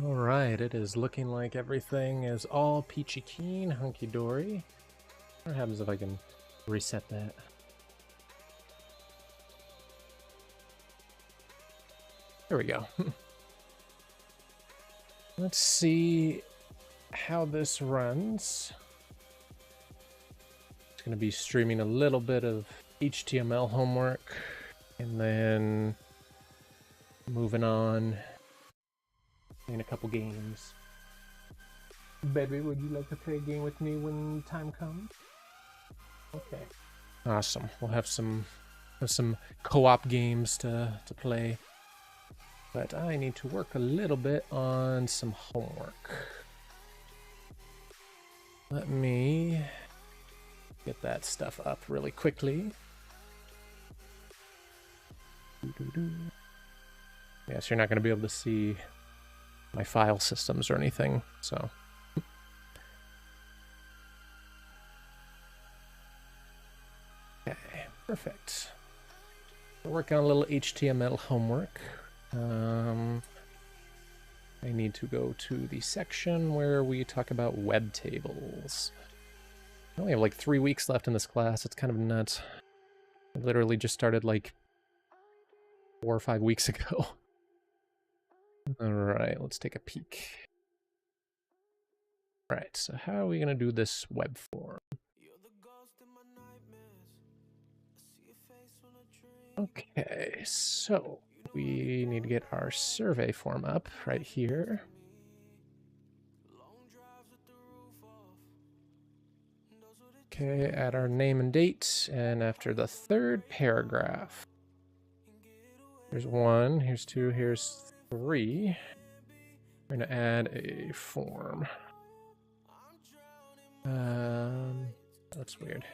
All right, it is looking like everything is all peachy keen, hunky dory. What happens if I can reset that? There we go. Let's see how this runs. It's going to be streaming a little bit of HTML homework and then moving on in a couple games. Baby, would you like to play a game with me when time comes? Okay. Awesome. We'll have some co-op games to play. But I need to work a little bit on some homework. Let me get that stuff up really quickly. Yes, you're not going to be able to see my file systems or anything, so. Okay, perfect. We're working on a little HTML homework. I need to go to the section where we talk about web tables. I only have like 3 weeks left in this class. It's kind of nuts. I literally just started like 4 or 5 weeks ago. All right, let's take a peek. All right, so how are we going to do this web form? Okay, so we need to get our survey form up right here. Okay, add our name and date, and after the third paragraph, here's 1, here's 2, here's 3. We're gonna add a form. That's weird.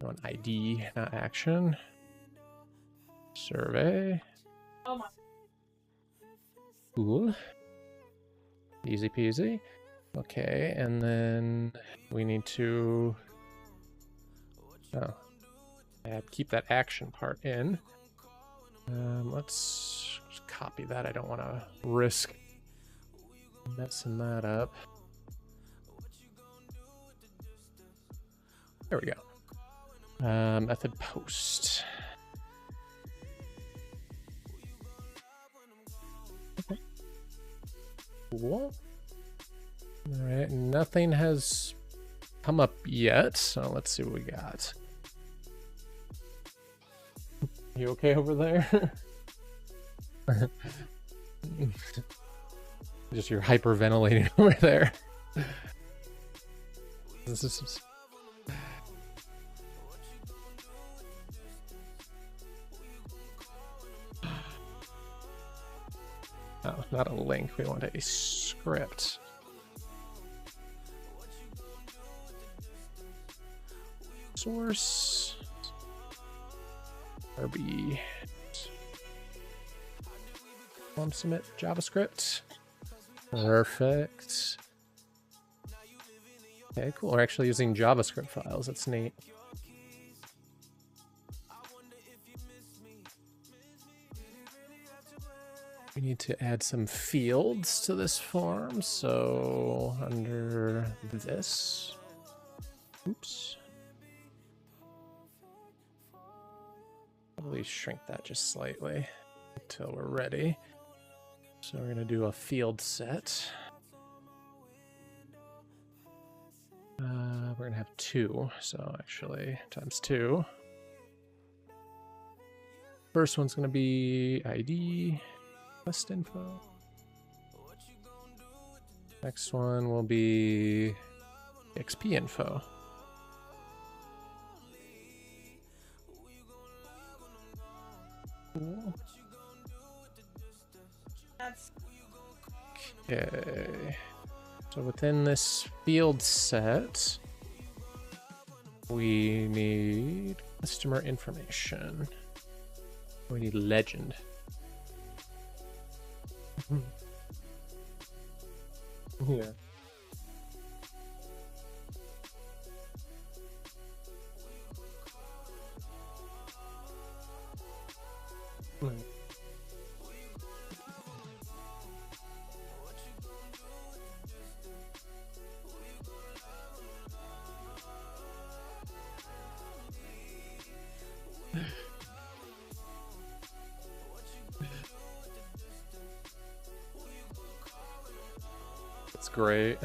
I want ID, not action. Survey. Oh my. Cool. Easy peasy. Okay, and then we need to keep that action part in. Let's just copy that. I don't want to risk messing that up. There we go. Method post. Okay. Cool. All right, nothing has come up yet, so let's see what we got. You okay over there? Just you're hyperventilating over there. This is... Oh, not a link. We want a script. Source. RB. Form submit JavaScript. Perfect. Okay, cool. We're actually using JavaScript files. That's neat. We need to add some fields to this form, so under this, oops. Probably shrink that just slightly until we're ready. So we're gonna do a field set. We're gonna have 2, so actually times 2. First one's gonna be ID, quest info. Next one will be XP info. Cool. Okay. So within this field set, we need customer information. We need legend. Yeah. Right. That's great.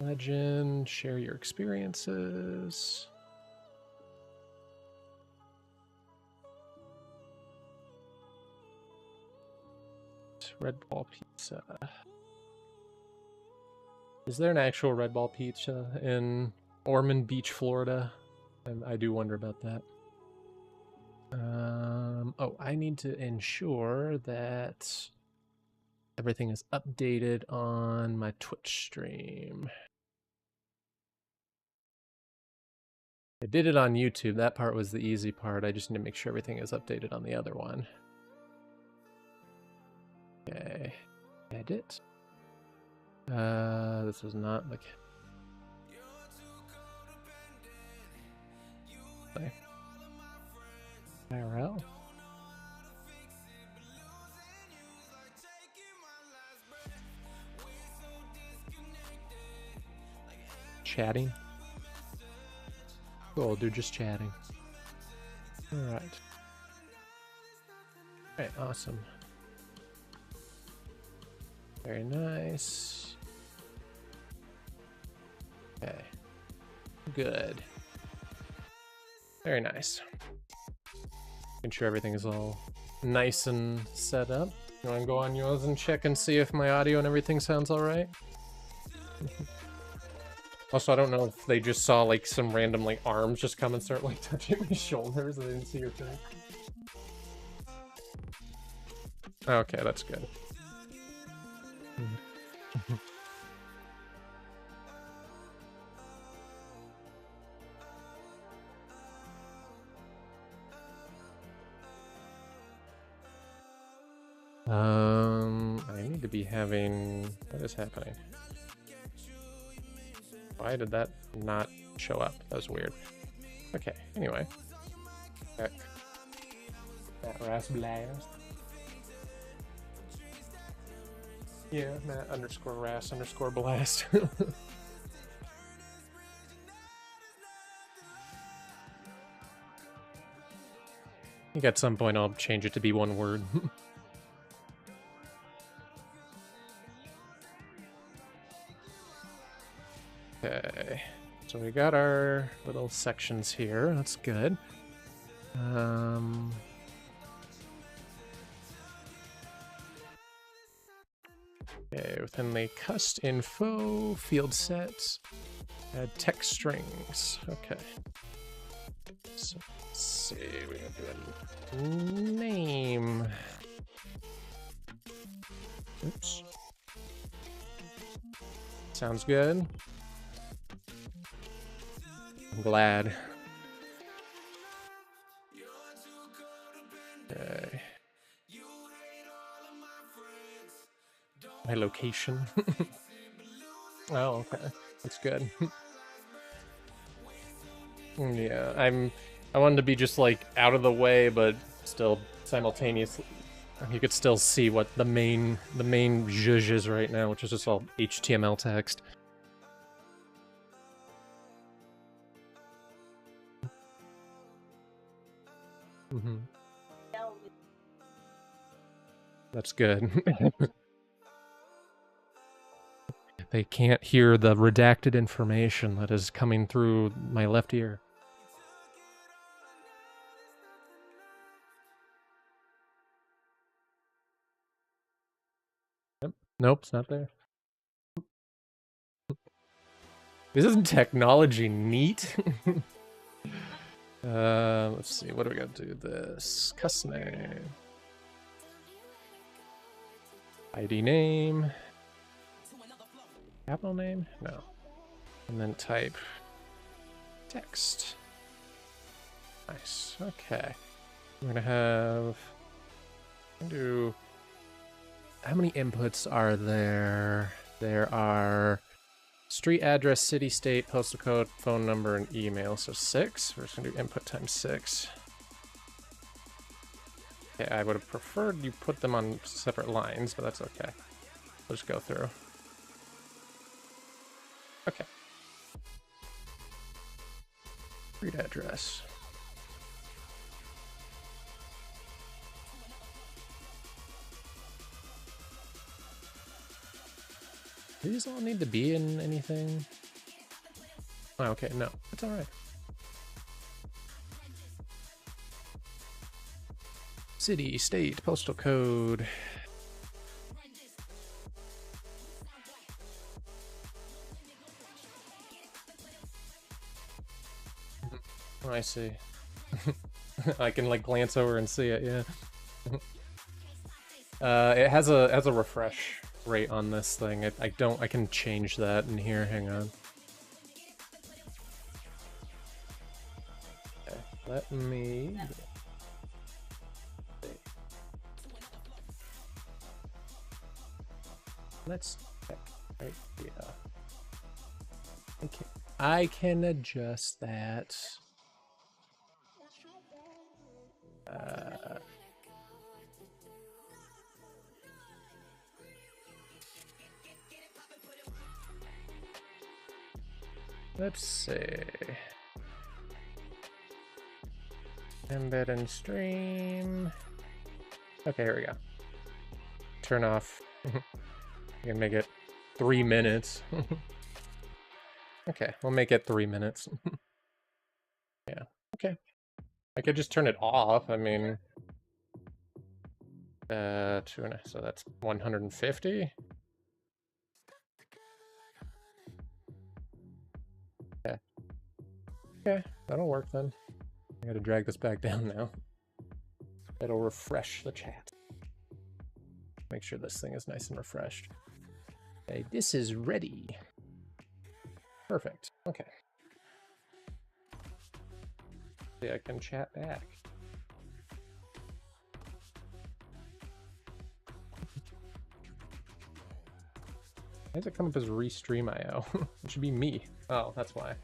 Legend, share your experiences. Red Ball Pizza. Is there an actual Red Ball Pizza in Ormond Beach, Florida? I do wonder about that. Oh, I need to ensure that everything is updated on my Twitch stream. I did it on YouTube. That part was the easy part. I just need to make sure everything is updated on the other one. Okay. Edit. This is not like... IRL? Chatting? Cool, dude, just chatting. Alright. Alright, awesome. Very nice. Okay. Good. Very nice. Making sure everything is all nice and set up. You want to go on yours and check and see if my audio and everything sounds alright? Also, I don't know if they just saw like some random like arms just come and start like touching my shoulders. I didn't see your thing. Okay, that's good. I need to be having... What is happening? Why did that not show up? That was weird. Okay, anyway. That Rasblast. Yeah, Matt_Ras_blast. I think at some point I'll change it to be one word. Okay, so we got our little sections here. That's good. Okay, within the cust info field sets, add text strings. Okay. So let's see, we're gonna do a name. Oops. Sounds good. I'm glad. Okay. My location. Oh, okay. That's good. Yeah, I wanted to be just like out of the way, but still simultaneously. You could still see what the main zhuzh is right now, which is just all HTML text. Mm-hmm. That's good. They can't hear the redacted information that is coming through my left ear. Yep. Nope, it's not there. Isn't technology neat? Let's see, what do we got to do this? Custom name. ID name. Capital name? No. And then type text. Nice. Okay. We're gonna have. Do. How many inputs are there? There are street address, city, state, postal code, phone number, and email. So 6. We're just gonna do input times 6. Okay, I would have preferred you put them on separate lines, but that's okay. We'll just go through. Okay. Street address. Do these all need to be in anything? Oh, okay, no, it's all right. City, state, postal code. Oh, I see. I can like glance over and see it, yeah. It has a refresh rate on this thing. I can change that in here, hang on. Okay, let me... Let's check right here. Okay, I can adjust that. Let's see. Embed and stream. Okay, here we go. Turn off. You can make it 3 minutes. Okay, we'll make it 3 minutes. Yeah, okay. I could just turn it off. I mean, so that's 150. Yeah. Okay, that'll work then. I gotta drag this back down now. It'll refresh the chat. Make sure this thing is nice and refreshed. Okay, this is ready. Perfect. Okay. See, I can chat back. Why does it come up as restream IO? It should be me. Oh, that's why.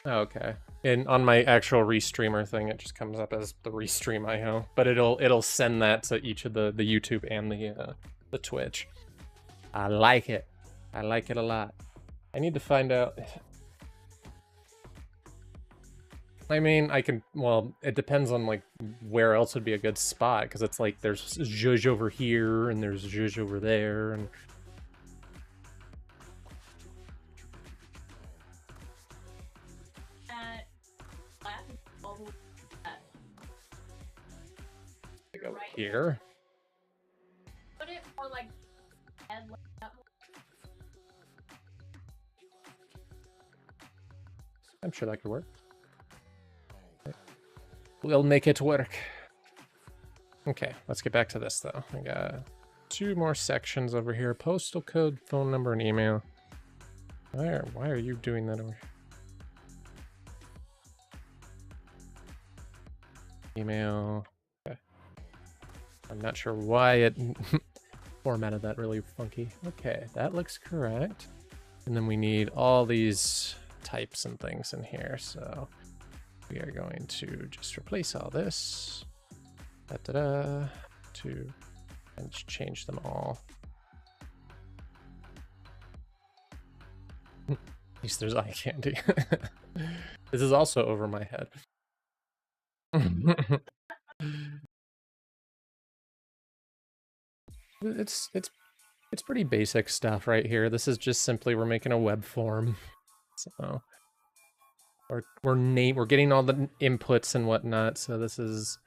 Oh, okay. And on my actual restreamer thing, it just comes up as the restream IO, but it'll send that to each of the YouTube and the Twitch. I like it. I like it a lot. I need to find out. I mean, I can, well, it depends on like where else would be a good spot, because it's like there's zhuzh over here and there's zhuzh over there, and go here. Put it more like I'm sure that could work. We'll make it work. Okay, let's get back to this though. I got 2 more sections over here. Postal code, phone number, and email. Why are you doing that over here? Email. Okay. I'm not sure why it formatted that really funky. Okay, that looks correct. And then we need all these types and things in here. So we are going to just replace all this and change them all. At least there's eye candy. This is also over my head. It's pretty basic stuff right here. This is just simply we're making a web form. So we're getting all the inputs and whatnot. So this is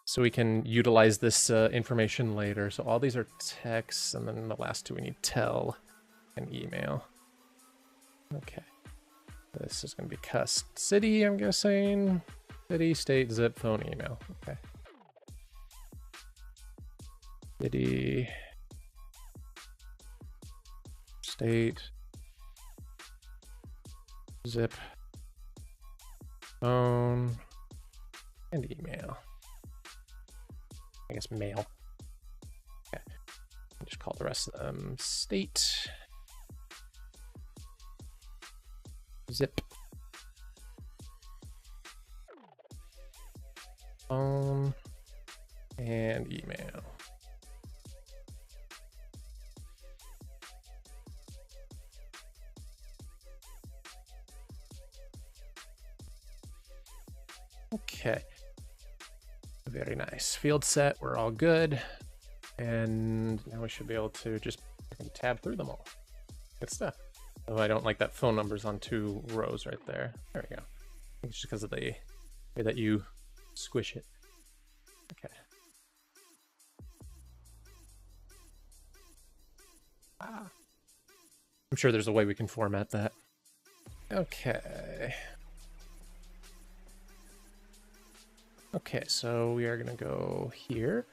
so we can utilize this information later. So all these are texts, and then the last two we need tell and email. Okay. This is going to be cust city, I'm guessing. City, state, zip, phone, email. Okay. City, state, zip, phone, and email. I guess mail. Okay. I'll just call the rest of them state, zip, phone, and email. Okay. Very nice. Field set, we're all good. And now we should be able to just tab through them all. Good stuff. Oh, I don't like that phone number's on 2 rows right there. There we go. It's just because of the way that you squish it. Okay. I'm sure there's a way we can format that. Okay. Okay, so we are gonna go here.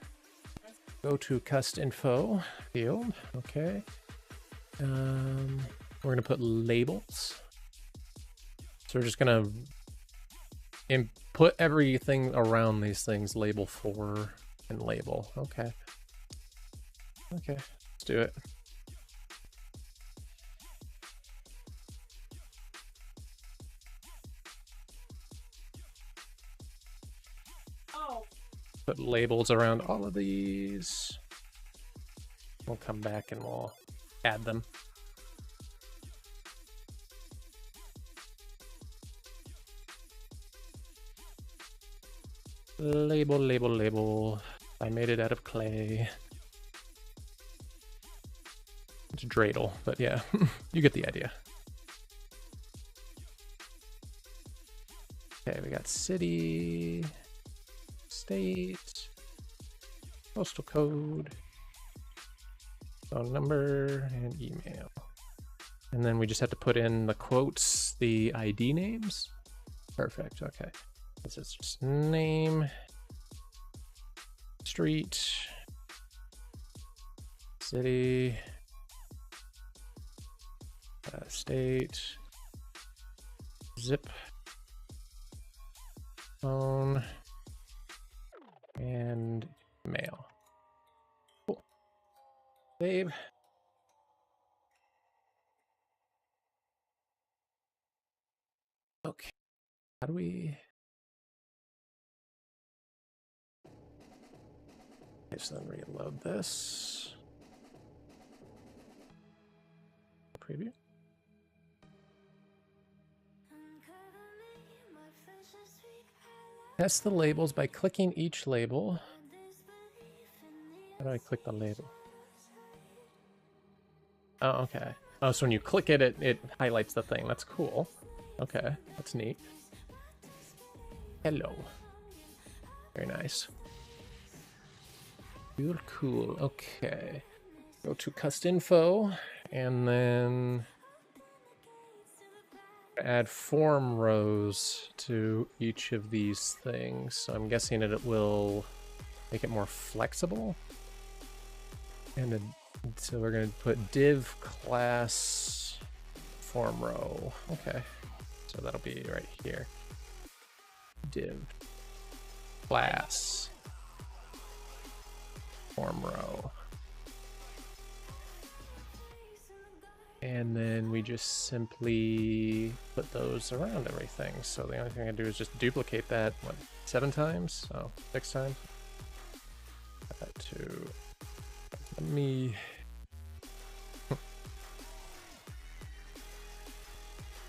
Go to cust info field. Okay. We're gonna put labels. So we're just gonna input everything around these things, label for and label. Okay. Okay, let's do it. Put labels around all of these. We'll come back and we'll add them. Label, label, label. I made it out of clay. It's dreidel, but yeah, you get the idea. Okay, we got city, state, postal code, phone number, and email. And then we just have to put in the quotes, the ID names. Perfect, okay. This is just name, street, city, state, zip, phone, and mail. Cool. Save. Okay. How do we... Okay, so then reload this. Preview. Test the labels by clicking each label. How do I click the label? Oh, okay. Oh, so when you click it, it highlights the thing. That's cool. Okay, that's neat. Hello. Very nice. Cool, cool. Okay. Go to cust info and then add form rows to each of these things. So I'm guessing that it will make it more flexible. And then, so we're going to put div class form row. Okay. So that'll be right here. Div class form row. And then we just simply put those around everything. So the only thing I do is just duplicate that, what, 7 times? Oh, 6 times? Add that to me.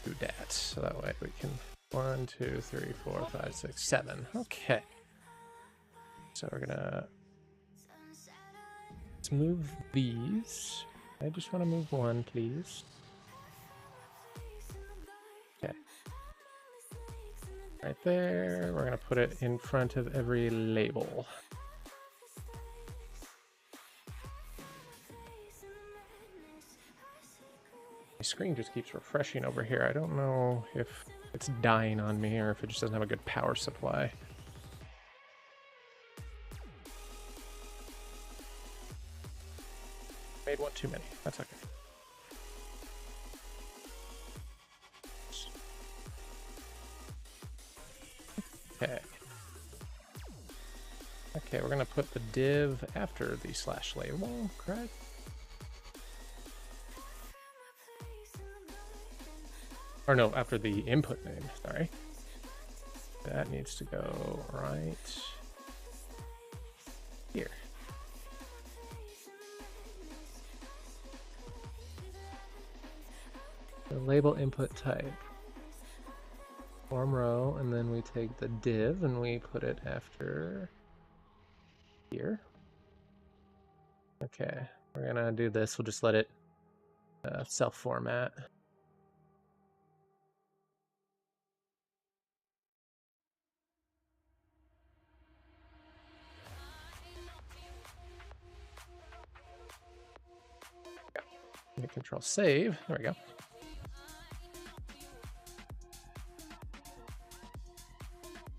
Do that. So that way we can 1, 2, 3, 4, 5, 6, 7. Okay. So we're gonna let's move these. I just want to move one, please. Okay. Right there. We're gonna put it in front of every label. My screen just keeps refreshing over here. I don't know if it's dying on me or if it just doesn't have a good power supply. Made one too many. That's okay. Okay. Okay, we're gonna put the div after the slash label, correct? Or no, after the input name, sorry. That needs to go right here. The label input type. Form row, and then we take the div and we put it after here. Okay, we're gonna do this. We'll just let it self-format. Hit Control save. There we go.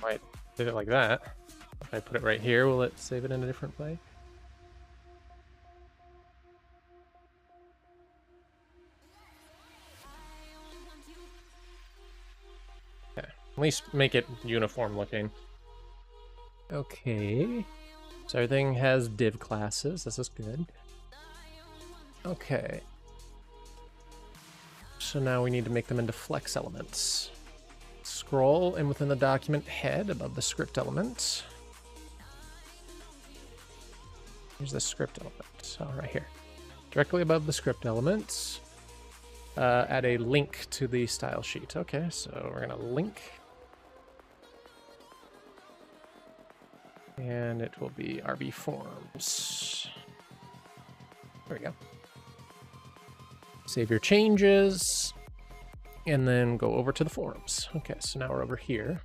Right, did it like that. If I put it right here, will it save it in a different way? Okay, at least make it uniform looking. Okay, so everything has div classes. This is good. Okay. So now we need to make them into flex elements. Scroll and within the document head above the script element. Here's the script element. Oh, right here. Directly above the script element, add a link to the style sheet. Okay, so we're gonna link. And it will be RB forms. There we go. Save your changes, and then go over to the forums. Okay, so now we're over here.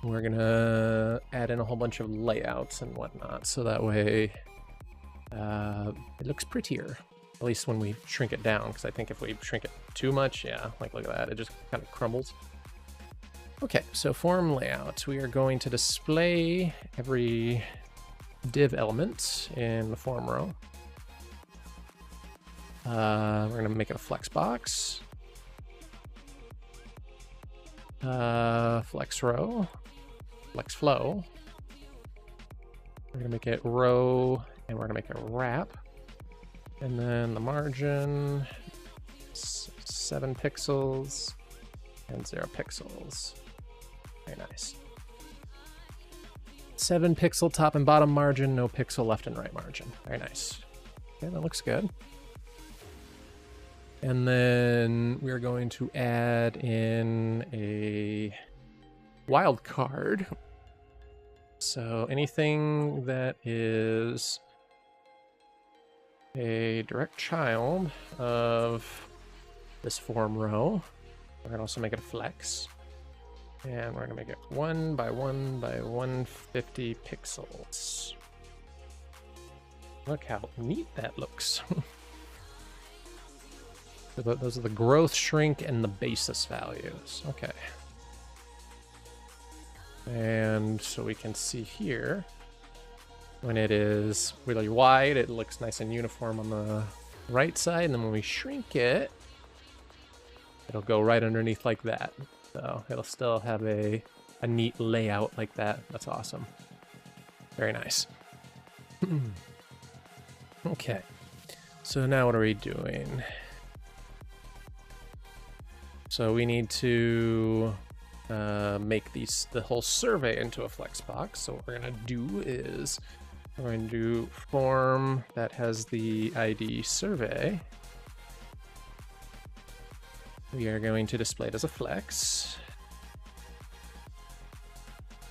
We're gonna add in a whole bunch of layouts and whatnot, so that way it looks prettier. At least when we shrink it down, because I think if we shrink it too much, yeah, like look at that, it just kind of crumbles. Okay, so form layout. We are going to display every div element in the form row. We're going to make it a flex box. Flex row. Flex flow. We're going to make it row, and we're going to make it wrap. And then the margin, 7 pixels and 0 pixels. Very nice. 7 pixel top and bottom margin, no pixel left and right margin. Very nice. Okay, that looks good. And then we're going to add in a wildcard. So anything that is a direct child of this form row, we're going to also make it a flex. And we're going to make it 1 by 1 by 150 pixels. Look how neat that looks. Those are the growth, shrink, and the basis values. Okay. And so we can see here, when it is really wide, it looks nice and uniform on the right side. And then when we shrink it, it'll go right underneath like that. So it'll still have a neat layout like that. That's awesome. Very nice. Okay. So now what are we doing? So we need to make the whole survey into a flex box. So what we're gonna do is we're going to do form that has the ID survey. We are going to display it as a flex.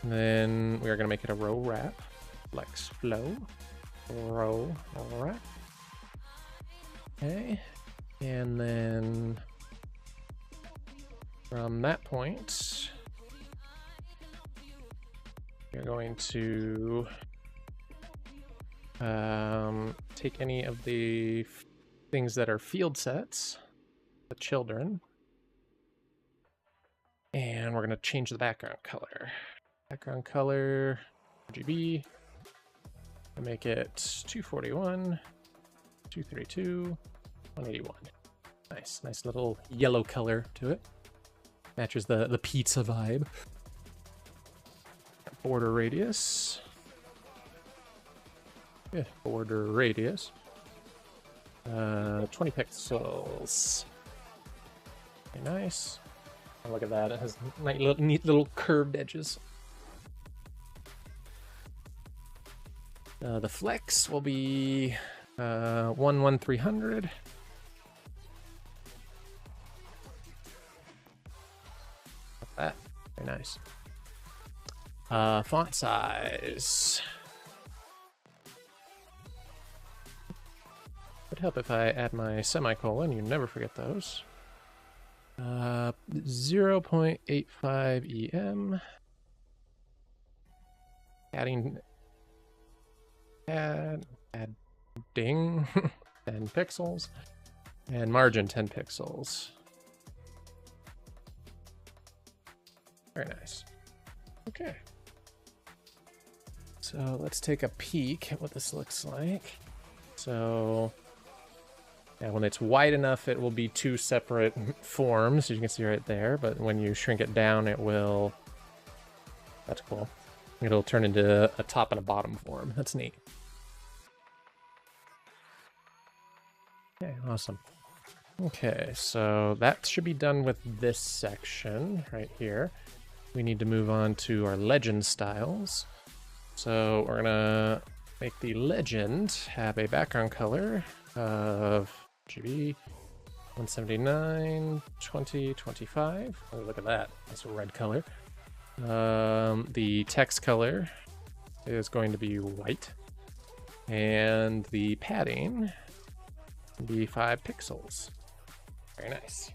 And then we are going to make it a row wrap. Flex flow. Row wrap. Okay. And then from that point, we're going to take any of the things that are field sets, the children, and we're going to change the background color. Background color, RGB, and make it 241, 232, 181. Nice little yellow color to it. Matches the pizza vibe. Border radius. Yeah, border radius. 20 pixels. Very nice. Oh, look at that, it has neat little curved edges. The flex will be 11300. Like that, very nice. Font size. Would help if I add my semicolon, you never forget those. 0.85 EM. Adding 10 pixels. And margin 10 pixels. Very nice. Okay. So let's take a peek at what this looks like. So yeah, when it's wide enough, it will be two separate forms, as you can see right there. But when you shrink it down, it will... That's cool. It'll turn into a top and a bottom form. That's neat. Okay, awesome. Okay, so that should be done with this section right here. We need to move on to our legend styles. So we're gonna make the legend have a background color of GB 179, 20, 25. Oh, look at that. That's a red color. The text color is going to be white. And the padding will be 5 pixels. Very nice.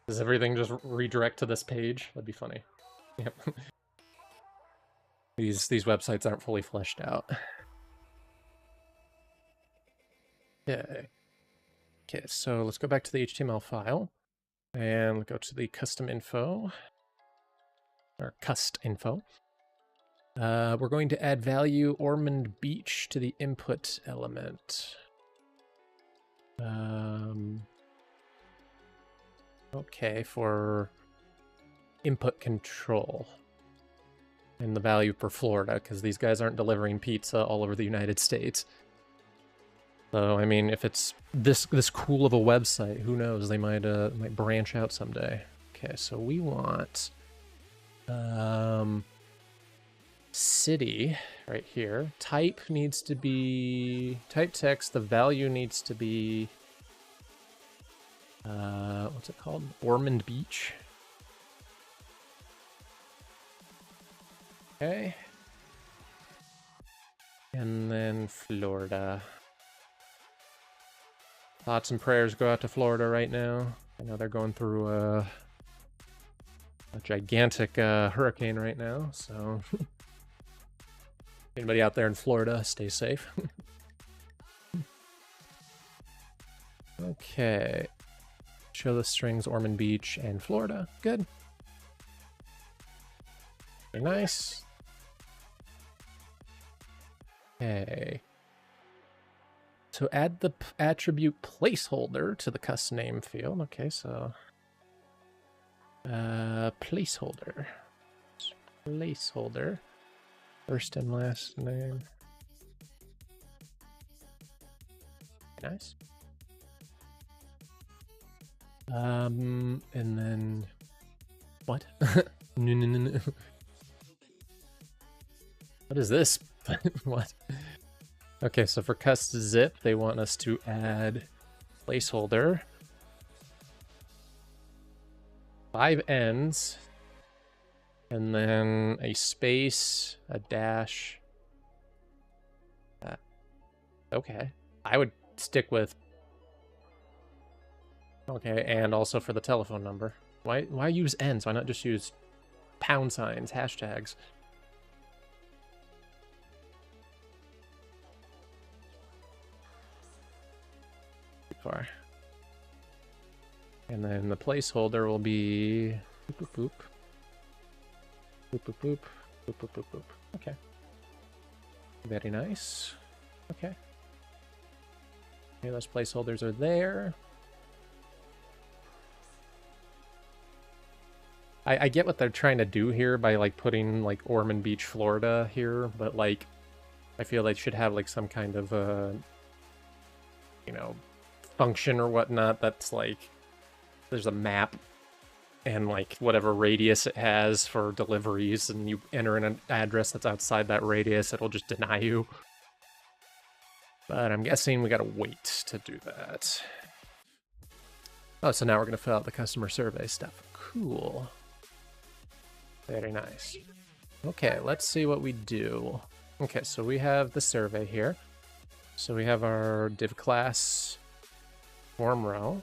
Does everything just redirect to this page? That'd be funny. Yep. These websites aren't fully fleshed out. Okay. Okay, so let's go back to the HTML file and go to the custom info or cust info. We're going to add value Ormond Beach to the input element. Okay, for input control. And the value for Florida, because these guys aren't delivering pizza all over the United States. So, I mean, if it's this cool of a website, who knows? They might branch out someday. Okay, so we want city right here. Type needs to be type text. The value needs to be what's it called? Ormond Beach. Okay. And then Florida. Thoughts and prayers go out to Florida right now. I know they're going through a gigantic hurricane right now, so anybody out there in Florida, stay safe. Okay. Show the strings Ormond Beach and Florida. Good. Very nice. Okay. So add the attribute placeholder to the custom name field. Okay, so placeholder. First and last name. Nice. And then what? No. What is this? What? Okay, so for cust zip, they want us to add placeholder, 5 ends, and then a space, a dash. Okay, I would stick with. Okay, and also for the telephone number. Why use ends? Why not just use pound signs, hashtags? Too far. And then the placeholder will be boop boop boop. Boop boop boop. Boop boop boop boop. Okay. Very nice. Okay. Okay, those placeholders are there. I get what they're trying to do here by like putting like Ormond Beach, Florida here, but like I feel they should have like some kind of you know, function or whatnot that's like there's a map and like whatever radius it has for deliveries, and you enter in an address that's outside that radius, it'll just deny you. But I'm guessing we gotta wait to do that. Oh, so now we're gonna fill out the customer survey stuff. Cool. Very nice. Okay, let's see what we do. Okay, so we have the survey here. So we have our div class form row.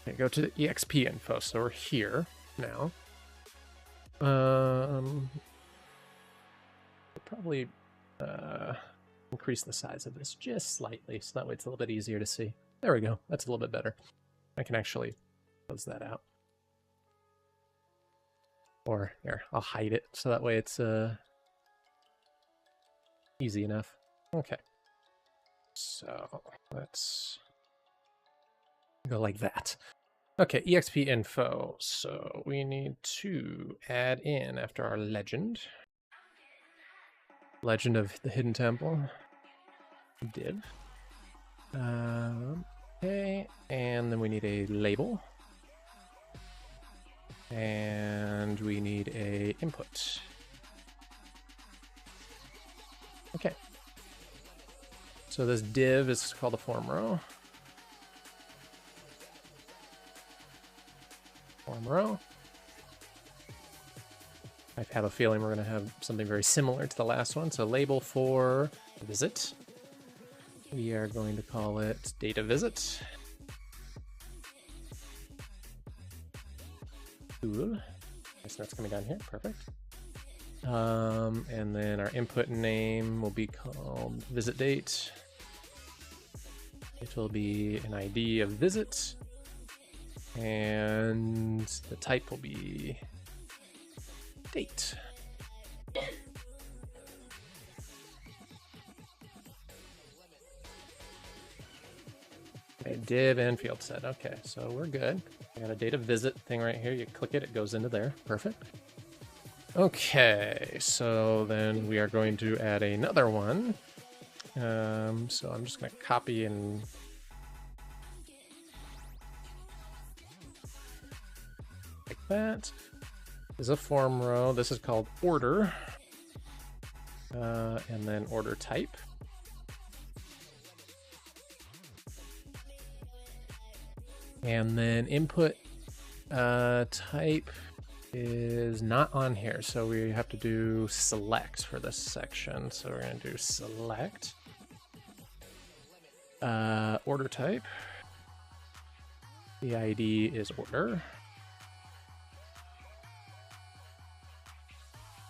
Okay, go to the EXP info. So we're here now. Probably increase the size of this just slightly, so that way it's a little bit easier to see. There we go. That's a little bit better. I can actually close that out. Or here, I'll hide it so that way it's easy enough. Okay. So let's go like that. Okay, EXP info. So we need to add in after our legend. Legend of the Hidden Temple. Div. Okay, and then we need a label. And we need a input. Okay. So this div is called a form row. Form row. I have a feeling we're going to have something very similar to the last one. So label for visit. We are going to call it data visit. Cool. So that's coming down here. Perfect. And then our input name will be called visit date. It will be an ID of visit. And the type will be date. Okay, div and field set. Okay, so we're good. I got a data visit thing right here. You click it, it goes into there. Perfect. Okay, so then we are going to add another one. So I'm just going to copy and like that. This is a form row. This is called order. And then order type. And then input type is not on here, so we have to do select for this section. So we're going to do select. Order type. The ID is order.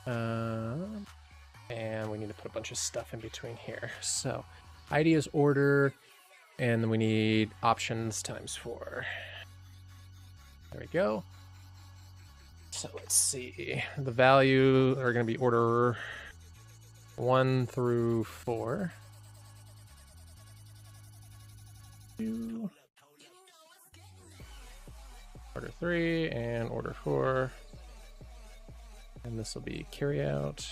And we need to put a bunch of stuff in between here. So ID is order. And then we need options times 4. There we go. So let's see. The value are going to be order 1 through 4. 2. Order 3 and order 4. And this will be carry out.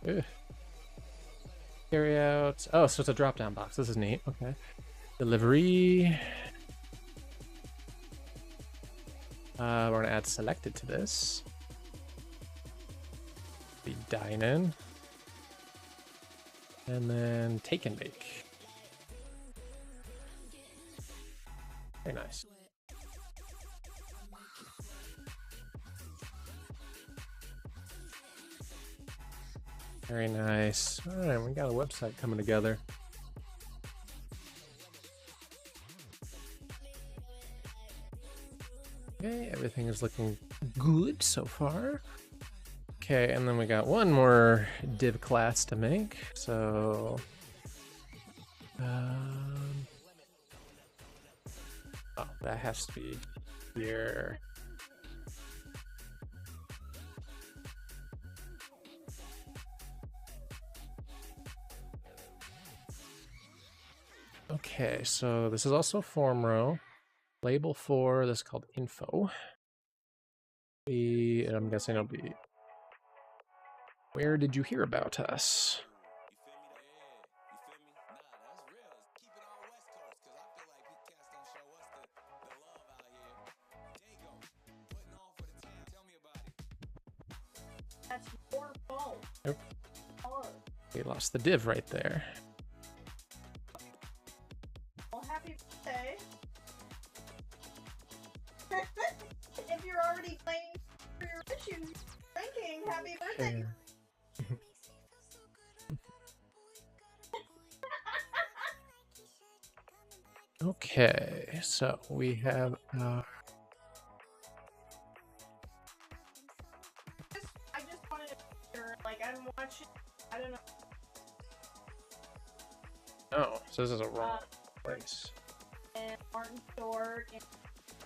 Ugh. Carry out. Oh, so it's a drop down box. This is neat. Okay. Delivery. We're going to add selected to this. Be dine in. And then take and bake. Very nice. Very nice. All right, we got a website coming together. Okay, everything is looking good so far. Okay, and then we got one more div class to make. So, oh, that has to be here. Okay, so this is also a form row. Label for this is called info. And I'm guessing it'll be, where did you hear about us? That's your fault. Nope. We lost the div right there. Well, happy birthday. If you're already playing for your issues, drinking, happy birthday. Okay, so we have I just wanted to make sure, like, I'm watching, I don't know. oh, so this is a wrong place. And Martin Short and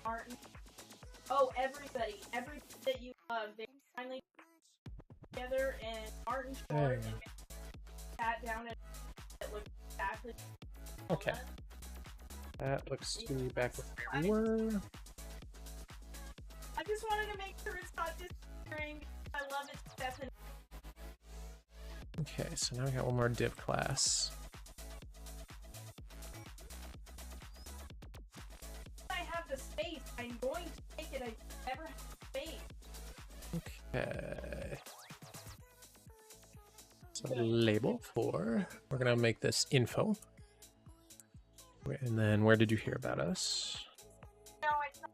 Martin. Oh, everybody that you love, they finally together, and Martin Short and sat down and it looked exactly. Okay. That looks to be back where we were. I just wanted to make sure it's not disappearing. I love it, Stephanie. Okay, so now we got one more div class. I have the space. I'm going to take it. I never have space. Okay. So label for, we're gonna make this info. And then where did you hear about us? No, it's not.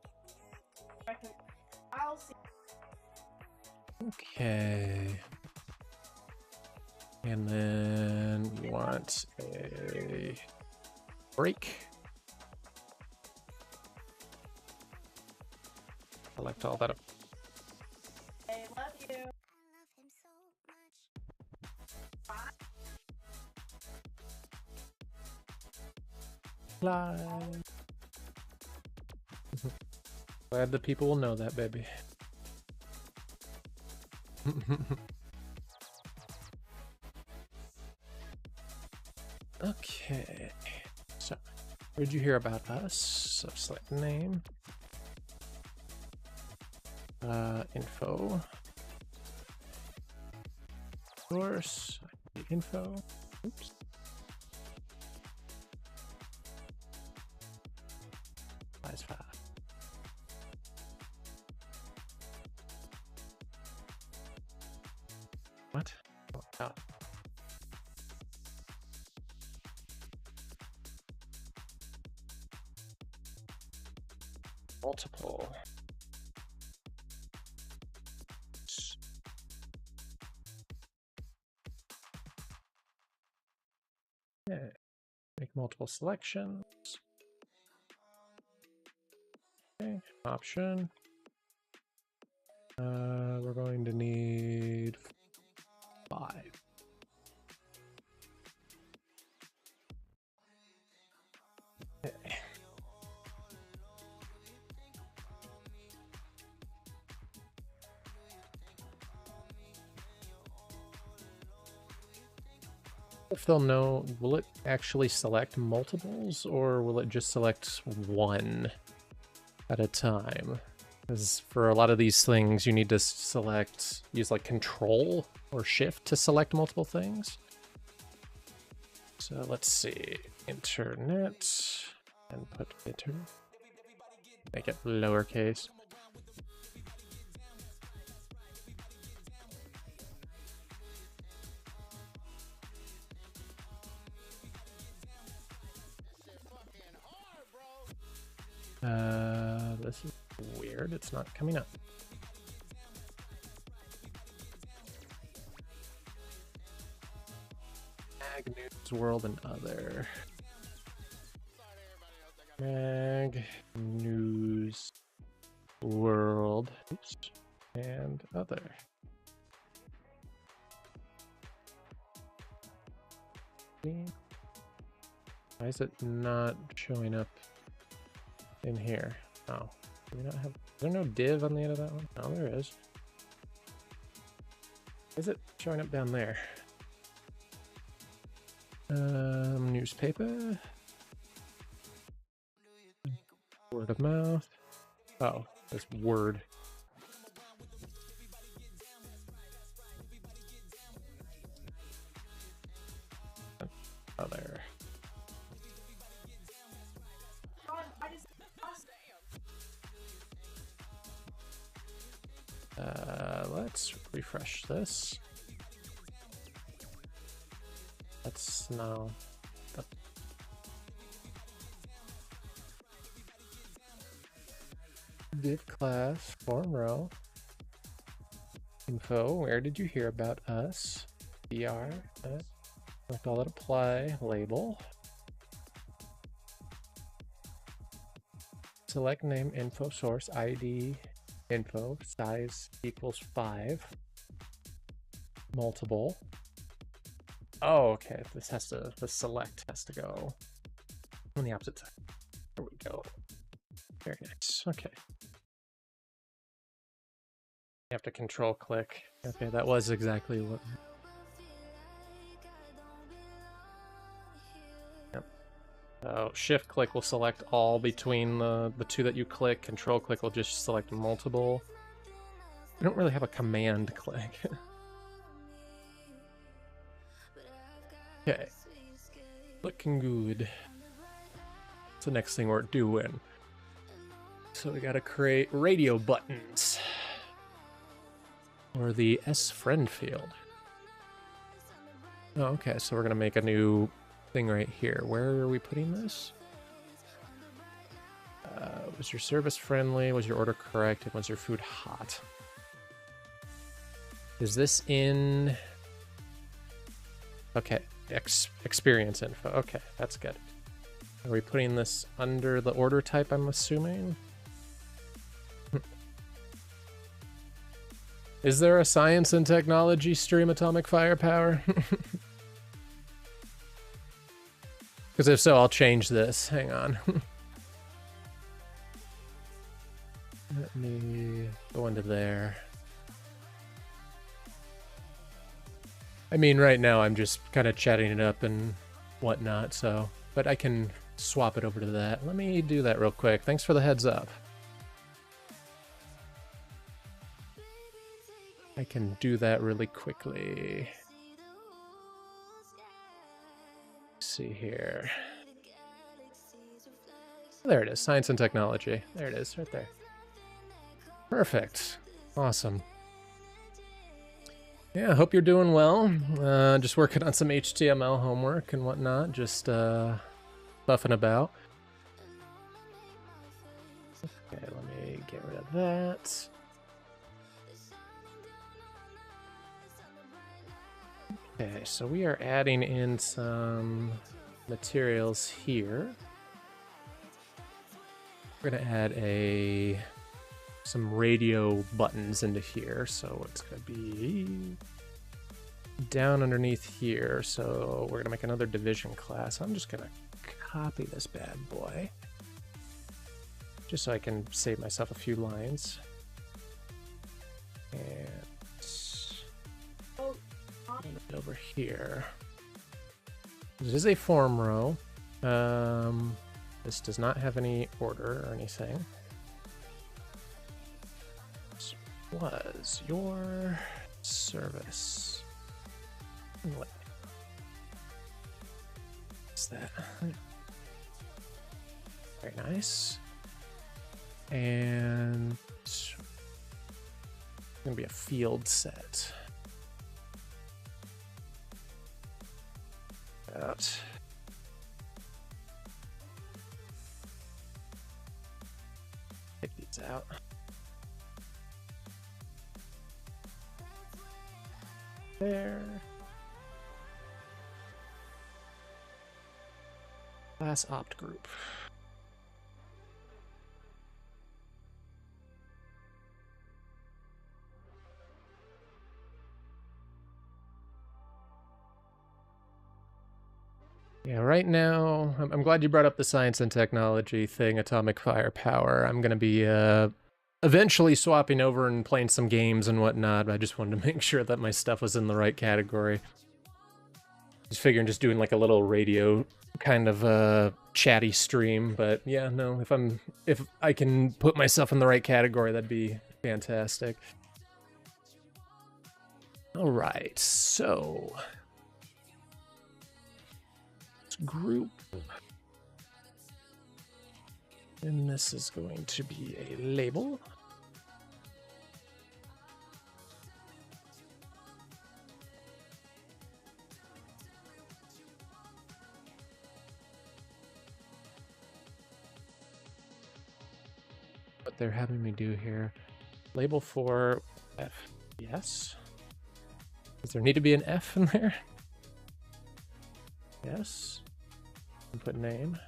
I'll see. Okay. And then we want a break. Select all that up. I love you. Bye. Live. Glad the people will know that, baby. Okay, so where'd you hear about us? So select name, info, source, info. Oops. Size 5. What? Oh. Multiple. Yeah. Make multiple selections. Okay. Option. We're going to need 5. Okay. If they'll know, will it actually select multiples or will it just select one at a time? Because for a lot of these things, you need to use like Control or Shift to select multiple things. So let's see, internet, and put internet. Make it lowercase. This is weird. It's not coming up. Mag, news, world, and other. Mag, news, world, oops, and other. Why is it not showing up in here? Oh, do we not have? Is there no div on the end of that one? Oh, there is. Is it showing up down there? Newspaper. Word of mouth. Oh, there's word. Other. Let's refresh this. Let's now. Div class, form row. Info, where did you hear about us? BR, select all that apply, label. Select name, info, source, ID, info, size equals 5. Multiple. Oh, okay, this has to, the select has to go on the opposite side. There we go. Very nice, okay. You have to control click. Okay, that was exactly what. Yep. So shift click will select all between the two that you click. Control click will just select multiple. We don't really have a command click. Okay. Looking good. That's the next thing we're doing. So we gotta create radio buttons. Or the S friend field. Oh, okay, so we're gonna make a new thing right here. Where are we putting this? Was your service friendly? Was your order correct? And was your food hot? Is this in... Okay, experience info. Okay, that's good. Are we putting this under the order type, I'm assuming? Is there a science and technology stream, Atomic Firepower? Because if so, I'll change this. Hang on. Let me go into there. I mean, right now I'm just kind of chatting it up and whatnot, so... But I can swap it over to that. Let me do that real quick. Thanks for the heads up. I can do that really quickly. Let's see here. There it is, science and technology. There it is, right there. Perfect. Awesome. Yeah, I hope you're doing well. Just working on some HTML homework and whatnot. Just buffing about. Okay, let me get rid of that. Okay, so we are adding in some materials here. We're gonna add some radio buttons into here, so it's gonna be down underneath here. So we're gonna make another division class. I'm just gonna copy this bad boy, just so I can save myself a few lines. And over here. This is a form row. This does not have any order or anything. was your service. What is that? Very nice. And it's gonna be a field set. Out. Take these out. There. Class opt group. Yeah, right now, I'm glad you brought up the science and technology thing, atomic firepower. I'm going to be eventually swapping over and playing some games and whatnot, but I just wanted to make sure that my stuff was in the right category. Just figuring just doing like a little radio kind of chatty stream, but yeah, no, if I can put myself in the right category, that'd be fantastic. All right, so group, and this is going to be a label. What they're having me do here, label for F, yes. Does there need to be an F in there? Yes. Input name.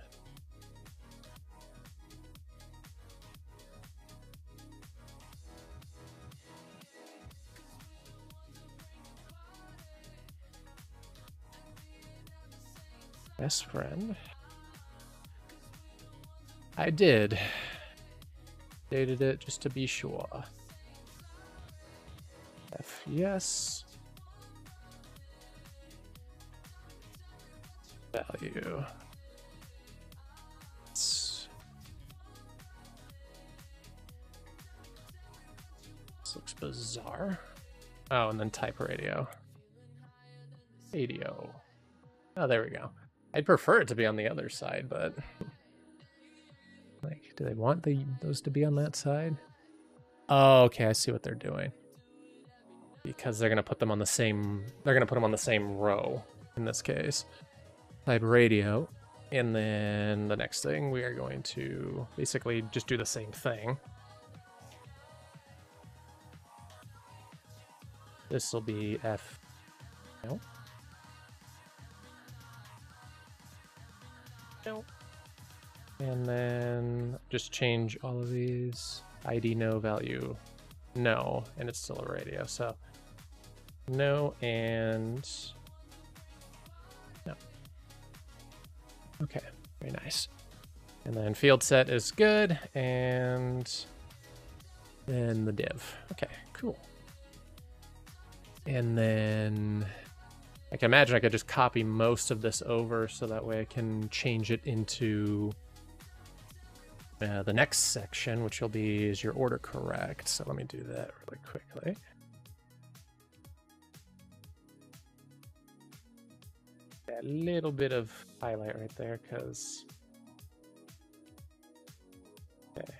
Best friend. I did. Dated it just to be sure. F, yes. Value. This looks bizarre. Oh, and then type radio. Radio. Oh, there we go. I'd prefer it to be on the other side, but like, do they want those to be on that side? Oh, okay, I see what they're doing. Because they're gonna put them on the same. They're gonna put them on the same row in this case. Type radio, and then the next thing we are going to basically just do the same thing. This will be F. No. No. And then just change all of these. ID no, value no, and it's still a radio. So no and no. Okay, very nice. And then field set is good, and then the div. Okay, cool. And then I can imagine I could just copy most of this over so that way I can change it into the next section, which will be is your order correct? So let me do that really quickly. A little bit of highlight right there, because okay,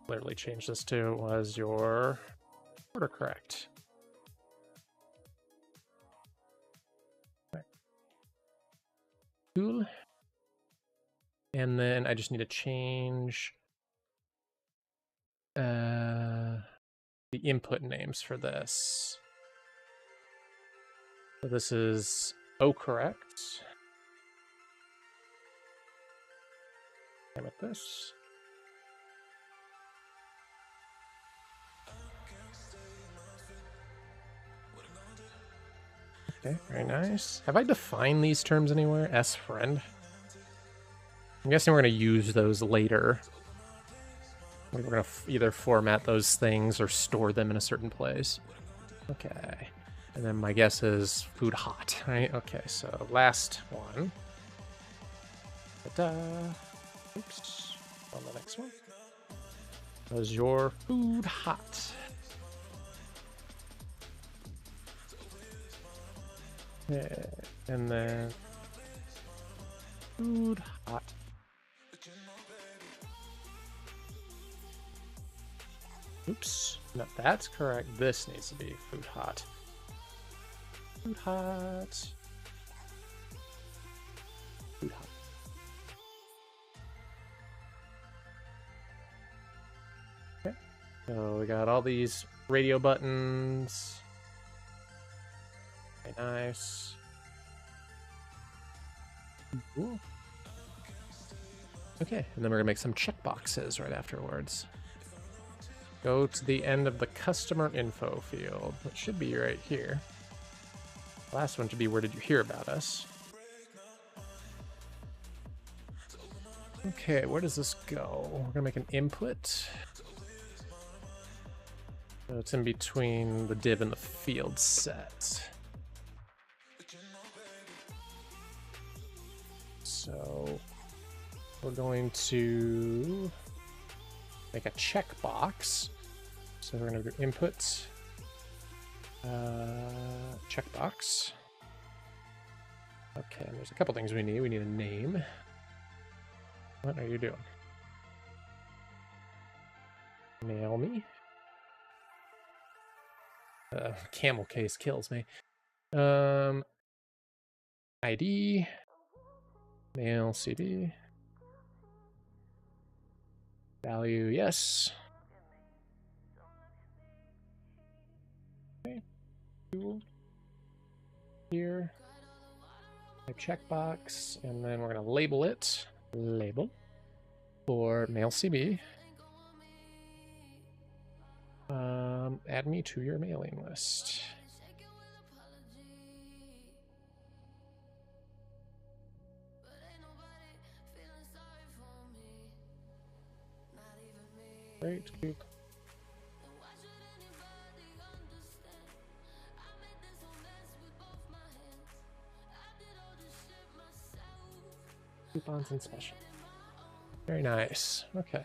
literally change this to was your order correct. Cool. And then I just need to change the input names for this. So this is O correct. Same with this. Okay, very nice. Have I defined these terms anywhere? S friend. I'm guessing we're going to use those later. We're going to either format those things or store them in a certain place. Okay. And then my guess is food hot, right? Okay, so last one. Ta-da. Oops. On the next one. Was your food hot? Okay, and then food hot. Oops, no, that's correct. This needs to be food hot. Food hot. Food hot. Okay, so we got all these radio buttons. Very nice. Cool. Okay, and then we're gonna make some checkboxes right afterwards. Go to the end of the customer info field. It should be right here. Last one should be where did you hear about us? Okay, where does this go? We're gonna make an input. So it's in between the div and the field set. So we're going to make a checkbox. So we're going to do input, checkbox. Okay, and there's a couple things we need. We need a name. What are you doing? Mail me. Camel case kills me. ID. Mail CD. Value, yes. Okay. Cool. Here. A checkbox, and then we're gonna label it. Label for mail CB. Add me to your mailing list. Great, cool. Coupons and special. Very nice. Okay.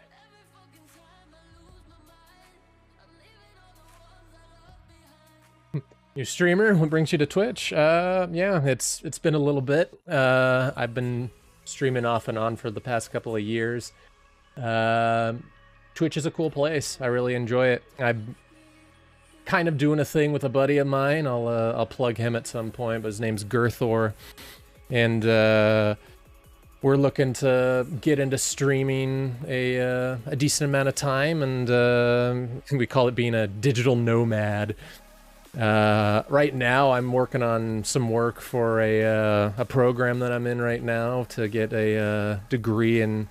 New streamer, what brings you to Twitch? Yeah, it's been a little bit. I've been streaming off and on for the past couple of years. Twitch is a cool place. I really enjoy it. I'm kind of doing a thing with a buddy of mine. I'll plug him at some point, but his name's Gerthor, and we're looking to get into streaming a decent amount of time, and we call it being a digital nomad. Right now, I'm working on some work for a program that I'm in right now to get a degree in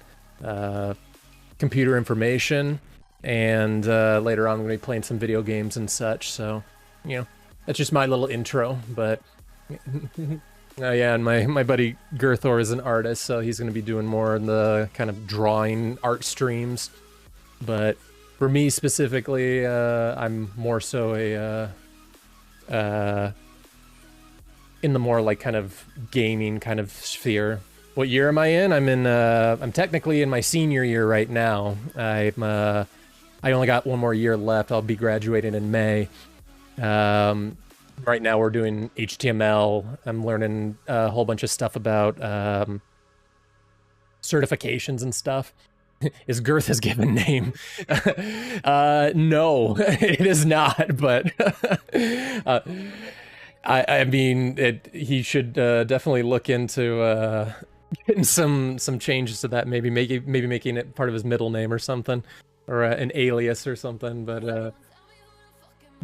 computer information, and later on I'm going to be playing some video games and such, so, you know, that's just my little intro, but, oh yeah, and my buddy Gerthor is an artist, so he's going to be doing more in the kind of drawing art streams, but for me specifically, I'm more so in the more like kind of gaming kind of sphere. What year am I in? I'm technically in my senior year right now. I only got one more year left. I'll be graduating in May. Right now we're doing HTML. I'm learning a whole bunch of stuff about certifications and stuff. Is Girth his given name? No, it is not, but I mean, he should definitely look into getting some changes to that, maybe making it part of his middle name or something, or an alias or something. But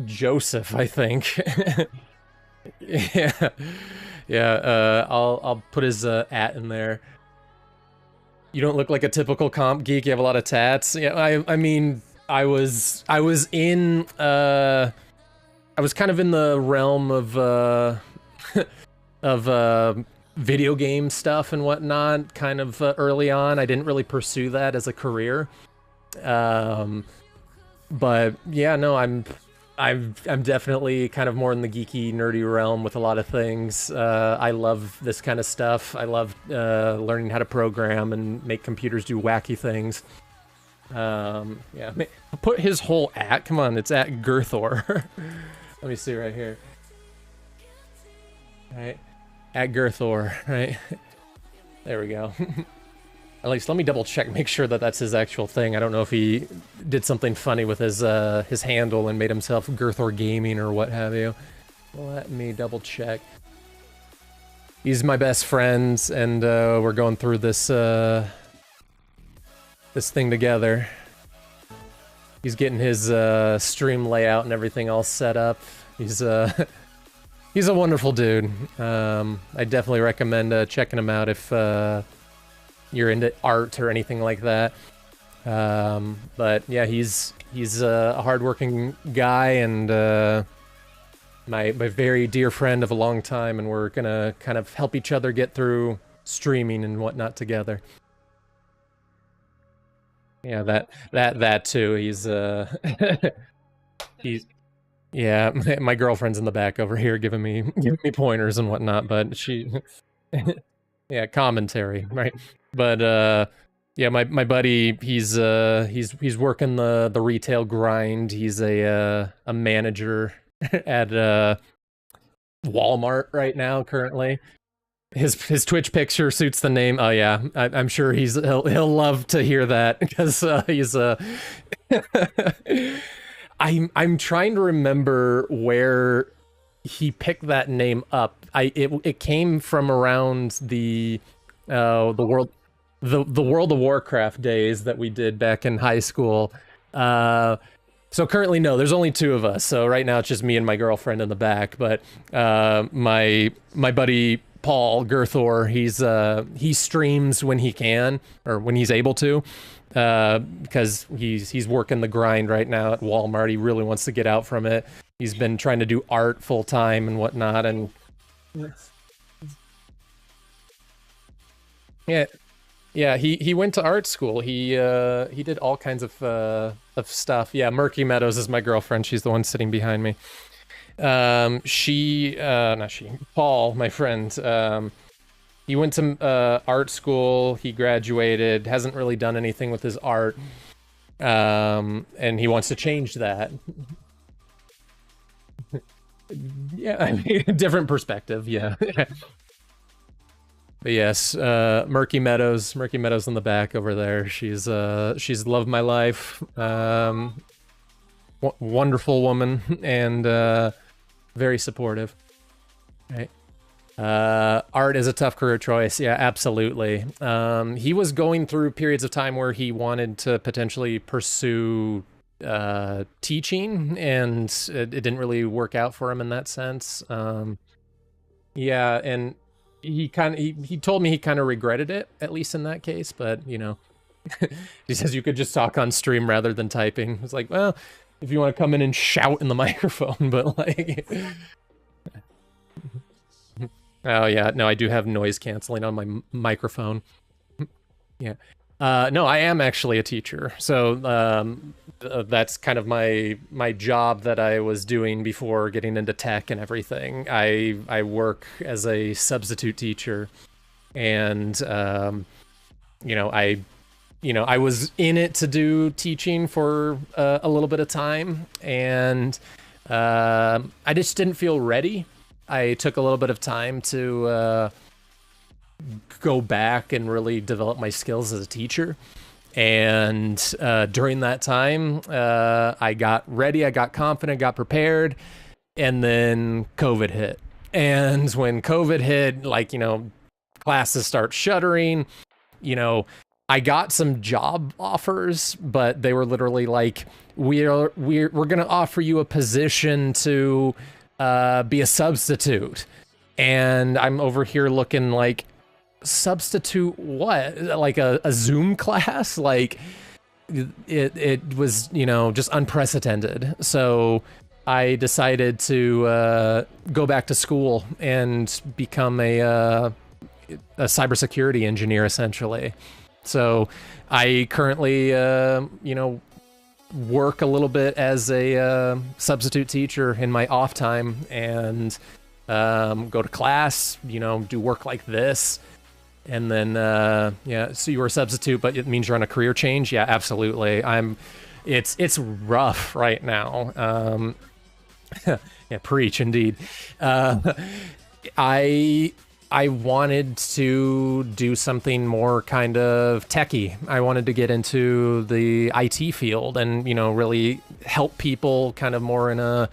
Joseph, I think. yeah. I'll put his at in there. You don't look like a typical comp geek. You have a lot of tats. Yeah, I mean, I was in I was kind of in the realm of of video game stuff and whatnot, kind of early on. I didn't really pursue that as a career. But yeah, no, I'm definitely kind of more in the geeky, nerdy realm with a lot of things. I love this kind of stuff. I love learning how to program and make computers do wacky things. Yeah, put his whole at. Come on, it's at Gerthor. Let me see right here. Right. At Girthor, right? There we go. At least let me double check, make sure that that's his actual thing. I don't know if he did something funny with his handle and made himself Girthor Gaming or what have you. Let me double check. He's my best friend, and we're going through this this thing together. He's getting his stream layout and everything all set up. He's he's a wonderful dude. I definitely recommend checking him out if you're into art or anything like that. But yeah, he's a hardworking guy and my very dear friend of a long time, and we're gonna kind of help each other get through streaming and whatnot together. Yeah, that too. He's he's yeah. My girlfriend's in the back over here giving me pointers and whatnot, but she yeah, commentary, right? But yeah, my buddy, he's working the retail grind. He's a manager at Walmart right now currently. His Twitch picture suits the name. Oh yeah, I'm sure he'll love to hear that because he's I'm trying to remember where he picked that name up. It came from around the World of Warcraft days that we did back in high school. So currently, no, there's only two of us. So right now it's just me and my girlfriend in the back. But my buddy Paul Girthor, he streams when he can or when he's able to, because he's working the grind right now at Walmart. He really wants to get out from it. He's been trying to do art full time and whatnot, and yeah, he went to art school. He did all kinds of stuff. Yeah, Murky Meadows is my girlfriend. She's the one sitting behind me. Paul, my friend, he went to art school. He graduated. Hasn't really done anything with his art, and he wants to change that. Yeah, I mean, different perspective. Yeah. But yes, Murky Meadows in the back over there. She's loved my life. Wonderful woman and very supportive. Right. Art is a tough career choice. Yeah, absolutely. He was going through periods of time where he wanted to potentially pursue teaching, and it didn't really work out for him in that sense. Yeah, and he told me he kind of regretted it, at least in that case, but you know, he says you could just talk on stream rather than typing. It's like, well, if you want to come in and shout in the microphone, but like oh yeah, no, I do have noise canceling on my microphone. Yeah. No, I am actually a teacher. So that's kind of my job that I was doing before getting into tech and everything. I work as a substitute teacher, and I was in it to do teaching for a little bit of time, and I just didn't feel ready. I took a little bit of time to go back and really develop my skills as a teacher. And during that time, I got ready, I got confident, got prepared, and then COVID hit. And when COVID hit, like, classes start shuttering, I got some job offers, but they were literally like, we're gonna offer you a position to be a substitute. And I'm over here looking like, substitute what? Like a Zoom class? Like it was, just unprecedented. So I decided to go back to school and become a cybersecurity engineer, essentially. So I currently, work a little bit as a substitute teacher in my off time, and go to class, do work like this. And then, yeah, so you were a substitute, but it means you're on a career change? Yeah, absolutely. It's rough right now. Yeah, preach, indeed. I wanted to do something more kind of techie. I wanted to get into the IT field and, you know, really help people kind of more in a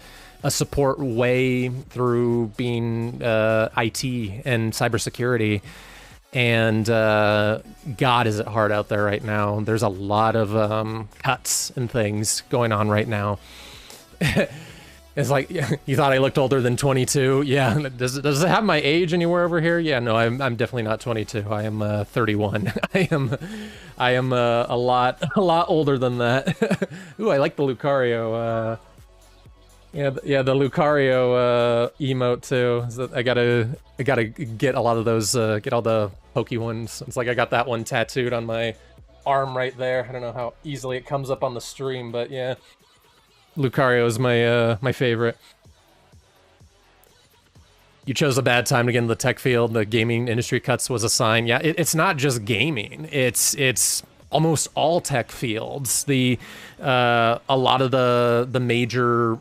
support way through being IT and cybersecurity. And God, is it hard out there right now. There's a lot of cuts and things going on right now. It's like, you thought I looked older than 22? Yeah. Does it have my age anywhere over here? Yeah, no, I'm definitely not 22. I am 31. I am a lot older than that. Ooh, I like the Lucario. Yeah, the Lucario emote too. So I gotta get a lot of those. Get all the pokey ones. It's like I got that one tattooed on my arm right there. I don't know how easily it comes up on the stream, but yeah. Lucario is my favorite. You chose a bad time to get into the tech field. The gaming industry cuts was a sign. Yeah, it's not just gaming. It's almost all tech fields. A lot of the major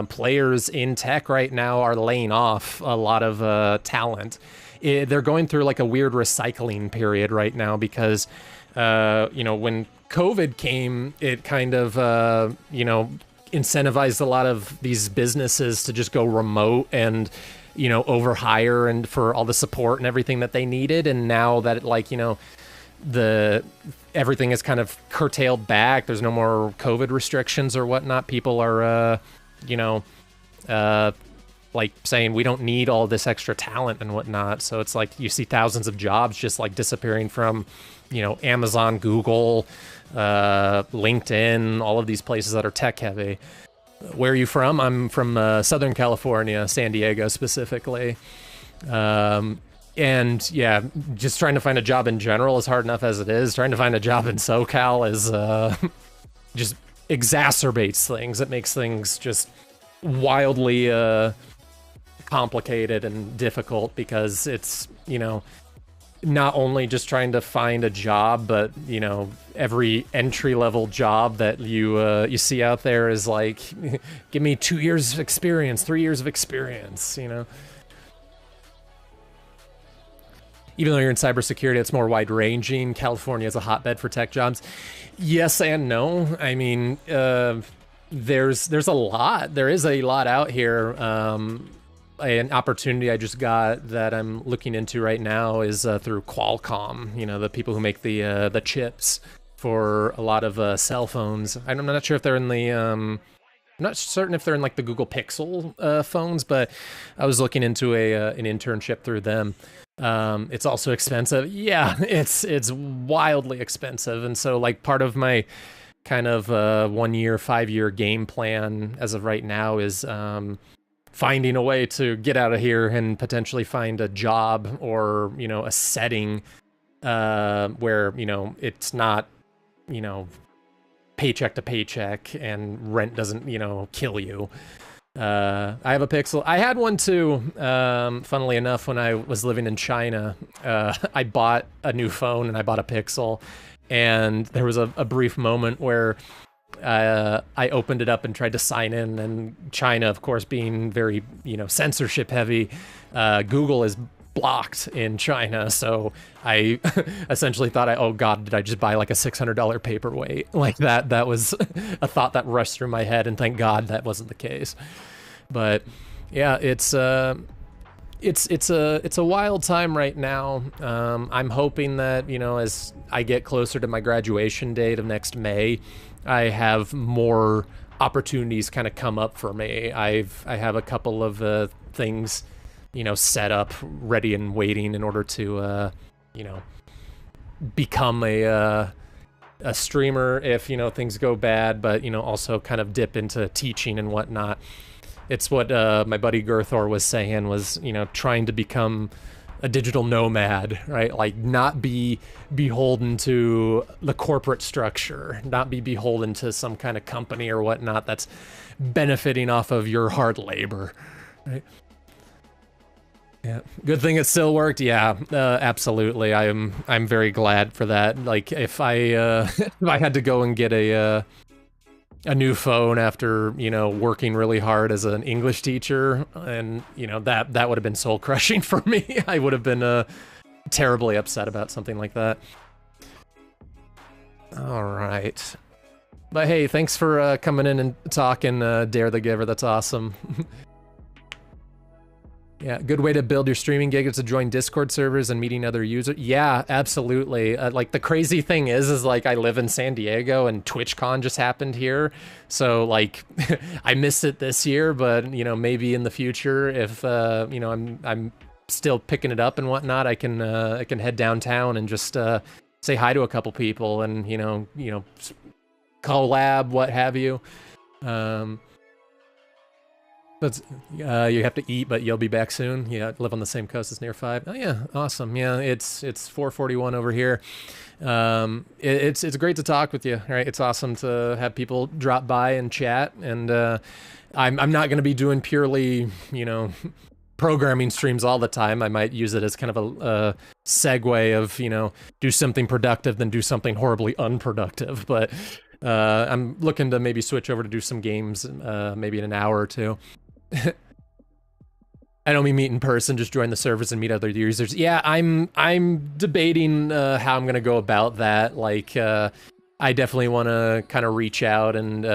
players in tech right now are laying off a lot of talent. They're going through like a weird recycling period right now because you know, when COVID came, it kind of you know, incentivized a lot of these businesses to just go remote and, you know, overhire and for all the support and everything that they needed. And now that, like, you know, everything is kind of curtailed back, there's no more COVID restrictions or whatnot, people are you know, like saying we don't need all this extra talent and whatnot. So it's like you see thousands of jobs just like disappearing from, you know, Amazon, Google, LinkedIn, all of these places that are tech heavy. Where are you from? I'm from Southern California, San Diego specifically. And yeah, just trying to find a job in general is hard enough as it is. Trying to find a job in SoCal is just exacerbates things. It makes things just wildly complicated and difficult because it's, you know, not only just trying to find a job, but, you know, every entry-level job that you see out there is like, give me 2 years of experience, 3 years of experience, you know? Even though you're in cybersecurity, it's more wide-ranging. California is a hotbed for tech jobs. Yes and no. I mean, there's a lot. There is a lot out here. An opportunity I just got that I'm looking into right now is through Qualcomm. You know, the people who make the chips for a lot of cell phones. I'm not sure if they're in the I'm not certain if they're in like the Google Pixel phones, but I was looking into an internship through them. It's also expensive. Yeah, it's wildly expensive, and so like part of my kind of 1 year, 5 year game plan as of right now is finding a way to get out of here and potentially find a job or, you know, a setting where, you know, it's not, you know, paycheck to paycheck and rent doesn't, you know, kill you. I have a Pixel. I had one too, funnily enough, when I was living in China. I bought a new phone and I bought a Pixel, and there was a brief moment where I opened it up and tried to sign in, and China, of course, being very, you know, censorship heavy, Google is blocked in China. So I essentially thought, oh God, did I just buy like a $600 paperweight? Like that was a thought that rushed through my head, and thank God that wasn't the case. But yeah, it's a wild time right now. I'm hoping that, you know, as I get closer to my graduation date of next May, I have more opportunities kind of come up for me. I have a couple of things, you know, set up, ready and waiting in order to, you know, become a streamer if, you know, things go bad, but, you know, also kind of dip into teaching and whatnot. It's what my buddy Gerthor was saying, was, you know, trying to become a digital nomad, right? Like not be beholden to the corporate structure, not be beholden to some kind of company or whatnot that's benefiting off of your hard labor, right? Yeah, good thing it still worked. Yeah, absolutely. I'm very glad for that. Like if I if I had to go and get a a new phone after, you know, working really hard as an English teacher, and, you know, that would have been soul crushing for me. I would have been terribly upset about something like that. All right. But hey, thanks for coming in and talking, Dare the Giver. That's awesome. Yeah, good way to build your streaming gig is to join Discord servers and meeting other users. Yeah, absolutely. Like, the crazy thing is like, I live in San Diego and TwitchCon just happened here. So, like, I missed it this year, but, you know, maybe in the future, if, you know, I'm still picking it up and whatnot, I can head downtown and just say hi to a couple people and, you know, collab, what have you. But you have to eat, but you'll be back soon. Yeah, live on the same coast as Near 5. Oh yeah, awesome. Yeah, it's 4:41 over here. It's great to talk with you. Right, it's awesome to have people drop by and chat. And I'm not going to be doing purely, you know, programming streams all the time. I might use it as kind of a segue of, you know, do something productive, then do something horribly unproductive. But I'm looking to maybe switch over to do some games, maybe in an hour or two. I don't mean meet in person, just join the servers and meet other users. Yeah, I'm debating how I'm gonna go about that. Like, I definitely want to kind of reach out and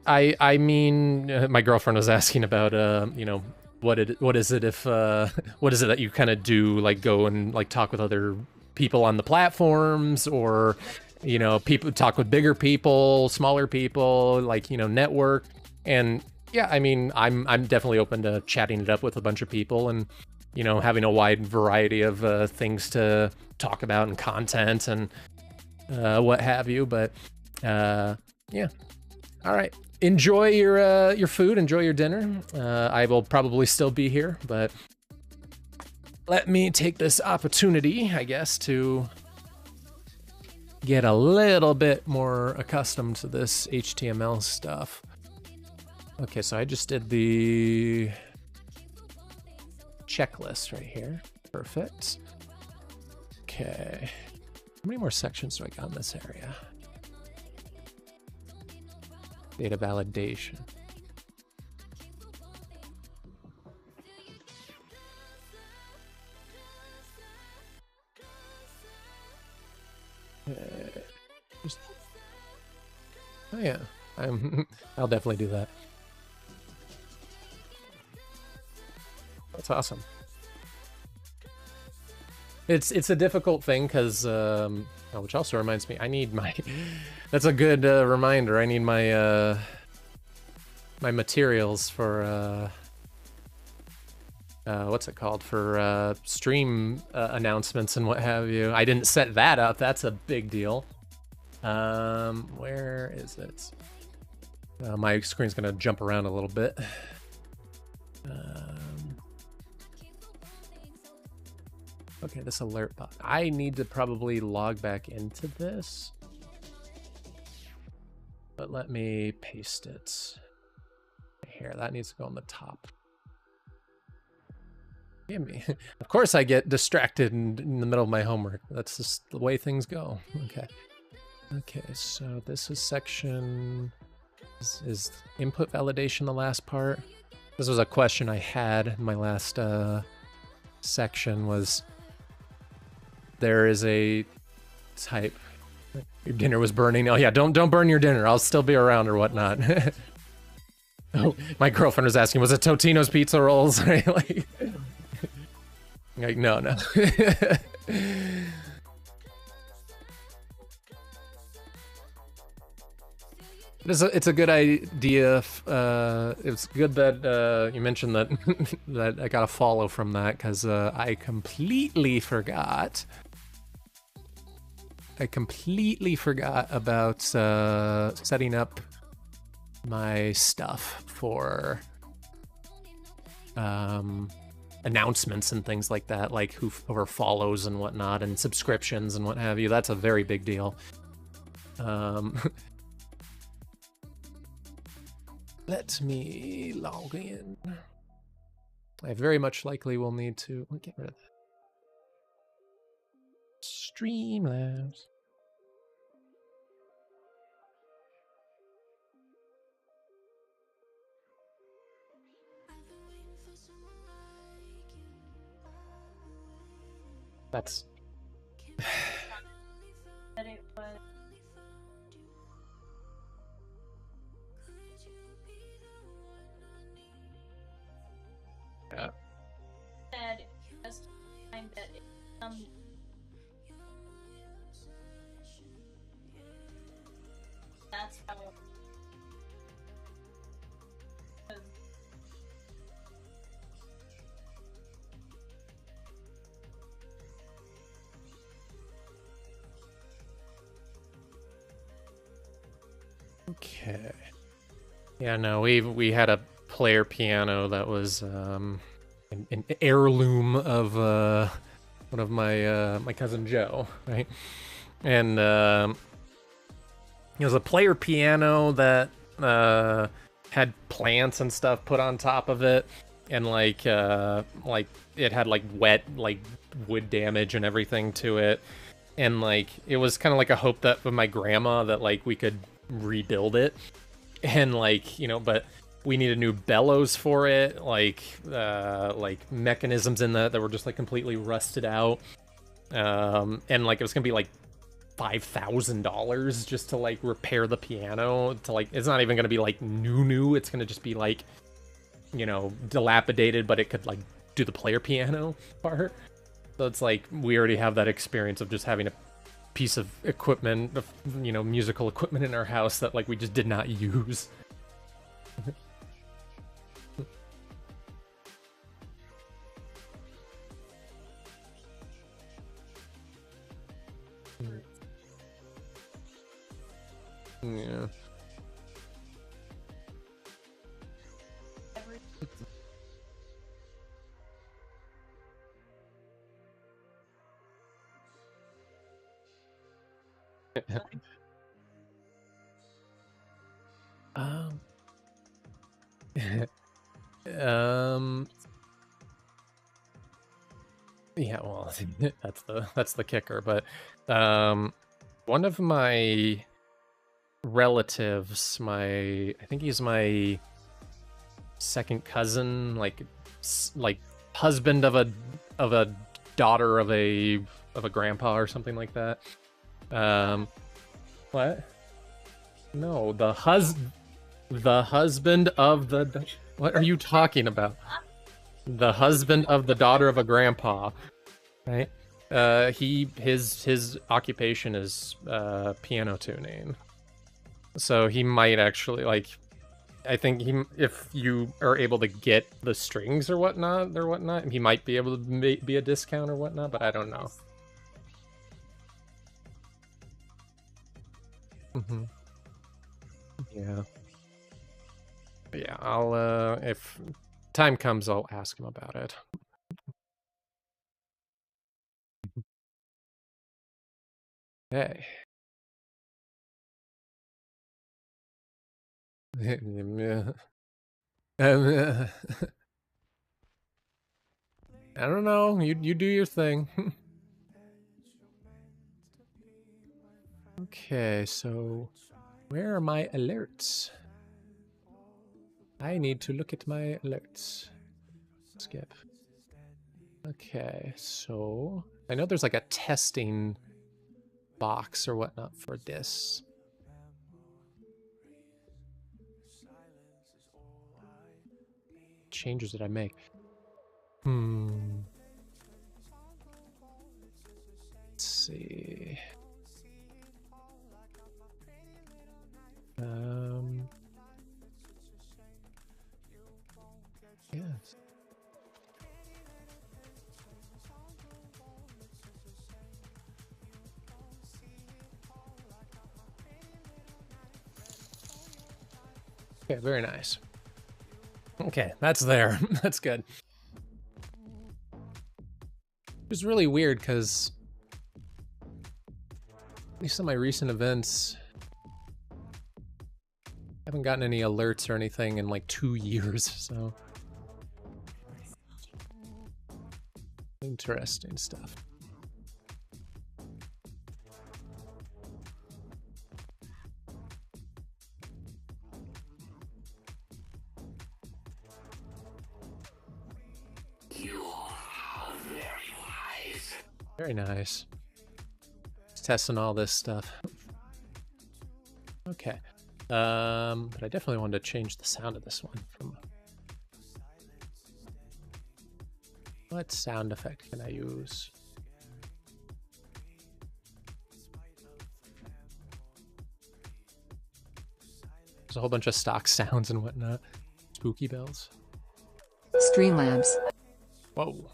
I mean, my girlfriend was asking about you know, what is it if what is it that you kind of do, like go and like talk with other people on the platforms, or, you know, people talk with bigger people, smaller people, like, you know, network. And yeah, I mean, I'm definitely open to chatting it up with a bunch of people and, you know, having a wide variety of things to talk about and content and what have you. But yeah, all right. Enjoy your food, enjoy your dinner. I will probably still be here, but let me take this opportunity, I guess, to get a little bit more accustomed to this HTML stuff. Okay, so I just did the checklist right here. Perfect. Okay. How many more sections do I got in this area? Data validation. Oh yeah, I'll definitely do that. That's awesome. It's a difficult thing because, which also reminds me, I need my. That's a good reminder. I need my my materials for what's it called, for stream announcements and what have you. I didn't set that up. That's a big deal. Where is it? My screen's gonna jump around a little bit. Okay, this alert button. I need to probably log back into this. But let me paste it. Here, that needs to go on the top. Give me. Of course I get distracted in the middle of my homework. That's just the way things go. Okay. Okay, so this is section... Is input validation the last part? This was a question I had in my last section, was... There is a type... Your dinner was burning. Oh yeah, don't burn your dinner. I'll still be around or whatnot. Oh, my girlfriend was asking, was it Totino's Pizza Rolls? like no. It's a good idea. It's good that you mentioned that that I got a follow from that, because I completely forgot. I completely forgot about setting up my stuff for announcements and things like that, like whoever follows and whatnot, and subscriptions and what have you. That's a very big deal. Let me log in. I very much likely will need to get rid of that. Streamlabs. That's That it was. yeah. Said just time that it, that's how. Okay. Yeah, no, we had a player piano that was an heirloom of one of my my cousin Joe, right? And it was a player piano that had plants and stuff put on top of it, and like it had like wet like wood damage and everything to it, and like it was kind of like a hope that with my grandma that like we could rebuild it, and like, you know, but we needed new bellows for it, like mechanisms in that were just like completely rusted out, and like it was gonna be like $5,000 just to like repair the piano. To like, it's not even gonna be like new, it's gonna just be like, you know, dilapidated, but it could like do the player piano part. So it's like we already have that experience of just having a piece of equipment, you know, musical equipment in our house that like we just did not use. Yeah. Yeah, well, that's the kicker, but one of my relatives, I think he's my second cousin, like husband of a daughter of a grandpa or something like that. What? No, the husband of the, what are you talking about? The husband of the daughter of a grandpa, right? His occupation is piano tuning, so he might actually like. I think if you are able to get the strings or whatnot, he might be able to be a discount or whatnot, but I don't know. Mm-hmm. Yeah. But yeah, I'll if time comes, I'll ask him about it. Hey. Yeah. I don't know. You do your thing. Okay, so where are my alerts? I need to look at my alerts. Skip. Okay, so I know there's like a testing box or whatnot for this. Changes did I make? Let's see. Yes. Okay, very nice. Okay, that's there. That's good. It was really weird because at least on my recent events, I haven't gotten any alerts or anything in like 2 years, so Interesting stuff. You are very wise. Very nice. Just testing all this stuff. Okay. But I definitely wanted to change the sound of this one from... What sound effect can I use? There's a whole bunch of stock sounds and whatnot. Spooky bells. Streamlabs. Whoa.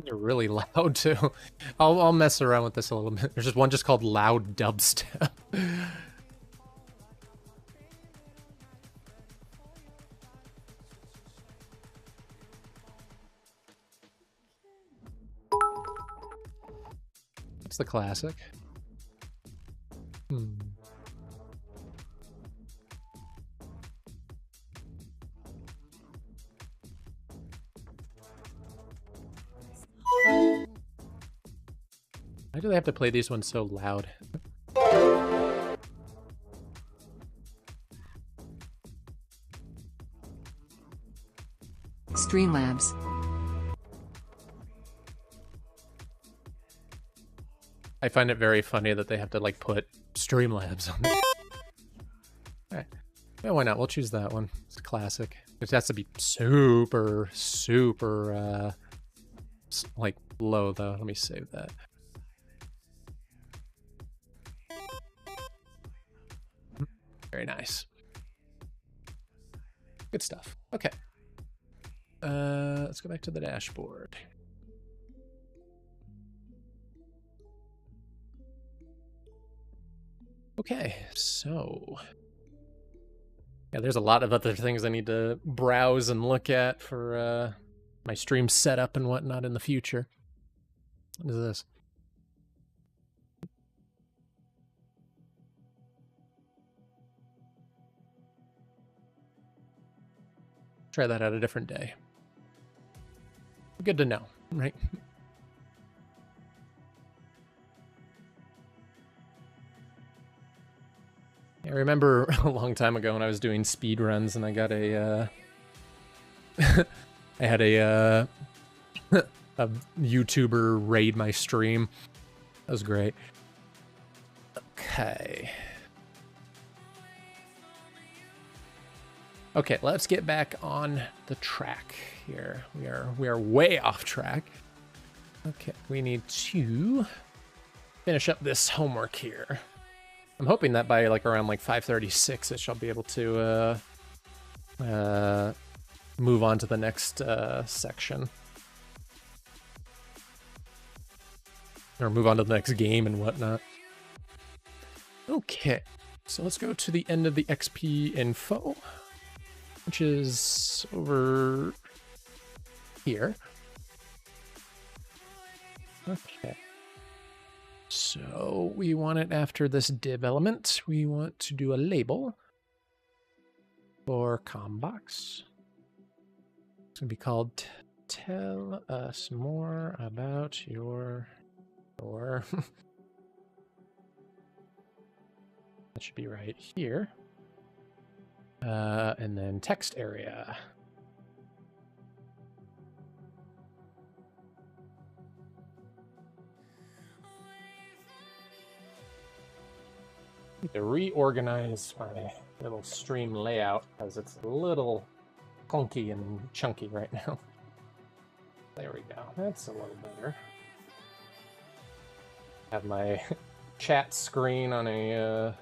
They're really loud too. I'll mess around with this a little bit. There's just one just called loud dubstep. That's the classic. Why do they have to play these ones so loud? Streamlabs. I find it very funny that they have to like put Streamlabs on it. Alright. Yeah, why not? We'll choose that one. It's a classic. It has to be super, super, like, low, though. Let me save that. Very nice. Good stuff. Okay. Let's go back to the dashboard. Okay, so... Yeah, there's a lot of other things I need to browse and look at for my stream setup and whatnot in the future. What is this? Try that out a different day. Good to know, right? I remember a long time ago when I was doing speed runs and I got a I had a a YouTuber raid my stream. That was great. Okay. Okay, let's get back on the track here. We are way off track. Okay, we need to finish up this homework here. I'm hoping that by like around like 5:36 I'll be able to move on to the next section. Or move on to the next game and whatnot. Okay, so let's go to the end of the XP info, which is over here. Okay. So we want it after this div element. We want to do a label for combox. It's going to be called Tell Us More About Your That should be right here. And then text area. I need to reorganize my little stream layout because it's a little clunky and chunky right now. There we go. That's a little better. Have my chat screen on a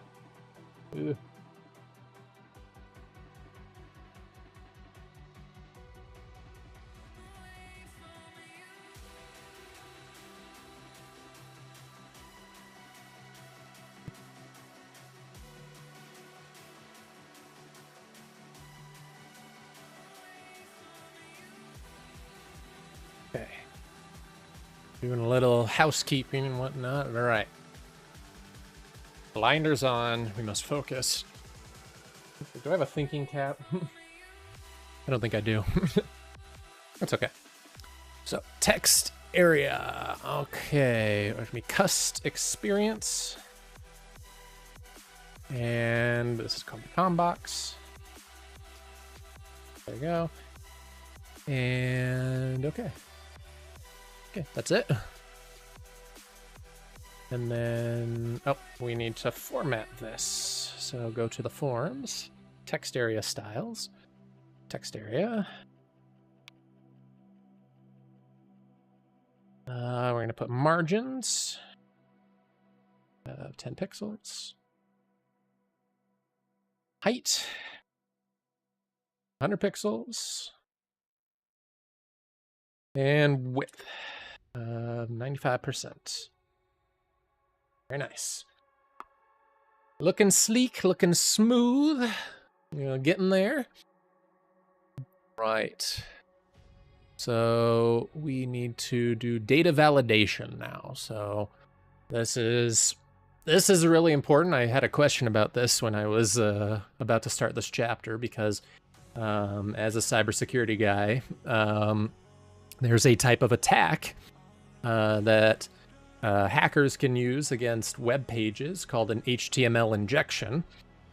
Okay. Doing a little housekeeping and whatnot. All right. Blinders on. We must focus. Do I have a thinking cap? I don't think I do. That's okay. So, text area. Okay. Let me cust experience. And this is called the com box. There you go. And okay. Okay, that's it. And then, oh, we need to format this. So go to the forms, text area styles, text area. We're going to put margins, 10 pixels. Height, 100 pixels. And width, 95%. Very nice. Looking sleek, looking smooth. You know, getting there. Right. So we need to do data validation now. So this is really important. I had a question about this when I was about to start this chapter because as a cybersecurity guy, there's a type of attack that hackers can use against web pages called an HTML injection,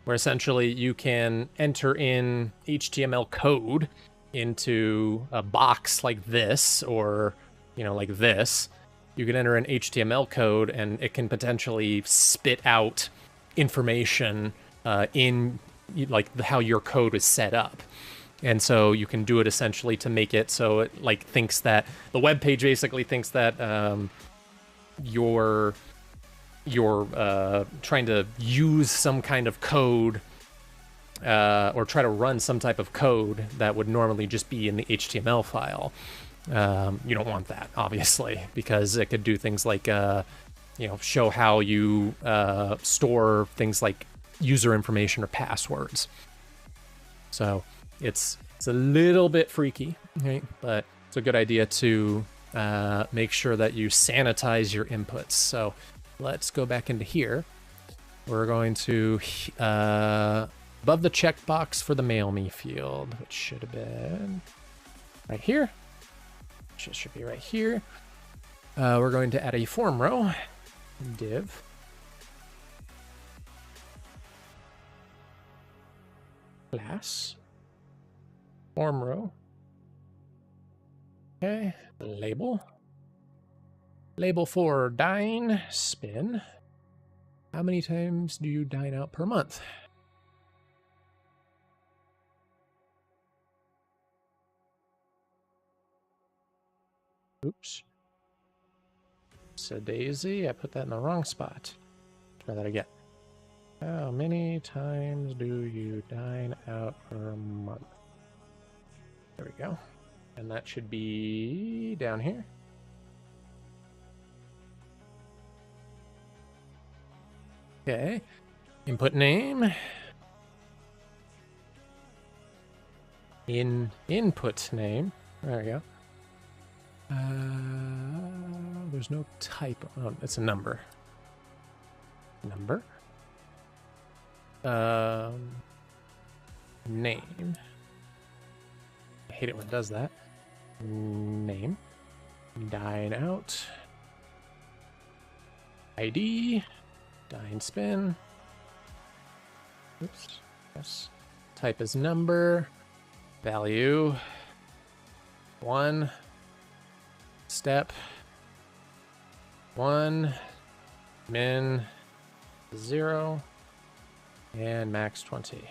where essentially you can enter in HTML code into a box like this, or, you know, like this. You can enter an HTML code and it can potentially spit out information in like how your code is set up. And so you can do it essentially to make it so it like thinks that the web page basically thinks that you're trying to use some kind of code or try to run some type of code that would normally just be in the HTML file. You don't want that, obviously, because it could do things like show how you store things like user information or passwords. So it's a little bit freaky, right? But it's a good idea to make sure that you sanitize your inputs. So let's go back into here. We're going to above the checkbox for the mail me field, which should have been right here. Should be right here. We're going to add a form row, div. Class. Form row. Okay, label. Label for dine, spin. How many times do you dine out per month? Oops. So Daisy, I put that in the wrong spot. Try that again. How many times do you dine out per month? There we go. And that should be down here. Okay. Input name. Input name. There we go. There's no type. Oh, it's a number. Number. Name. I hate it when it does that. Name. Dine out. ID. Dine spin. Oops. Yes. Type is number. Value. 1. Step. 1. Min. 0. And max 20.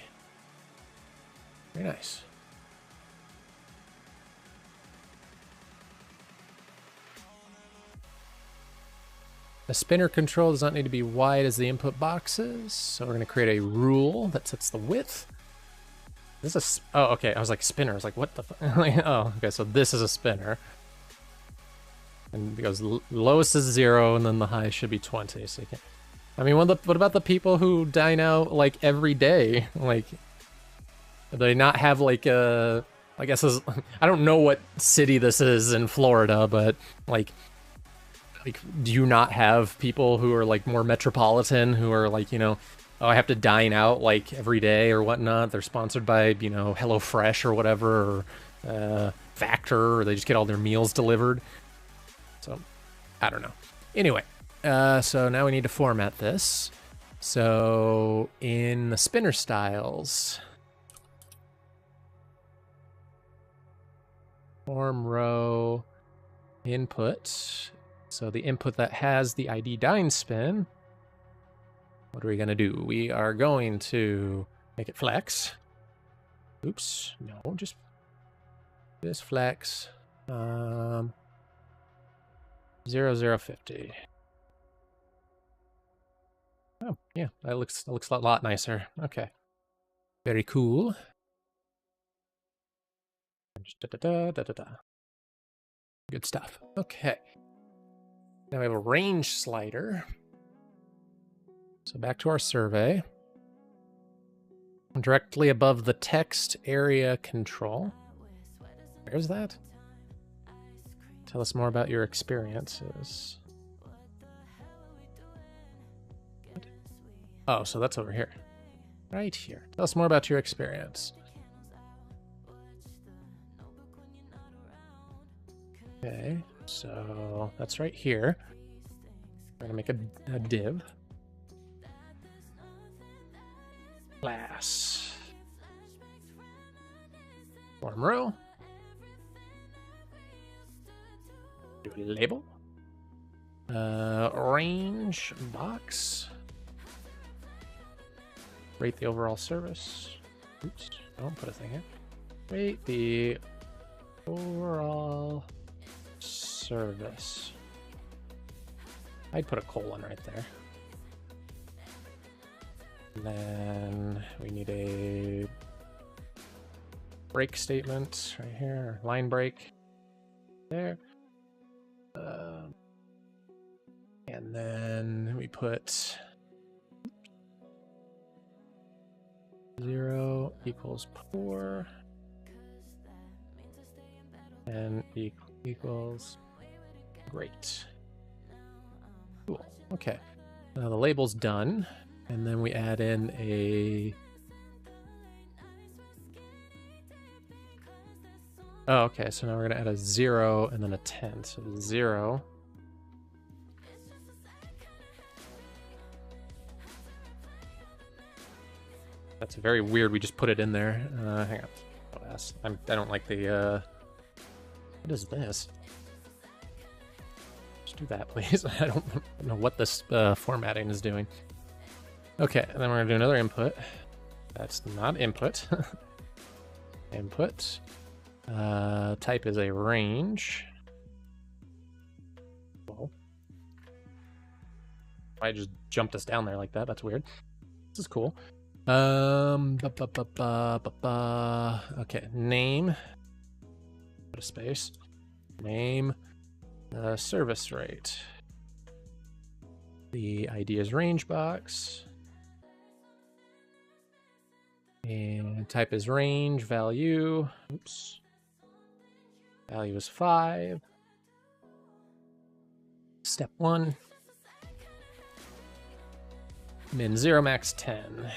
Very nice. The spinner control does not need to be wide as the input boxes, so we're going to create a rule that sets the width. This is oh, okay. I was like spinner. I was like, what the fuck? Oh, okay. So this is a spinner, and it goes lowest is 0, and then the high should be 20. So you can. I mean, what about the people who dine out like every day? Like, do they not have like a? I guess I don't know what city this is in Florida, but like. Like, do you not have people who are like more metropolitan, who are like, you know, oh, I have to dine out like every day or whatnot? They're sponsored by, you know, HelloFresh or whatever, or Factor, or they just get all their meals delivered. So, I don't know. Anyway, so now we need to format this. So in the spinner styles, form row input. So the input that has the ID dine spin, what are we going to do? We are going to make it flex. Oops, no, just this flex. 0050. Oh, yeah, that looks a lot nicer. Okay. Very cool. Good stuff. Okay. Now we have a range slider. So back to our survey. Directly above the text area control. Where's that? Tell us more about your experiences. Oh, so that's over here. Right here. Tell us more about your experience. Okay, so that's right here. We're gonna make a div. Class. Form row. Do a label. Range box. Rate the overall service. Oops, don't put a thing in. Rate the overall service. I'd put a colon right there. And then we need a break statement right here, line break there. And then we put 0 equals poor and equals great. Cool. Okay. Now the label's done, and then we add in a. Oh, okay. So now we're gonna add a 0 and then a 10. So 0. That's very weird. We just put it in there. Hang on. I don't like the. What is this? Just do that, please. I don't know what this formatting is doing. Okay, and then we're gonna do another input. That's not input. Input. Type is a range. Whoa. I just jumped us down there like that. That's weird. This is cool. Okay, name. Put a space. Name. Service rate. The ID is range box. And type is range. Value. Oops. Value is 5. Step 1. Min 0, max 10.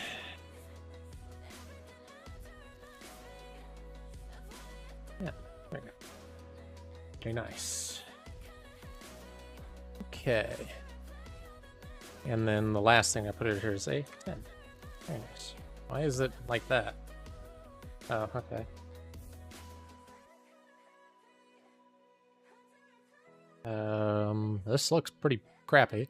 Yeah, there we go. Very nice. Okay. And then the last thing I put in here is a 10. Very nice. Why is it like that? Oh, okay. This looks pretty crappy.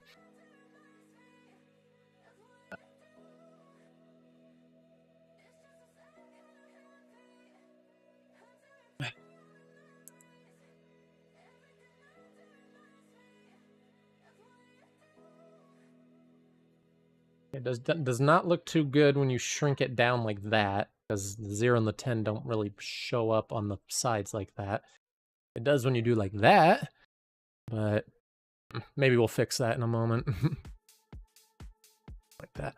It does not look too good when you shrink it down like that, because the 0 and the 10 don't really show up on the sides like that. It does when you do like that, but maybe we'll fix that in a moment. Like that.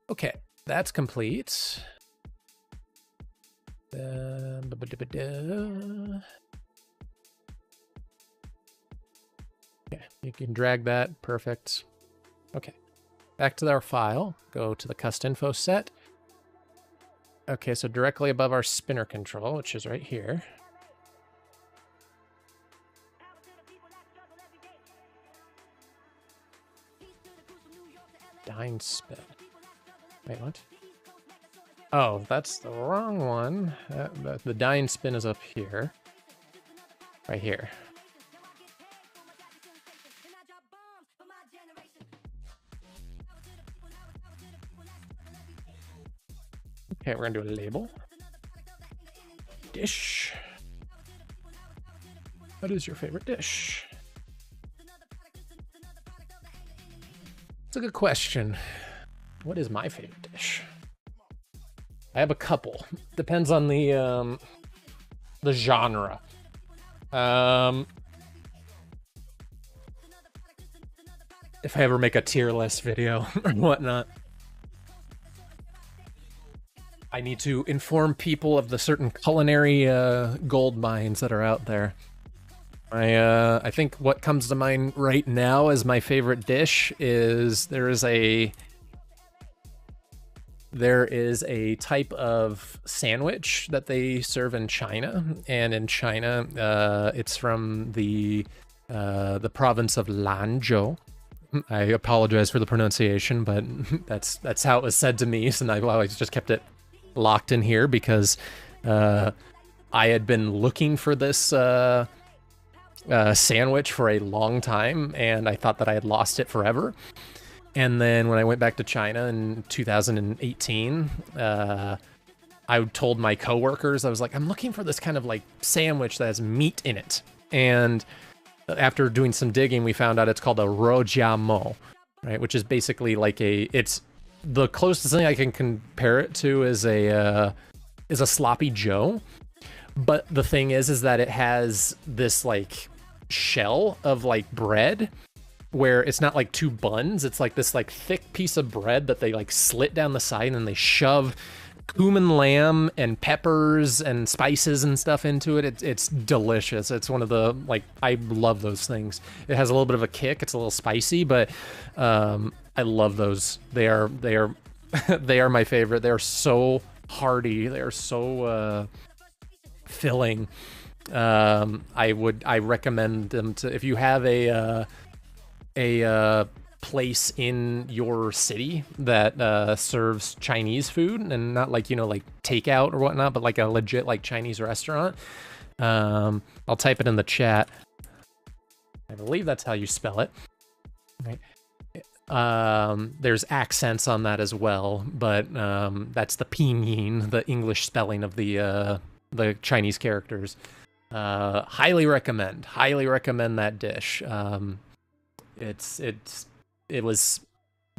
Okay, that's complete. Okay, Okay, you can drag that. Perfect. Okay, back to our file. Go to the cust info set. Okay, so directly above our spinner control, which is right here. Dine spin. Wait, what? Oh, that's the wrong one. The dine spin is up here. Right here. Okay, we're gonna do a label. Dish. What is your favorite dish? It's a good question. What is my favorite dish? I have a couple. Depends on the genre. If I ever make a tier list video or whatnot, I need to inform people of the certain culinary gold mines that are out there. I think what comes to mind right now as my favorite dish is there is a type of sandwich that they serve in China, and in China, it's from the province of Lanzhou. I apologize for the pronunciation, but that's how it was said to me, so I've always just kept it locked in here because I had been looking for this sandwich for a long time, and I thought that I had lost it forever. And then when I went back to China in 2018, I told my coworkers, I was like, I'm looking for this kind of like sandwich that has meat in it. And after doing some digging, we found out it's called a rojiamo, right? Which is basically like it's the closest thing I can compare it to is a sloppy Joe. But the thing is that it has this like shell of like bread where it's not like two buns. It's like this like thick piece of bread that they like slit down the side and then they shove cumin lamb and peppers and spices and stuff into it. It's delicious. It's one of the, like, I love those things. It has a little bit of a kick. It's a little spicy, but I love those. They are they are my favorite. They are so hearty. They are so filling. I recommend them to, if you have a place in your city that serves Chinese food, and not like, you know, like takeout or whatnot, but like a legit like Chinese restaurant. I'll type it in the chat. I believe that's how you spell it. Right. There's accents on that as well, but that's the pinyin, the English spelling of the Chinese characters. Highly recommend that dish. It was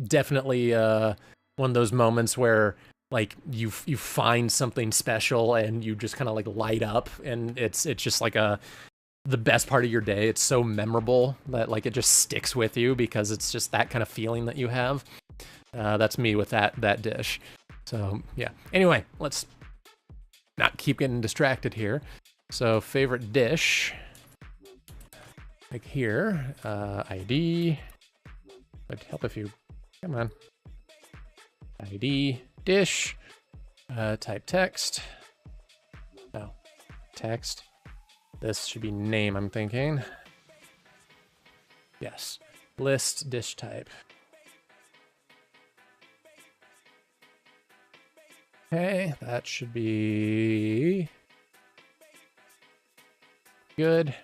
definitely one of those moments where like you find something special and you just kind of like light up, and it's just like the best part of your day. It's so memorable that like it just sticks with you because it's just that kind of feeling that you have. That's me with that dish. So yeah. Anyway, let's not keep getting distracted here. So favorite dish, like here, ID. Would help if you, come on. ID, dish, type text. No, text. This should be name, I'm thinking. Yes, list, dish type. Okay, that should be good.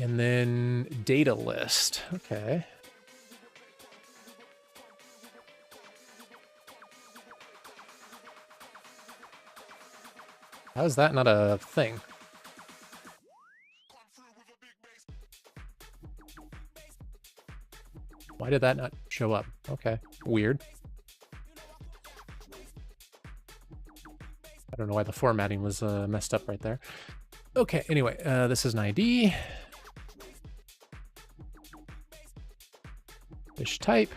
And then data list, okay. How is that not a thing? Why did that not show up? Okay, weird. I don't know why the formatting was messed up right there. Okay, anyway, this is an ID. Dish type.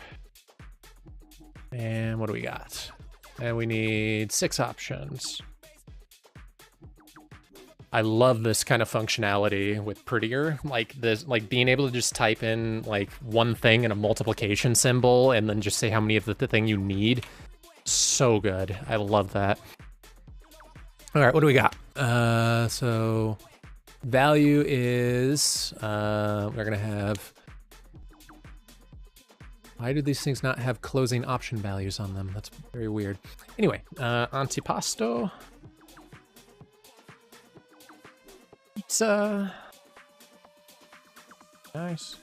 And what do we got? And we need 6 options. I love this kind of functionality with Prettier, like this, like being able to just type in like one thing and a multiplication symbol, and then just say how many of the thing you need. So good. I love that. All right, what do we got? So value is we're gonna have. Why do these things not have closing option values on them? That's very weird. Anyway, antipasto. Pizza. Nice. Is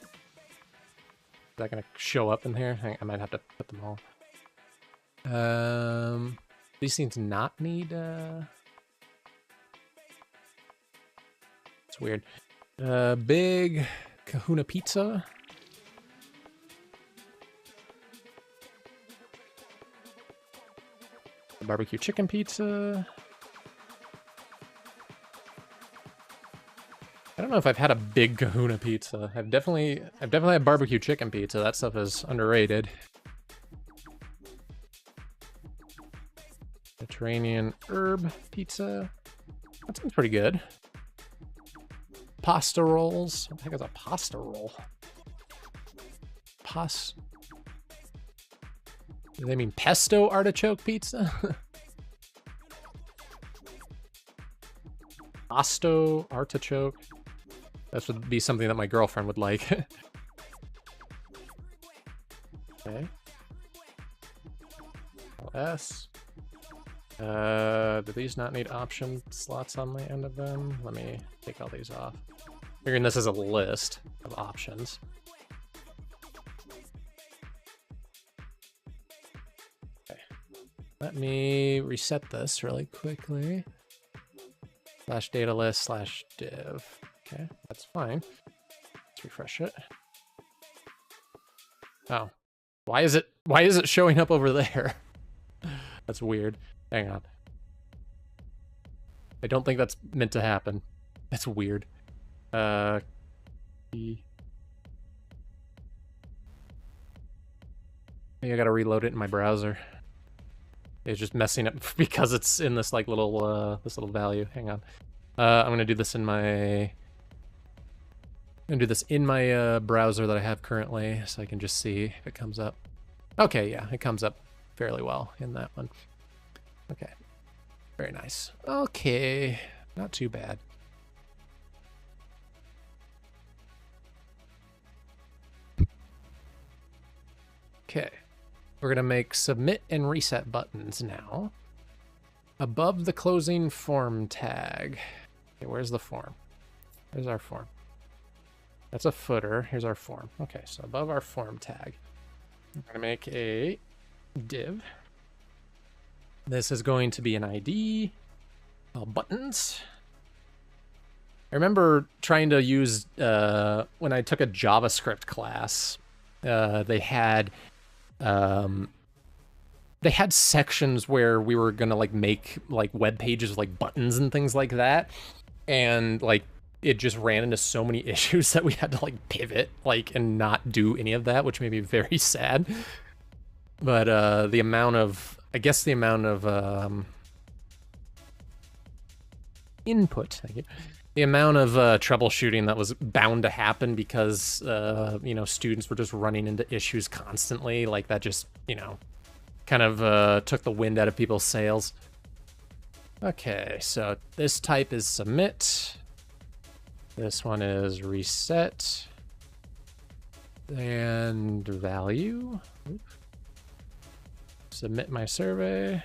that gonna show up in here? I might have to put them all. These things not need, it's weird. Big kahuna pizza. Barbecue chicken pizza. I don't know if I've had a big kahuna pizza. I've definitely had barbecue chicken pizza. That stuff is underrated. Mediterranean herb pizza. That sounds pretty good. Pasta rolls. What the heck is a pasta roll? Do they mean pesto artichoke pizza? Pasto artichoke. That would be something that my girlfriend would like. Okay. LS. Do these not need option slots on the end of them? Let me take all these off. Figuring this is a list of options. Okay. Let me reset this really quickly. Slash data list slash div. Okay, that's fine. Let's refresh it. Oh. Why is it showing up over there? That's weird. Hang on. I don't think that's meant to happen. That's weird. It's I gotta reload it in my browser. It's just messing up because it's in this like little value. Hang on. I'm gonna do this in my browser that I have currently, so I can just see if it comes up. Okay, yeah, it comes up fairly well in that one. Okay, very nice. Okay, not too bad. Okay, we're gonna make submit and reset buttons now. Above the closing form tag. Okay, where's the form? There's our form. That's a footer. Here's our form. Okay, so above our form tag, we're gonna make a div. This is going to be an ID called buttons. I remember trying to use, when I took a JavaScript class, they had sections where we were gonna like make like web pages with like buttons and things like that, and like it just ran into so many issues that we had to like pivot like and not do any of that, which made me very sad. But the amount of input, thank you. The amount of troubleshooting that was bound to happen because you know, students were just running into issues constantly, like that just, you know, kind of took the wind out of people's sails. Okay, so this type is submit. This one is reset. And value. Oop. Submit my survey.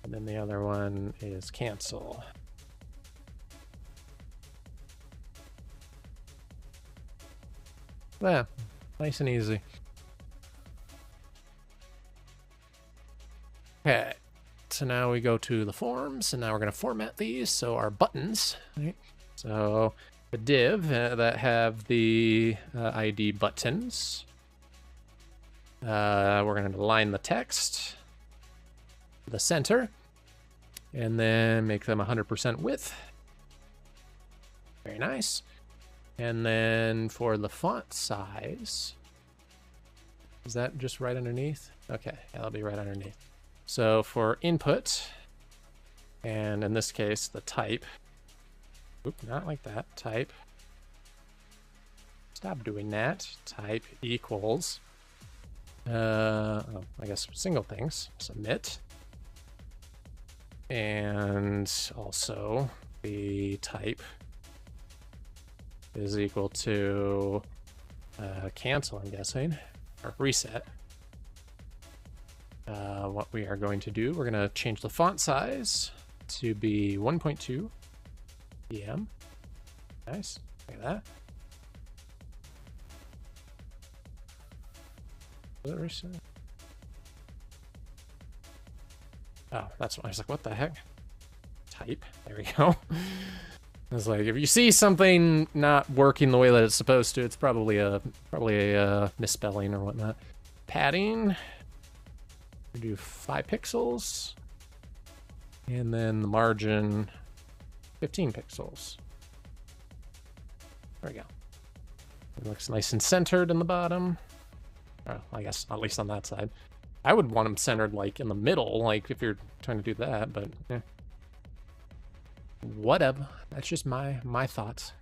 And then the other one is cancel. Yeah, nice and easy. Okay, so now we go to the forms, and now we're going to format these. So our buttons, right? So the div that have the ID buttons. We're going to align the text to the center, and then make them 100% width. Very nice. And then for the font size, is that just right underneath? Okay, that'll be right underneath. So for input, And in this case, the type, oop, not like that, type, stop doing that, type equals, I guess single things, submit, and also the type is equal to cancel, I'm guessing, or reset. What we are going to do, we're going to change the font size to be 1.2 pm. Nice. Look at that. Was it reset? Oh, that's what I was like, what the heck? Type. There we go. I was like, if you see something not working the way that it's supposed to, it's probably a misspelling or whatnot. Padding. We do 5 pixels. And then the margin, 15 pixels. There we go. It looks nice and centered in the bottom. Oh, I guess at least on that side. I would want them centered like in the middle, like if you're trying to do that, but yeah. Whatever. That's just my thoughts.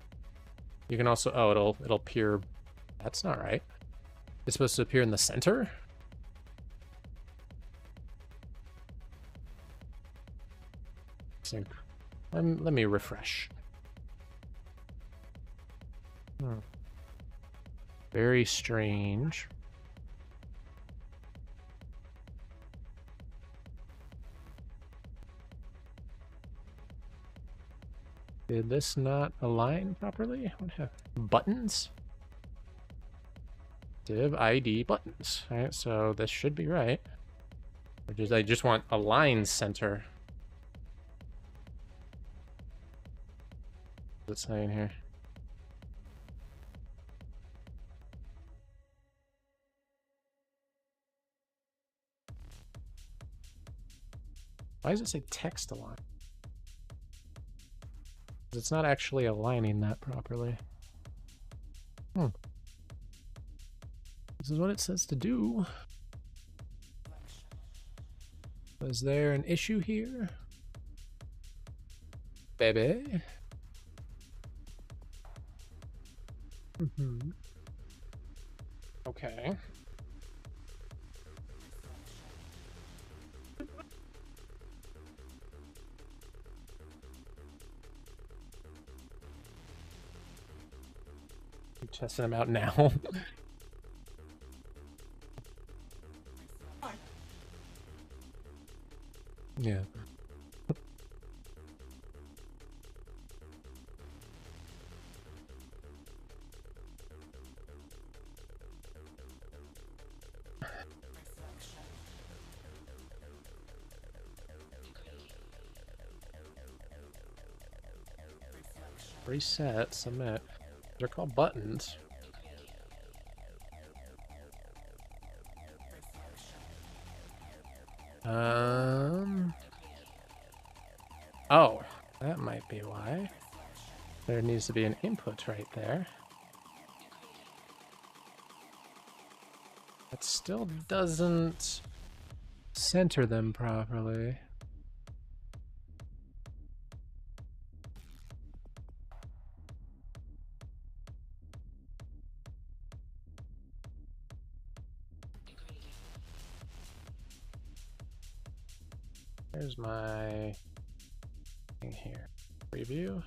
You can also, oh, it'll appear. That's not right. It's supposed to appear in the center. So, let me refresh. Very strange. Did this not align properly? What happened? Buttons? Div ID buttons. Alright, so this should be right. I just want align center. What's it saying here? Why does it say text align? It's not actually aligning that properly. This is what it says to do. Was there an issue here? Baby? Okay. I'm testing them out now. Yeah. Reset, submit. They're called buttons. Oh, that might be why. There needs to be an input right there. That still doesn't center them properly. Here's my thing here. Preview.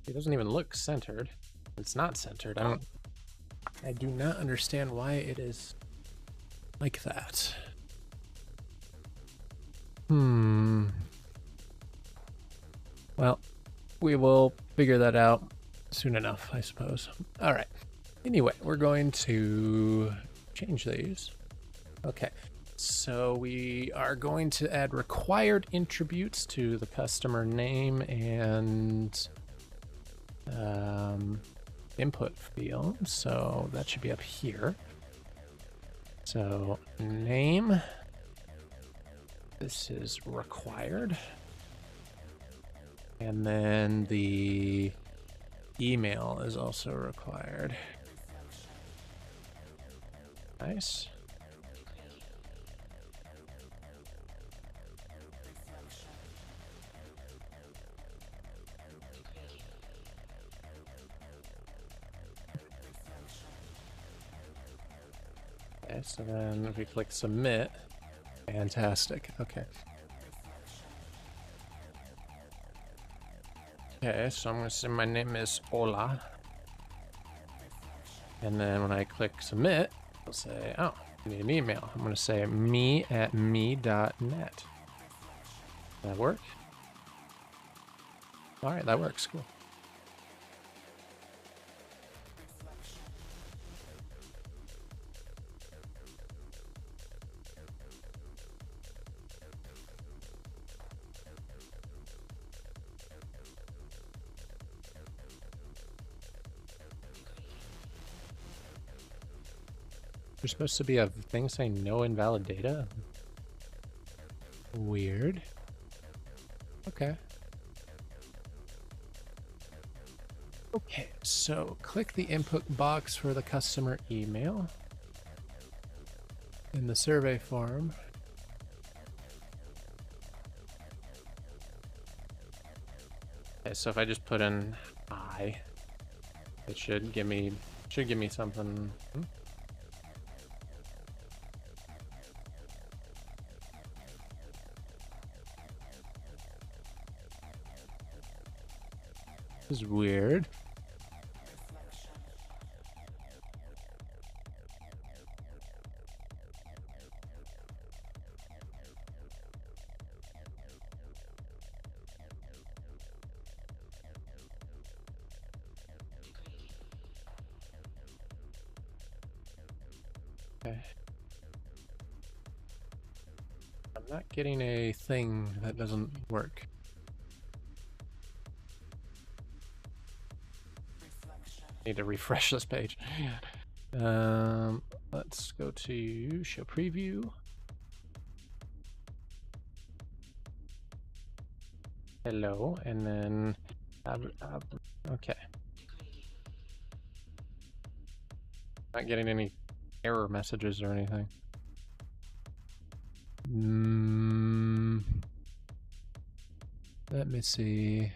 It doesn't even look centered. It's not centered. I do not understand why it is like that. Well, we will figure that out soon enough, I suppose. All right. Anyway, we're going to change these. Okay. So we are going to add required attributes to the customer name and input field. So that should be up here. So name, this is required. And then the email is also required. Nice. Okay, so then if we click submit, fantastic. Okay. Okay, so I'm gonna say my name is Ola. And then when I click submit, it'll say, oh, you need an email. I'm gonna say me@me.net. That work? All right, that works. Cool. There's supposed to be a thing saying no invalid data. Weird. Okay. Okay, so click the input box for the customer email in the survey form. Okay, so if I just put in I, it should give me something. This is weird. Okay. I'm not getting a thing that doesn't work. Need to refresh this page. Let's go to show preview. Hello, and then okay. Not getting any error messages or anything. Let me see.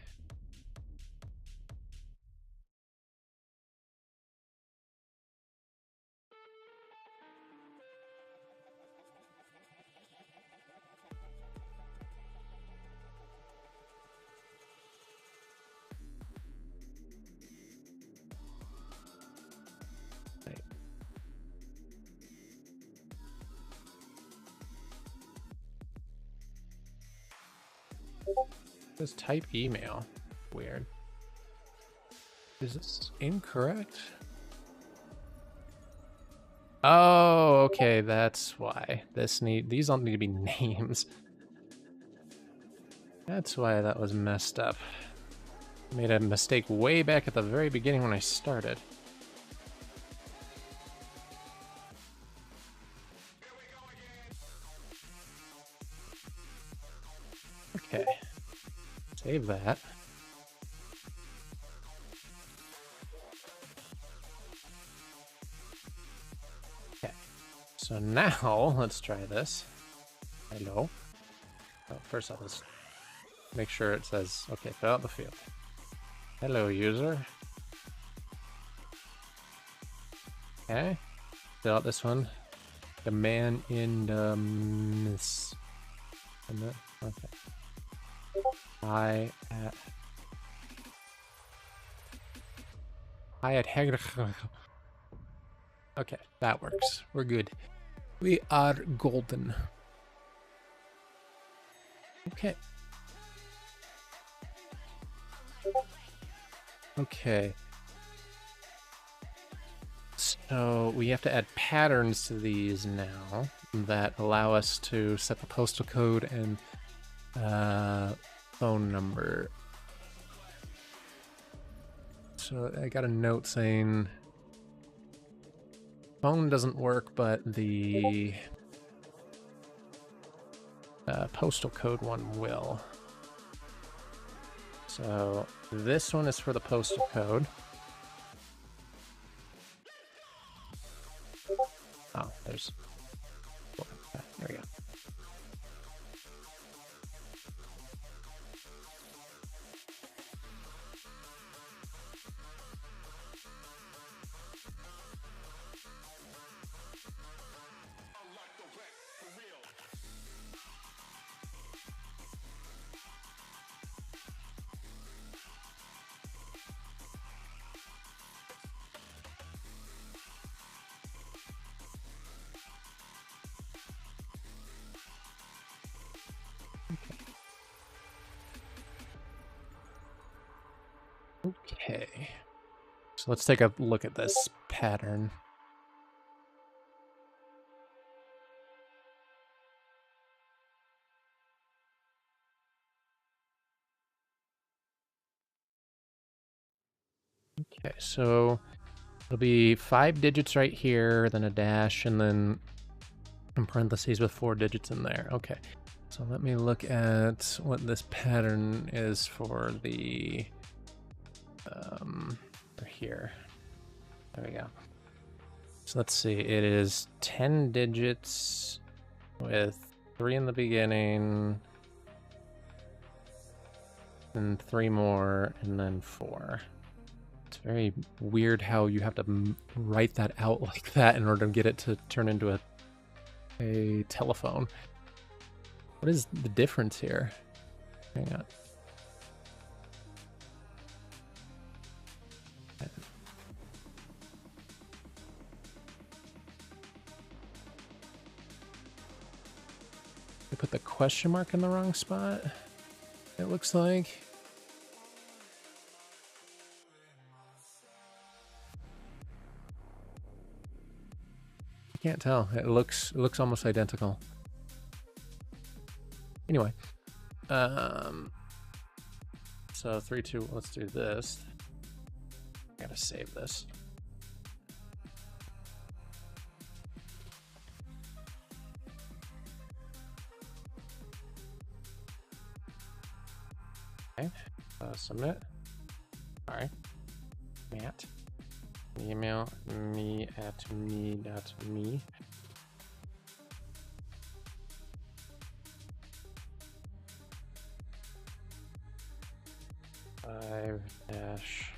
This type email. Weird. Is this incorrect? Oh, okay, that's why. These don't need to be names. That's why that was messed up. I made a mistake way back at the very beginning when I started. Okay. Save that. Okay. So now, let's try this. Hello. Oh, first off, let's make sure it says, okay, fill out the field. Hello, user. Okay. Fill out this one. The man in the miss. Okay. Hi at Okay, that works. We're good. We are golden. Okay. Okay. So we have to add patterns to these now that allow us to set the postal code and phone number. So I got a note saying phone doesn't work, but the postal code one will. So this one is for the postal code. Oh, there's... There we go. Okay. So let's take a look at this pattern. Okay, so it'll be 5 digits right here, then a dash, and then in parentheses with 4 digits in there. Okay, so let me look at what this pattern is for the for here. There we go. So let's see, it is 10 digits with 3 in the beginning, and 3 more, and then 4. It's very weird how you have to write that out like that in order to get it to turn into a telephone. What is the difference here? Hang on. I put the question mark in the wrong spot, it looks like. I can't tell. It looks almost identical. Anyway, so 3, 2. Let's do this. I gotta save this. Okay, submit. All right, Matt. Email me at me.me. Five dash.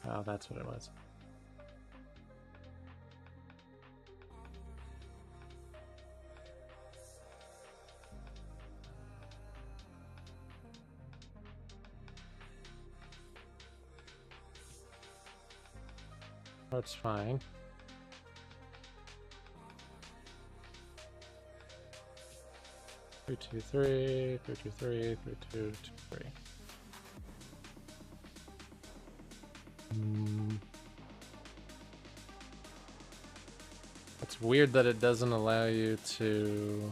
Oh, that's what it was. That's fine. Three, 2, 3, 3, 2, 3, 3, 2, 2, 3. It's weird that it doesn't allow you to.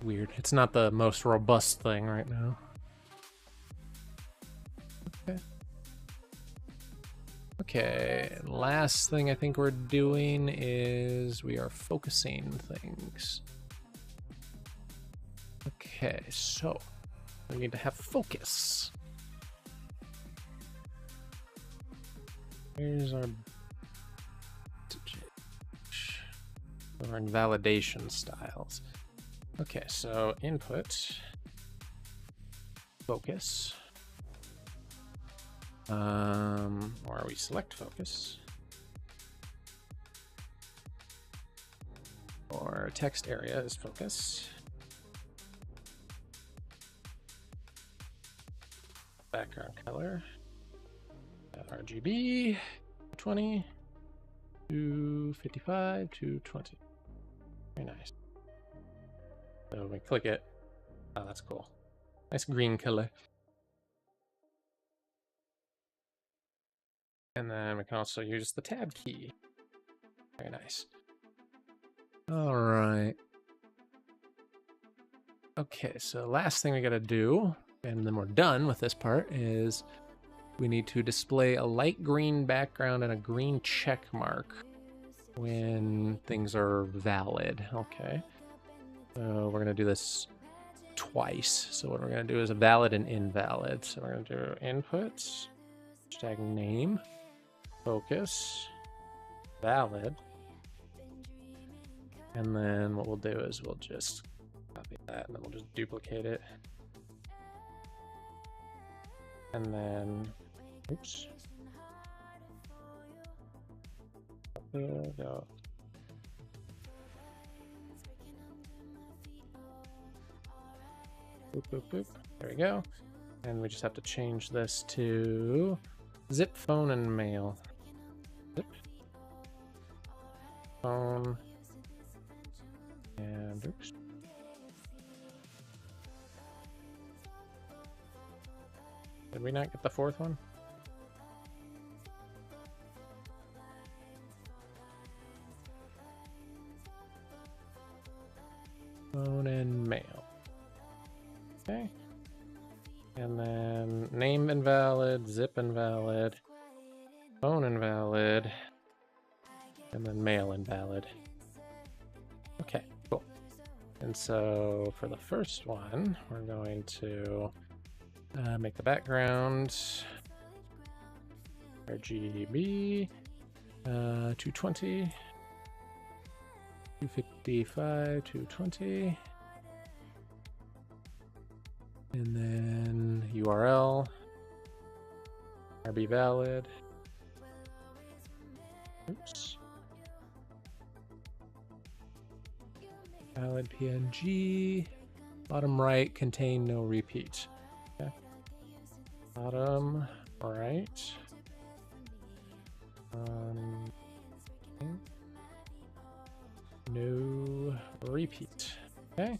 Weird. It's not the most robust thing right now. Okay. Okay, last thing I think we're doing is we are focusing things. Okay, so we need to have focus. Here's our invalidation styles. Okay, so input, focus. Or we select focus, or text area is focus, background color, RGB, 20 to 55 to 20. Very nice. So we click it. Oh, that's cool. Nice green color. And then we can also use the tab key. Very nice. All right. Okay, so last thing we gotta do, and then we're done with this part, is we need to display a light green background and a green check mark when things are valid. Okay. So we're gonna do this twice. So what we're gonna do is a valid and invalid. So we're gonna do inputs, hashtag name, focus, valid, and then what we'll do is we'll just copy that and then we'll just duplicate it, and then oops, go. Boop, boop, boop. There we go. And we just have to change this to Zip, phone, and mail. Zip. Phone. And oops. Did we not get the fourth one? Phone and mail. Okay. And then name invalid, zip invalid, phone invalid, and then mail invalid. Okay, cool. And so for the first one, we're going to make the background RGB 220, 255, 220. And then URL, RB valid. Oops. Valid PNG. Bottom right, contain no repeat. Okay. Bottom right. Okay. No repeat. Okay.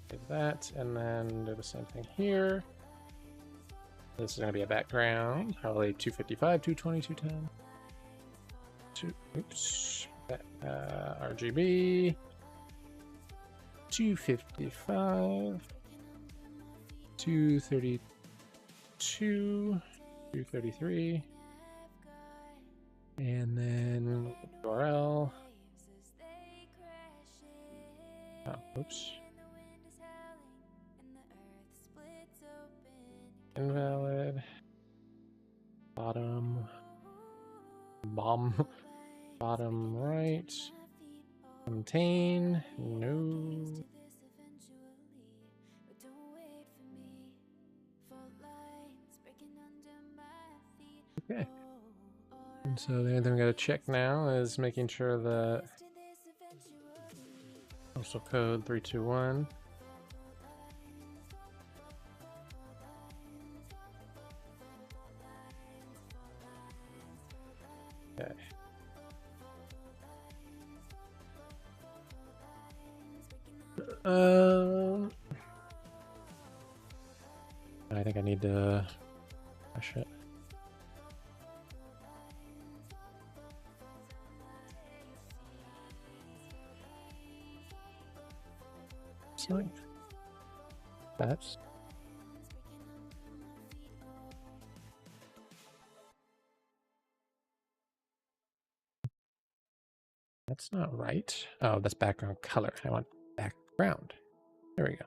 Do that, and then do the same thing here. This is going to be a background, probably 255, 220, 210. Oops. RGB 255, 232, 233, and then URL. Oh, oops. Invalid. Bottom right. Contain no. Okay. And so the only thing we gotta check now is making sure that postal code 321. Okay. I think I need to push it. Like that's not right. Oh, that's background color. I want background. There we go.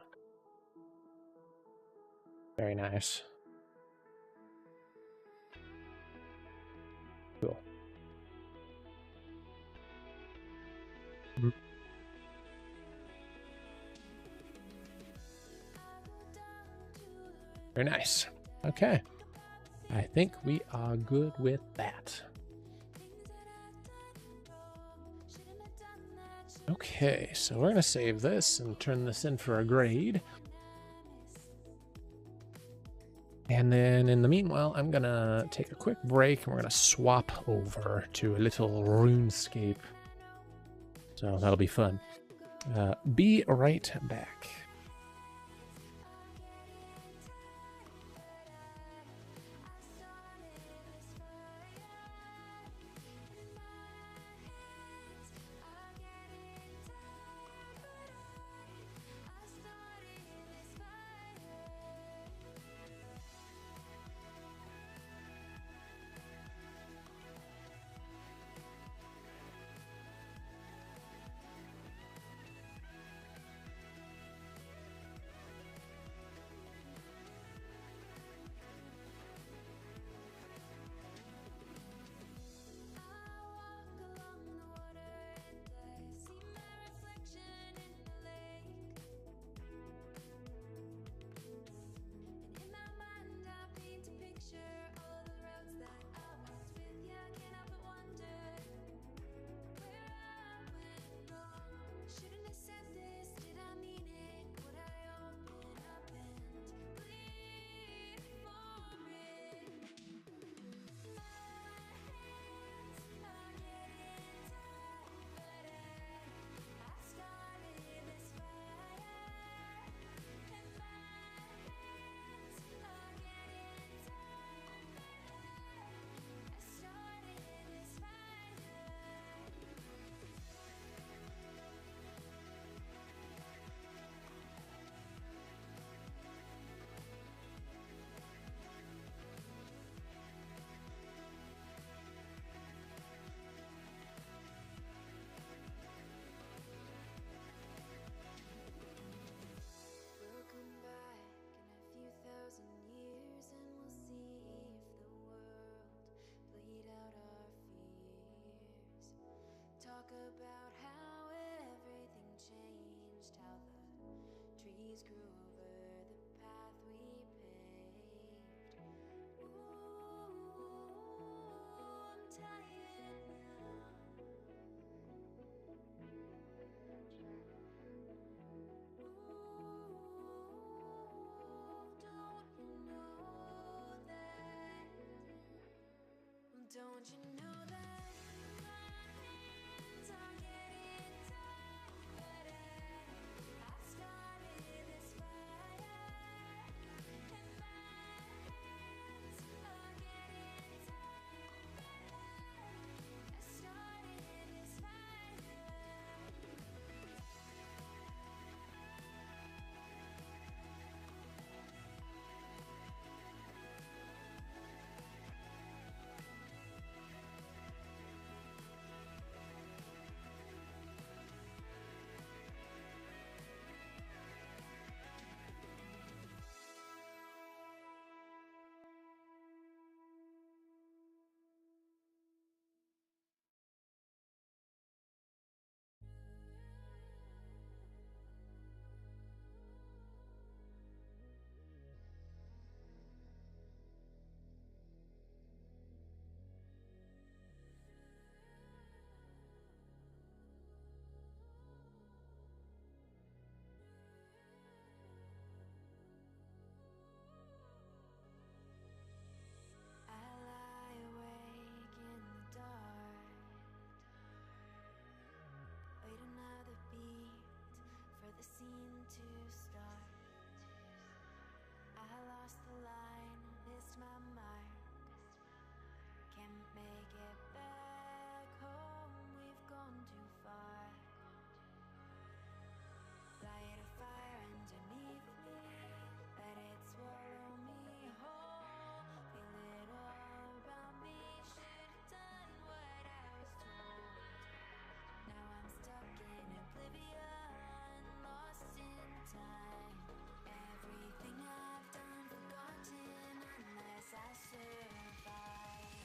Very nice. Cool. Very nice. Okay. I think we are good with that. Okay, so we're going to save this and turn this in for a grade. And then in the meanwhile, I'm going to take a quick break and we're going to swap over to a little RuneScape. So that'll be fun. Be right back. trees grew over the path we paved. Ooh, I'm tired now. Ooh, don't you know that? Don't you know that my hands are getting tired? I started this fire, and my hands are getting tired. I started this fire. I lie awake in the dark, wait another beat for the scene to start. I lost the line, missed my mark, can't make it back home, we've gone too far. Light a fire underneath me, let it swallow me whole. Feel it all around me, should've done what I was told. Now I'm stuck in oblivion, lost in time. Everything I've done, forgotten unless I survive.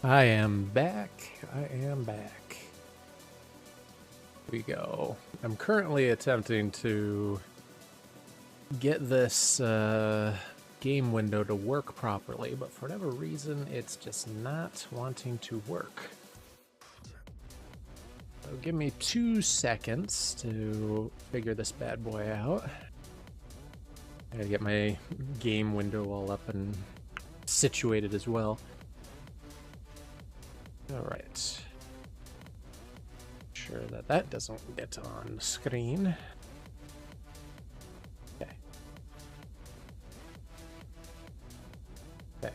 I am back. I am back. Here we go. I'm currently attempting to get this game window to work properly, but for whatever reason, it's just not wanting to work. So give me 2 seconds to figure this bad boy out. I gotta get my game window all up and situated as well. Alright. Sure that that doesn't get on the screen. Okay. Okay.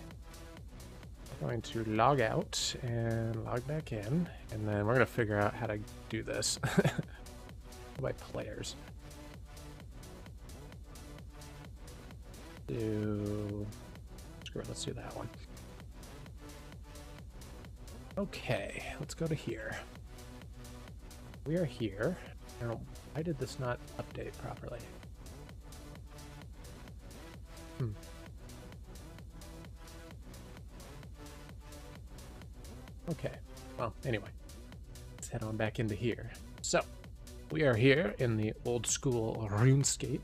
I'm going to log out and log back in, and then we're gonna figure out how to do this by players. Screw it, let's do that one. Okay, let's go to here. We are here. Now, why did this not update properly? Okay, well, anyway, let's head on back into here. So, we are here in the old school RuneScape.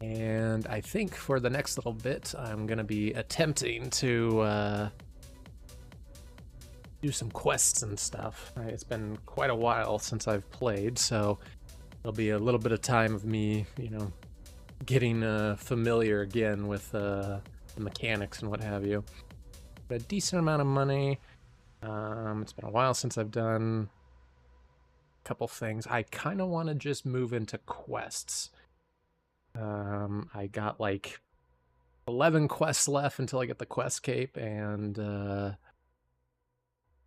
And I think for the next little bit, I'm going to be attempting to do some quests and stuff. It's been quite a while since I've played, so there'll be a little bit of time of me, you know, getting familiar again with the mechanics and what have you. But a decent amount of money. It's been a while since I've done a couple things. I kind of want to just move into quests. I got like 11 quests left until I get the quest cape, and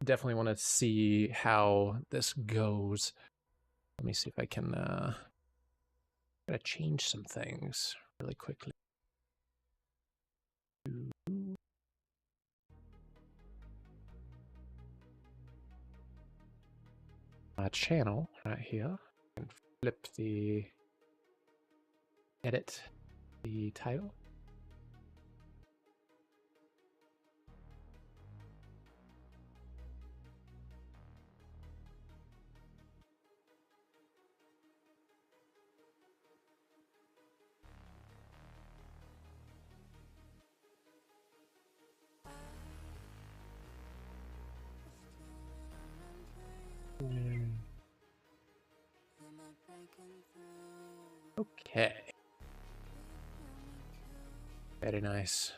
definitely want to see how this goes. Let me see if I can gotta change some things really quickly. Channel right here, and flip the edit the title. Okay. Very nice.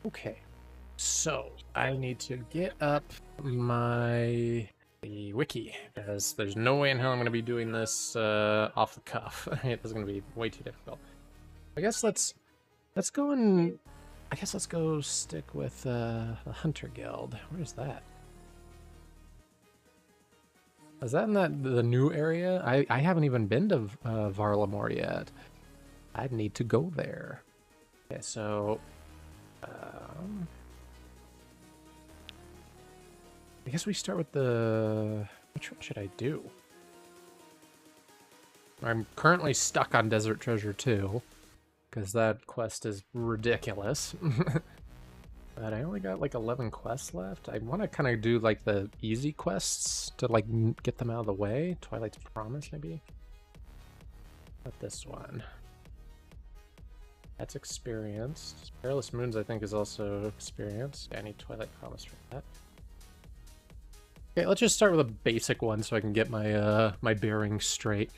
Okay. So, I need to get up the wiki, because there's no way in hell I'm going to be doing this off the cuff. It's going to be way too difficult. I guess let's go stick with the Hunter Guild. Where's that? Is that in the new area? I haven't even been to Varlamore yet. I'd need to go there. Okay, so I guess we start with which one should I do? I'm currently stuck on Desert Treasure 2, because that quest is ridiculous. But I only got like 11 quests left. I want to kind of do like the easy quests to like get them out of the way. Twilight's Promise, maybe? Not this one. That's experienced. Perilous Moons, I think, is also experienced. Yeah, I need Twilight Promise for that. Okay, let's just start with a basic one so I can get my my bearings straight.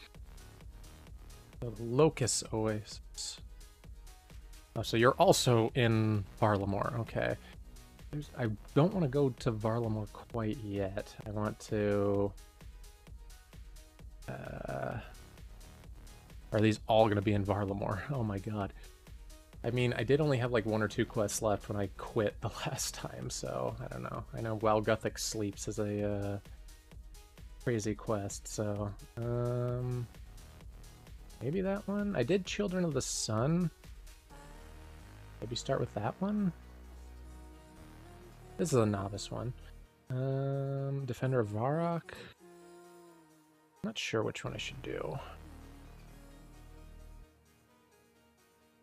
The Locust Oasis. Oh, so you're also in Varlamore, okay. I don't want to go to Varlamore quite yet. I want to... are these all going to be in Varlamore? Oh my god. I mean, I did only have like 1 or 2 quests left when I quit the last time, so I don't know. I know While Gothic Sleeps is a crazy quest, so... maybe that one? I did Children of the Sun. Maybe start with that one? This is a novice one. Defender of Varrock. I'm not sure which one I should do.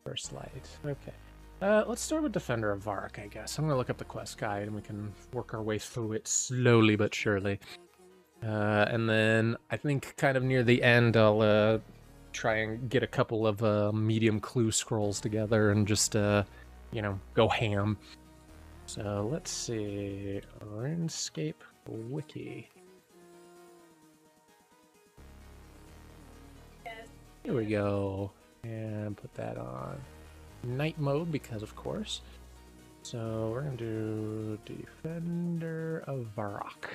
First Light. Okay. Let's start with Defender of Vark, I guess. I'm gonna look up the quest guide and we can work our way through it slowly but surely. And then I think kind of near the end, I'll try and get a couple of medium clue scrolls together and just, you know, go ham. So let's see. RuneScape Wiki. Here we go. And put that on night mode because, of course. So we're going to do Defender of Varrock.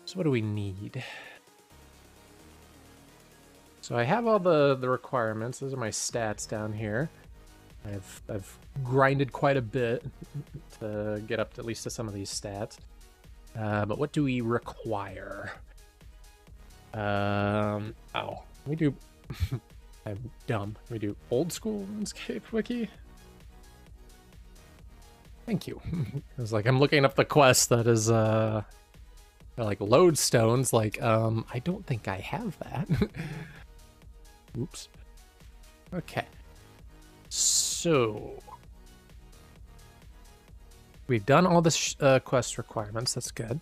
So what do we need? So I have all the requirements. Those are my stats down here. I've grinded quite a bit to get up to, at least to some of these stats. But what do we require? Oh, we do. I'm dumb. We do old school RuneScape wiki. Thank you. It's like I'm looking up the quest that is like lodestones. Like I don't think I have that. Oops. Okay. So we've done all the quest requirements. That's good.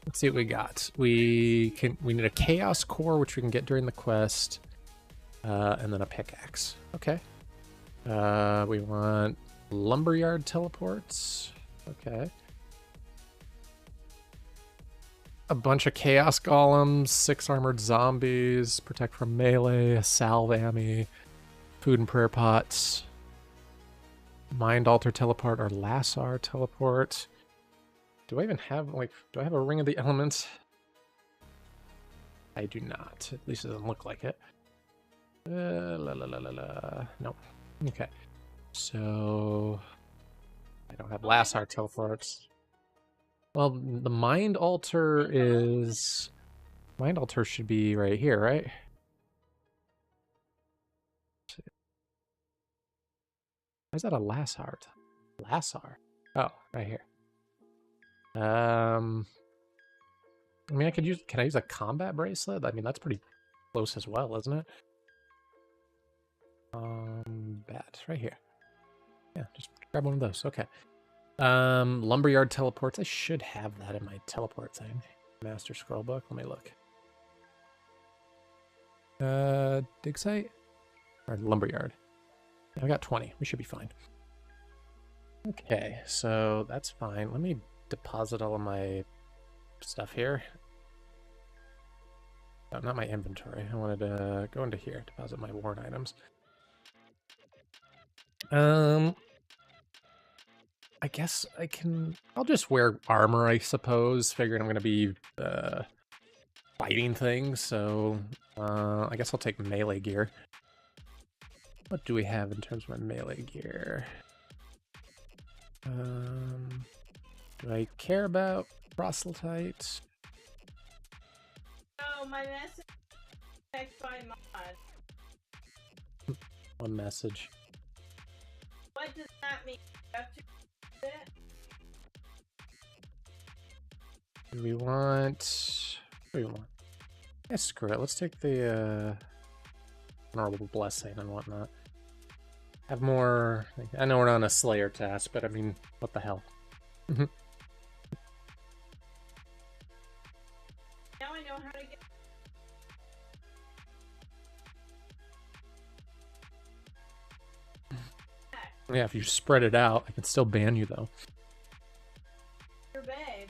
Let's see what we got. We need a chaos core, which we can get during the quest, and then a pickaxe. Okay. We want lumberyard teleports. Okay. A bunch of chaos golems, 6 armored zombies, protect from melee, a salve ammy, food and prayer pots, mind altar teleport or lassar teleport. Do I even have, like, do I have a ring of the elements? I do not. At least it doesn't look like it. No. Okay. So I don't have lassar teleports. Well, the mind altar is... Mind altar should be right here, right? Why is that a lassar? Lassar? Oh, right here. I mean, I could use... Can I use a combat bracelet? I mean, that's pretty close as well, isn't it? Bat, right here. Yeah, just grab one of those. Okay. Lumberyard teleports. I should have that in my teleport thing. Master scroll book. Let me look. Dig site? Or lumberyard. Yeah, I got 20. We should be fine. Okay, so that's fine. Let me deposit all of my stuff here. Oh, not my inventory. I wanted to go into here, deposit my worn items. I guess I can... I'll just wear armor, I suppose, figuring I'm going to be fighting things, so I guess I'll take melee gear. What do we have in terms of my melee gear? Do I care about proselyte? No, my message text by mod. One message. What does that mean? You have to do it? Do we want... What do we want? Yeah, screw it. Let's take the honorable blessing and whatnot. Have more... I know we're on a Slayer task, but I mean, what the hell? Now I know how to get... Yeah, if you spread it out, I can still ban you, though. your babe.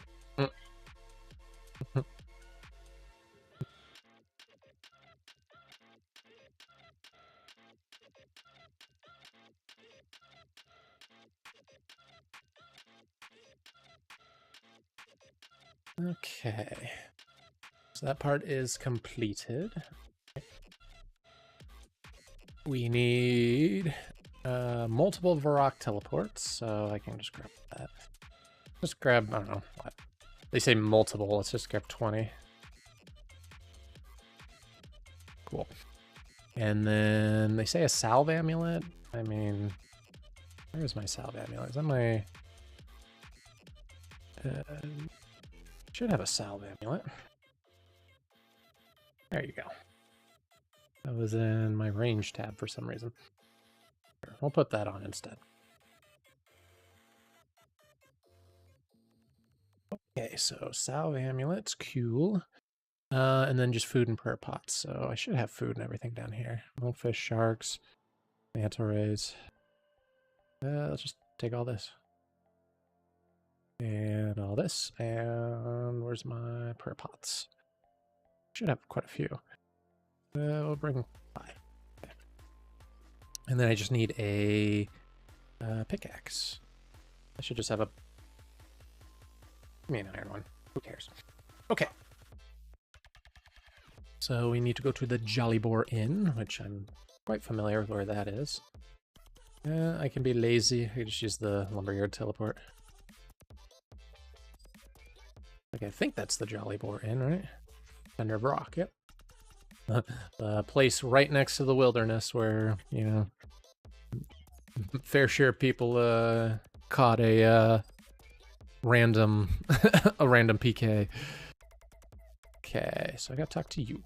Okay. So that part is completed. We need multiple Varrock teleports, so I can just grab that. Just grab, I don't know, what? They say multiple, let's just grab 20. Cool. And then they say a salve amulet. I mean, where is my salve amulet? Is that my... should have a salve amulet. There you go. That was in my range tab for some reason. We'll put that on instead. Okay, so salve amulets, cool. And then just food and prayer pots. So I should have food and everything down here. Monkfish, sharks, manta rays. Let's just take all this. And all this. And where's my prayer pots? Should have quite a few. We'll bring 5. Okay. And then I just need a pickaxe. I should just have a... Give me an iron one. Who cares? Okay. So we need to go to the Jolly Boar Inn, which I'm quite familiar with where that is. I can be lazy. I can just use the lumberyard teleport. Okay, I think that's the Jolly Boar Inn, right? Under Rock, yep. The place right next to the wilderness where, you know, fair share of people caught a random a random PK. Okay, so I gotta talk to you.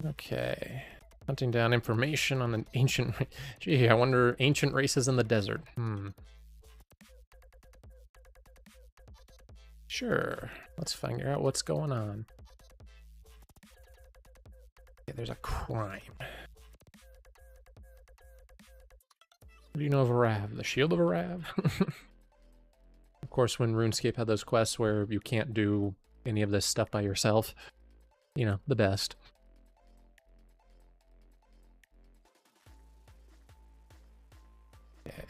Okay. Hunting down information on an ancient... Gee, I wonder, ancient races in the desert. Sure. Let's figure out what's going on. Okay, there's a crime. What do you know of Arav? The Shield of Arav? Of course, when RuneScape had those quests where you can't do any of this stuff by yourself. You know, the best. Okay.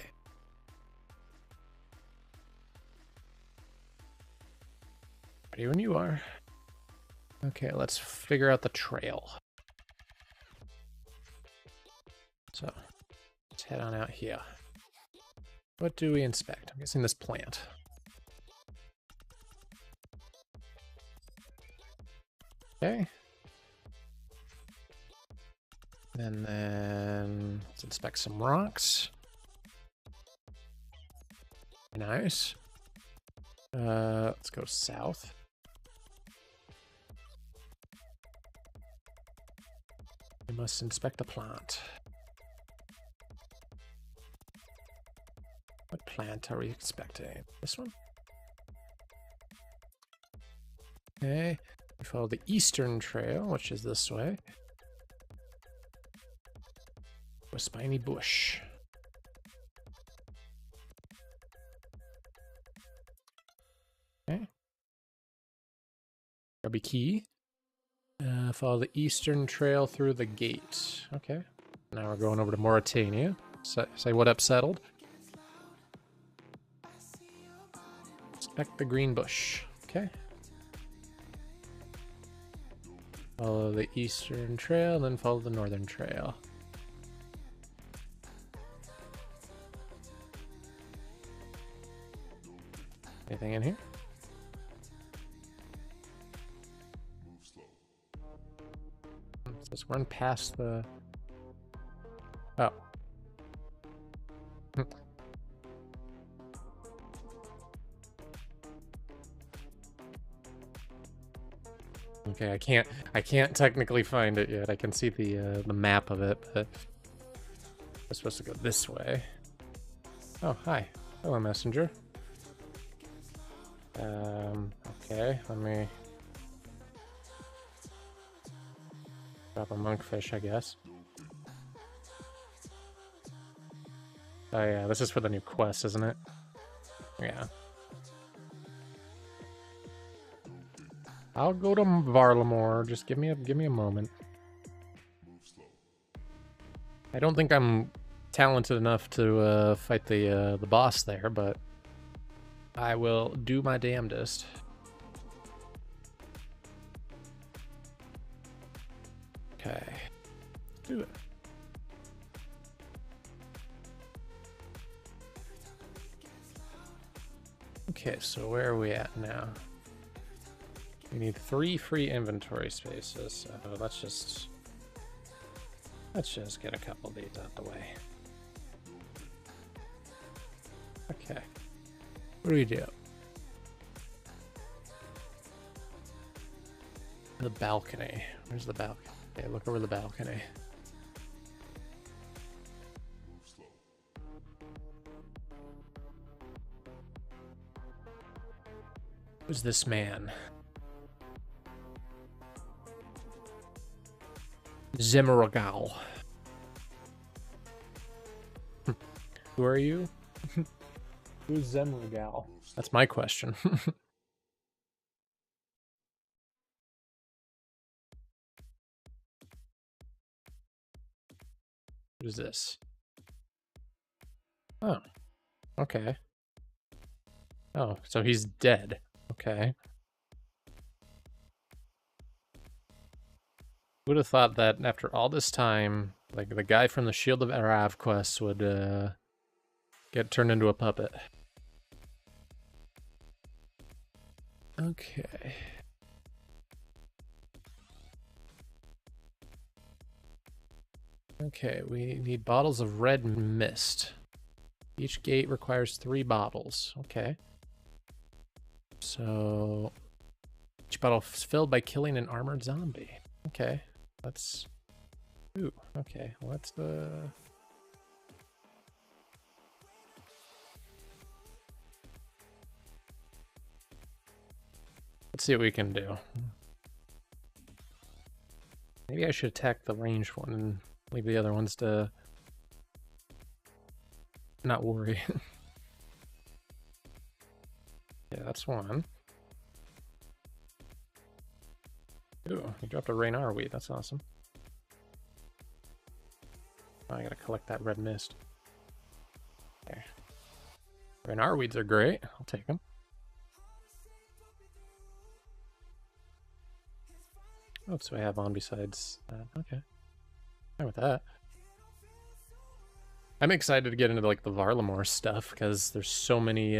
Ready when you are. Okay, let's figure out the trail. So, let's head on out here. What do we inspect? I'm guessing this plant. Okay. And then let's inspect some rocks. Nice. Let's go south. We must inspect a plant. What plant are we expecting? This one? Okay. We follow the eastern trail, which is this way. A spiny bush. Okay. Grab a key. Follow the eastern trail through the gate. Okay. Now we're going over to Mauritania. Say what up, settled. Inspect the green bush. Okay. Follow the eastern trail, then follow the northern trail. Anything in here? Let's run past the... Oh. Okay, I can't technically find it yet. I can see the map of it, but I'm supposed to go this way. Oh, hi. Hello, messenger. Okay, let me drop a monkfish, I guess. Oh yeah, this is for the new quest, isn't it? Yeah. I'll go to Varlamore. Just give me a moment. I don't think I'm talented enough to fight the boss there, but I will do my damnedest. Okay, let's do it. Okay, so where are we at now? We need 3 free inventory spaces, so let's just get a couple of these out the way. Okay, what do we do? The balcony. Where's the balcony? Okay, look over the balcony. Who's this man? Zemragal. Who are you? Who's Zemragal? That's my question. What is this? Oh, okay. Oh, so he's dead. Okay. Would have thought that after all this time, like the guy from the Shield of Arav quest would get turned into a puppet. Okay. Okay, we need bottles of red mist. Each gate requires 3 bottles. Okay. So each bottle is filled by killing an armored zombie. Okay. Let's... Ooh, okay. Let's let's see what we can do. Maybe I should attack the ranged one and leave the other ones to not worry. Yeah, that's one. Ooh, he dropped a Raynar weed. That's awesome. Oh, I gotta collect that red mist. Okay. Raynar weeds are great. I'll take them. Oh, so I have on besides that. Okay. Fine with that. I'm excited to get into like the Varlamore stuff because there's so many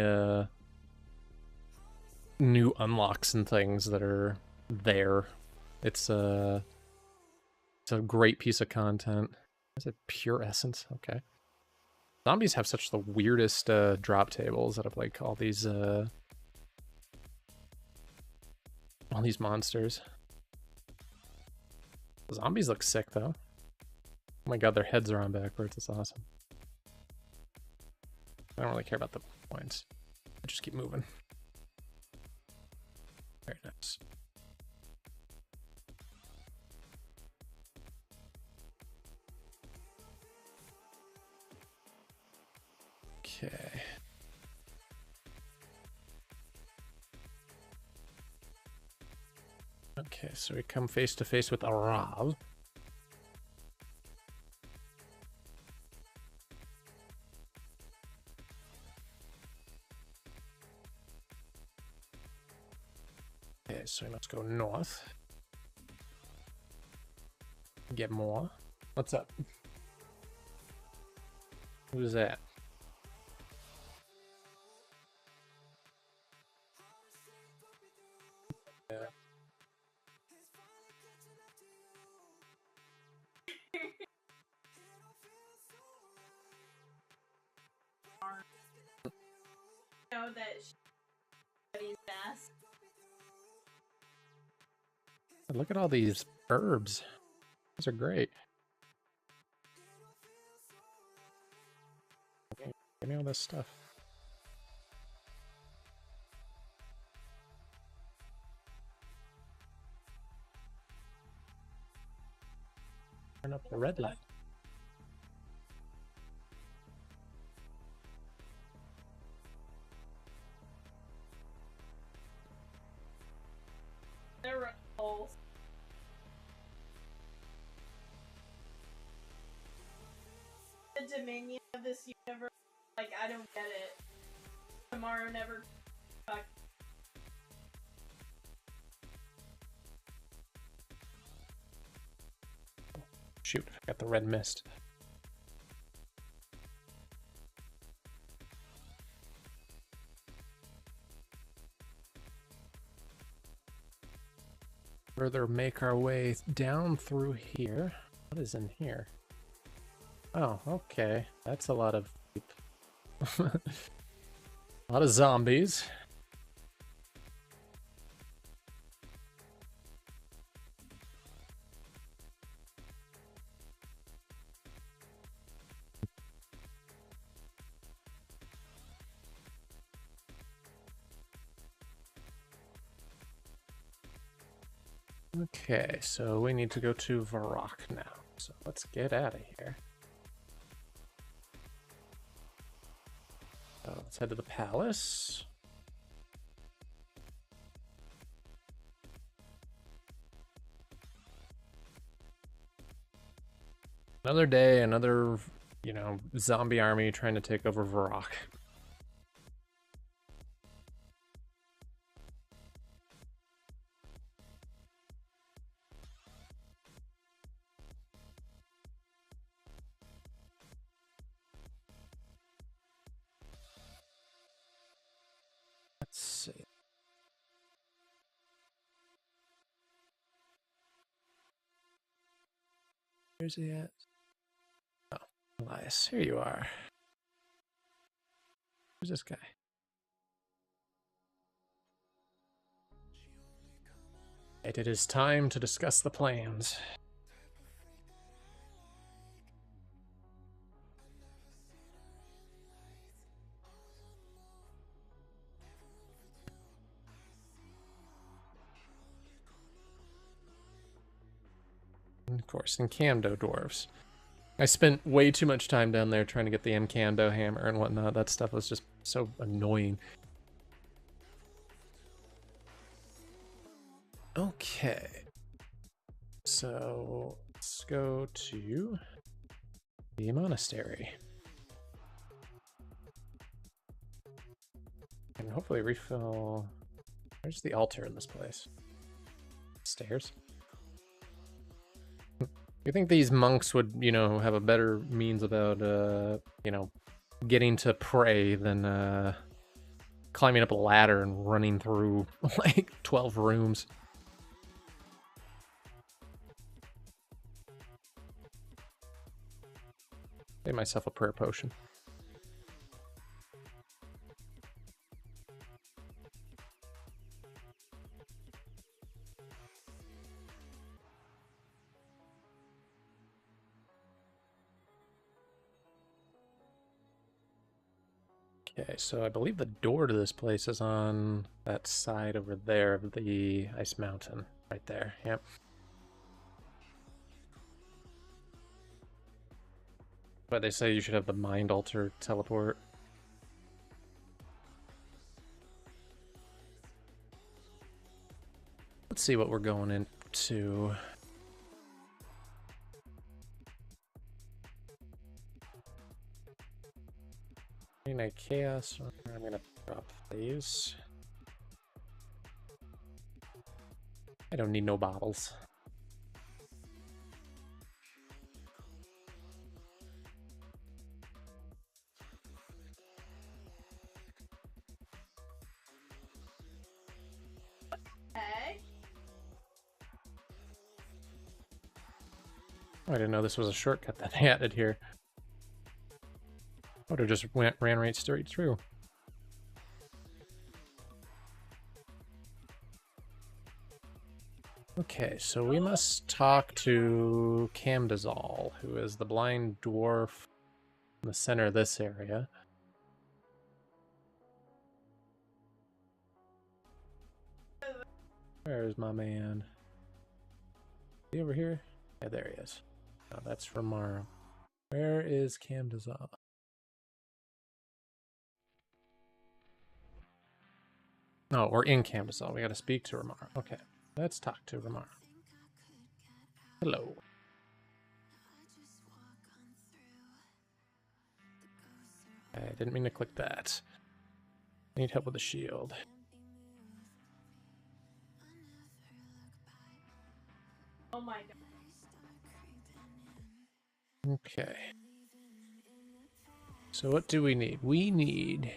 new unlocks and things that are there. It's a great piece of content. Is it pure essence? Okay. Zombies have such the weirdest drop tables out of like all these monsters. The zombies look sick though. Oh my god, their heads are on backwards. It's awesome. I don't really care about the points. I just keep moving. Very nice. Okay. Okay, so we come face to face with Arav. Okay, so let's go north. Get more. What's up? Who's that? Yeah. Know that she's fast. Look at all these herbs. These are great. Okay, give me all this stuff. Turn up the red light. They're holes. The dominion of this universe, like, I don't get it. Tomorrow never fuck. Shoot, I got the red mist. Further make our way down through here. What is in here? Oh, okay. That's a lot of a lot of zombies. Okay, so we need to go to Varrock now. So let's get out of here. Let's head to the palace. Another day, another, you know, zombie army trying to take over Varrock. Let's see. Where's he at? Oh, Elias, here you are. Who's this guy? It is time to discuss the plans. Of course, Encando dwarves. I spent way too much time down there trying to get the Encando hammer and whatnot. That stuff was just so annoying. Okay. So let's go to the monastery. And hopefully refill. Where's the altar in this place? Stairs? You think these monks would, you know, have a better means about, you know, getting to pray than climbing up a ladder and running through like 12 rooms? Made myself a prayer potion. Okay, so I believe the door to this place is on that side over there of the ice mountain. Right there, yep. But they say you should have the mind altar teleport. Let's see what we're going into. Midnight Chaos. I'm gonna drop these. I don't need no bottles. Okay. I didn't know this was a shortcut that they added here. I would have just ran right straight through. Okay, so we must talk to Camdazal, who is the blind dwarf in the center of this area. Where's my man? Is he over here? Yeah, there he is. Oh, that's Ramaro. Where is Camdazal? Oh, we're in Camdazal. We gotta speak to Ramaro. Okay, let's talk to Ramaro. Hello. I didn't mean to click that. I need help with the shield. Oh my god. Okay. So what do we need? We need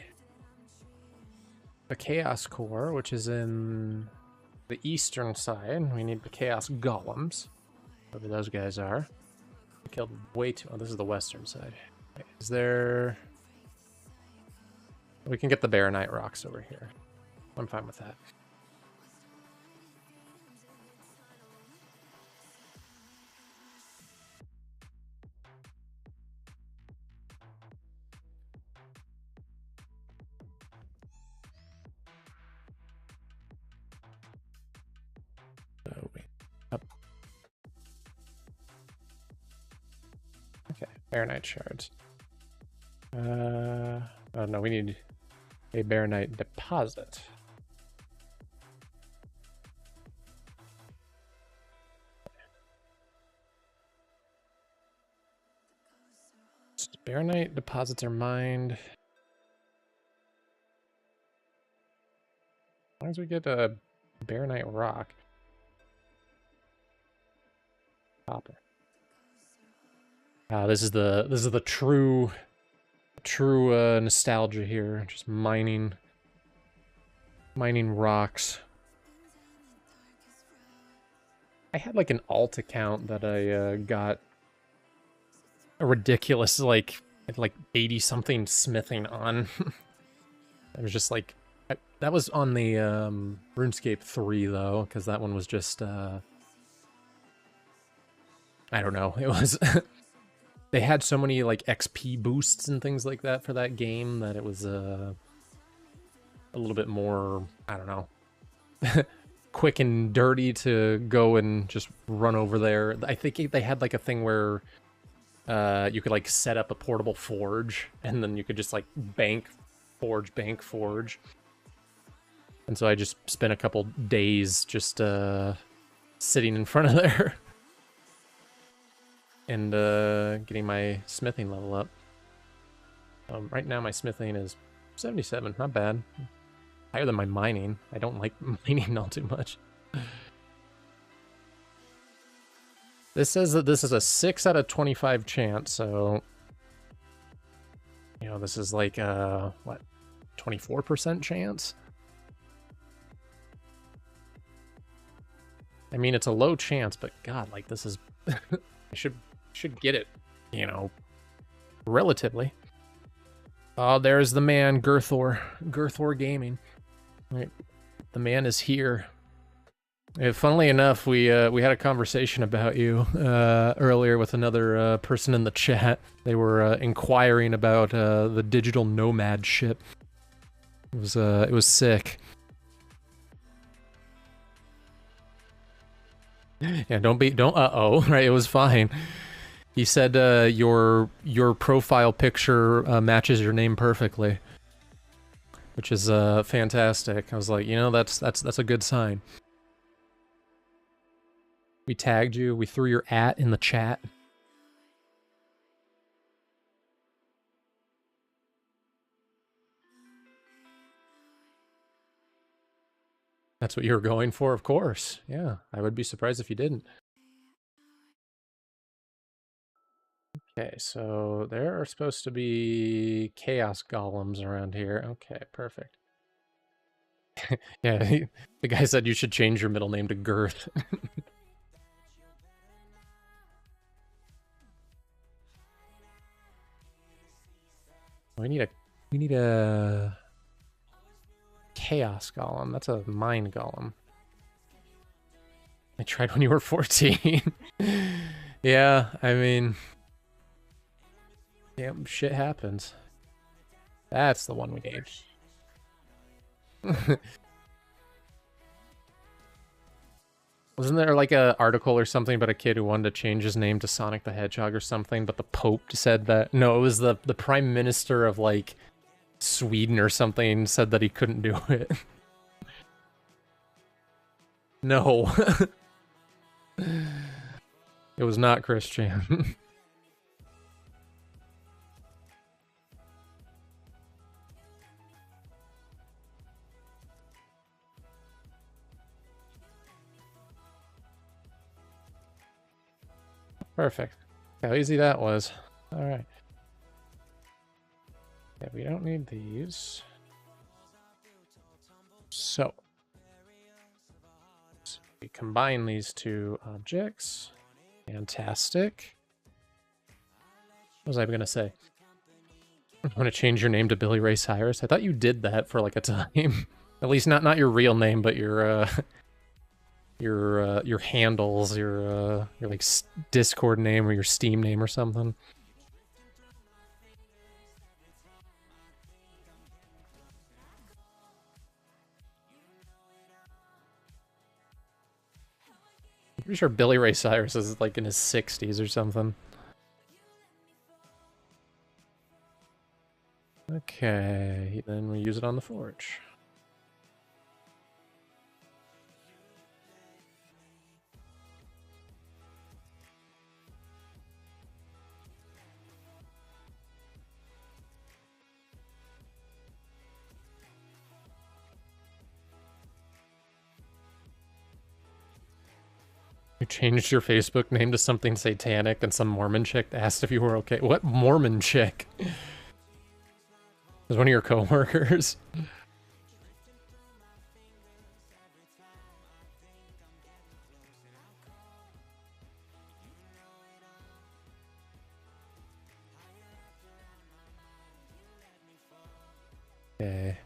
the Chaos Core, which is in the eastern side. We need the Chaos Golems, whoever those guys are. We killed way too... Oh, this is the western side. Okay. Is there... We can get the Baronite rocks over here. I'm fine with that. So Baronite shards. Oh no, we need a Baronite deposit. Baronite deposits are mined. As long as we get a Baronite rock. Copper. This is the true nostalgia here. Just mining rocks. I had like an alt account that I got a ridiculous like 80 something smithing on. It was just like that was on the RuneScape 3 though, because that one was just I don't know. It was they had so many like XP boosts and things like that for that game that it was a little bit more, I don't know, quick and dirty to go and just run over there. I think they had like a thing where you could like set up a portable forge and then you could just like bank forge. And so I just spent a couple days just sitting in front of there and getting my smithing level up. Right now my smithing is 77, not bad. Higher than my mining. I don't like mining all too much. This says that this is a 6 out of 25 chance, so you know, this is like what, 24% chance? I mean, it's a low chance, but God, like this is I should get it, you know, relatively. Oh, there's the man, Girthor Gaming. Right. The man is here. Funnily enough, we had a conversation about you earlier with another person in the chat. They were inquiring about the digital nomad-ship. It was sick. Yeah, right? It was fine. He said your profile picture matches your name perfectly, which is fantastic. I was like, you know, that's a good sign. We tagged you. We threw your @ in the chat. That's what you were going for, of course. Yeah, I would be surprised if you didn't. Okay, so there are supposed to be chaos golems around here. Okay, perfect. Yeah, the guy said you should change your middle name to Girth. We need a chaos golem. That's a mine golem. I tried when you were 14. Yeah, I mean, yeah, shit happens. That's the one we need. Wasn't there like a article or something about a kid who wanted to change his name to Sonic the Hedgehog or something, but the Pope said that, no, it was the Prime Minister of like Sweden or something said that he couldn't do it. No. It was not Christian. Perfect. How easy that was. All right. Yeah, we don't need these. So we combine these two objects. Fantastic. What was I going to say? I want to change your name to Billy Ray Cyrus. I thought you did that for like a time. At least not your real name, but your handles, your like Discord name or your Steam name or something. I'm pretty sure Billy Ray Cyrus is like in his 60s or something. Okay, then we use it on the forge. You changed your Facebook name to something satanic and some Mormon chick asked if you were okay. What Mormon chick? Was one of your coworkers? Okay.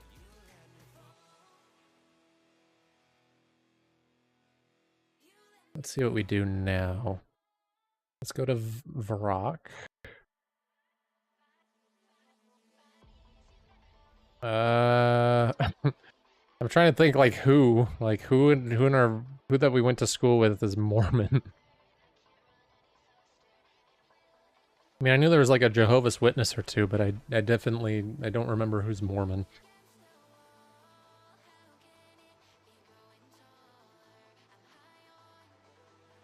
Let's see what we do now. Let's go to Varrock. I'm trying to think like who that we went to school with is Mormon. I mean, I knew there was like a Jehovah's Witness or two, but I don't remember who's Mormon.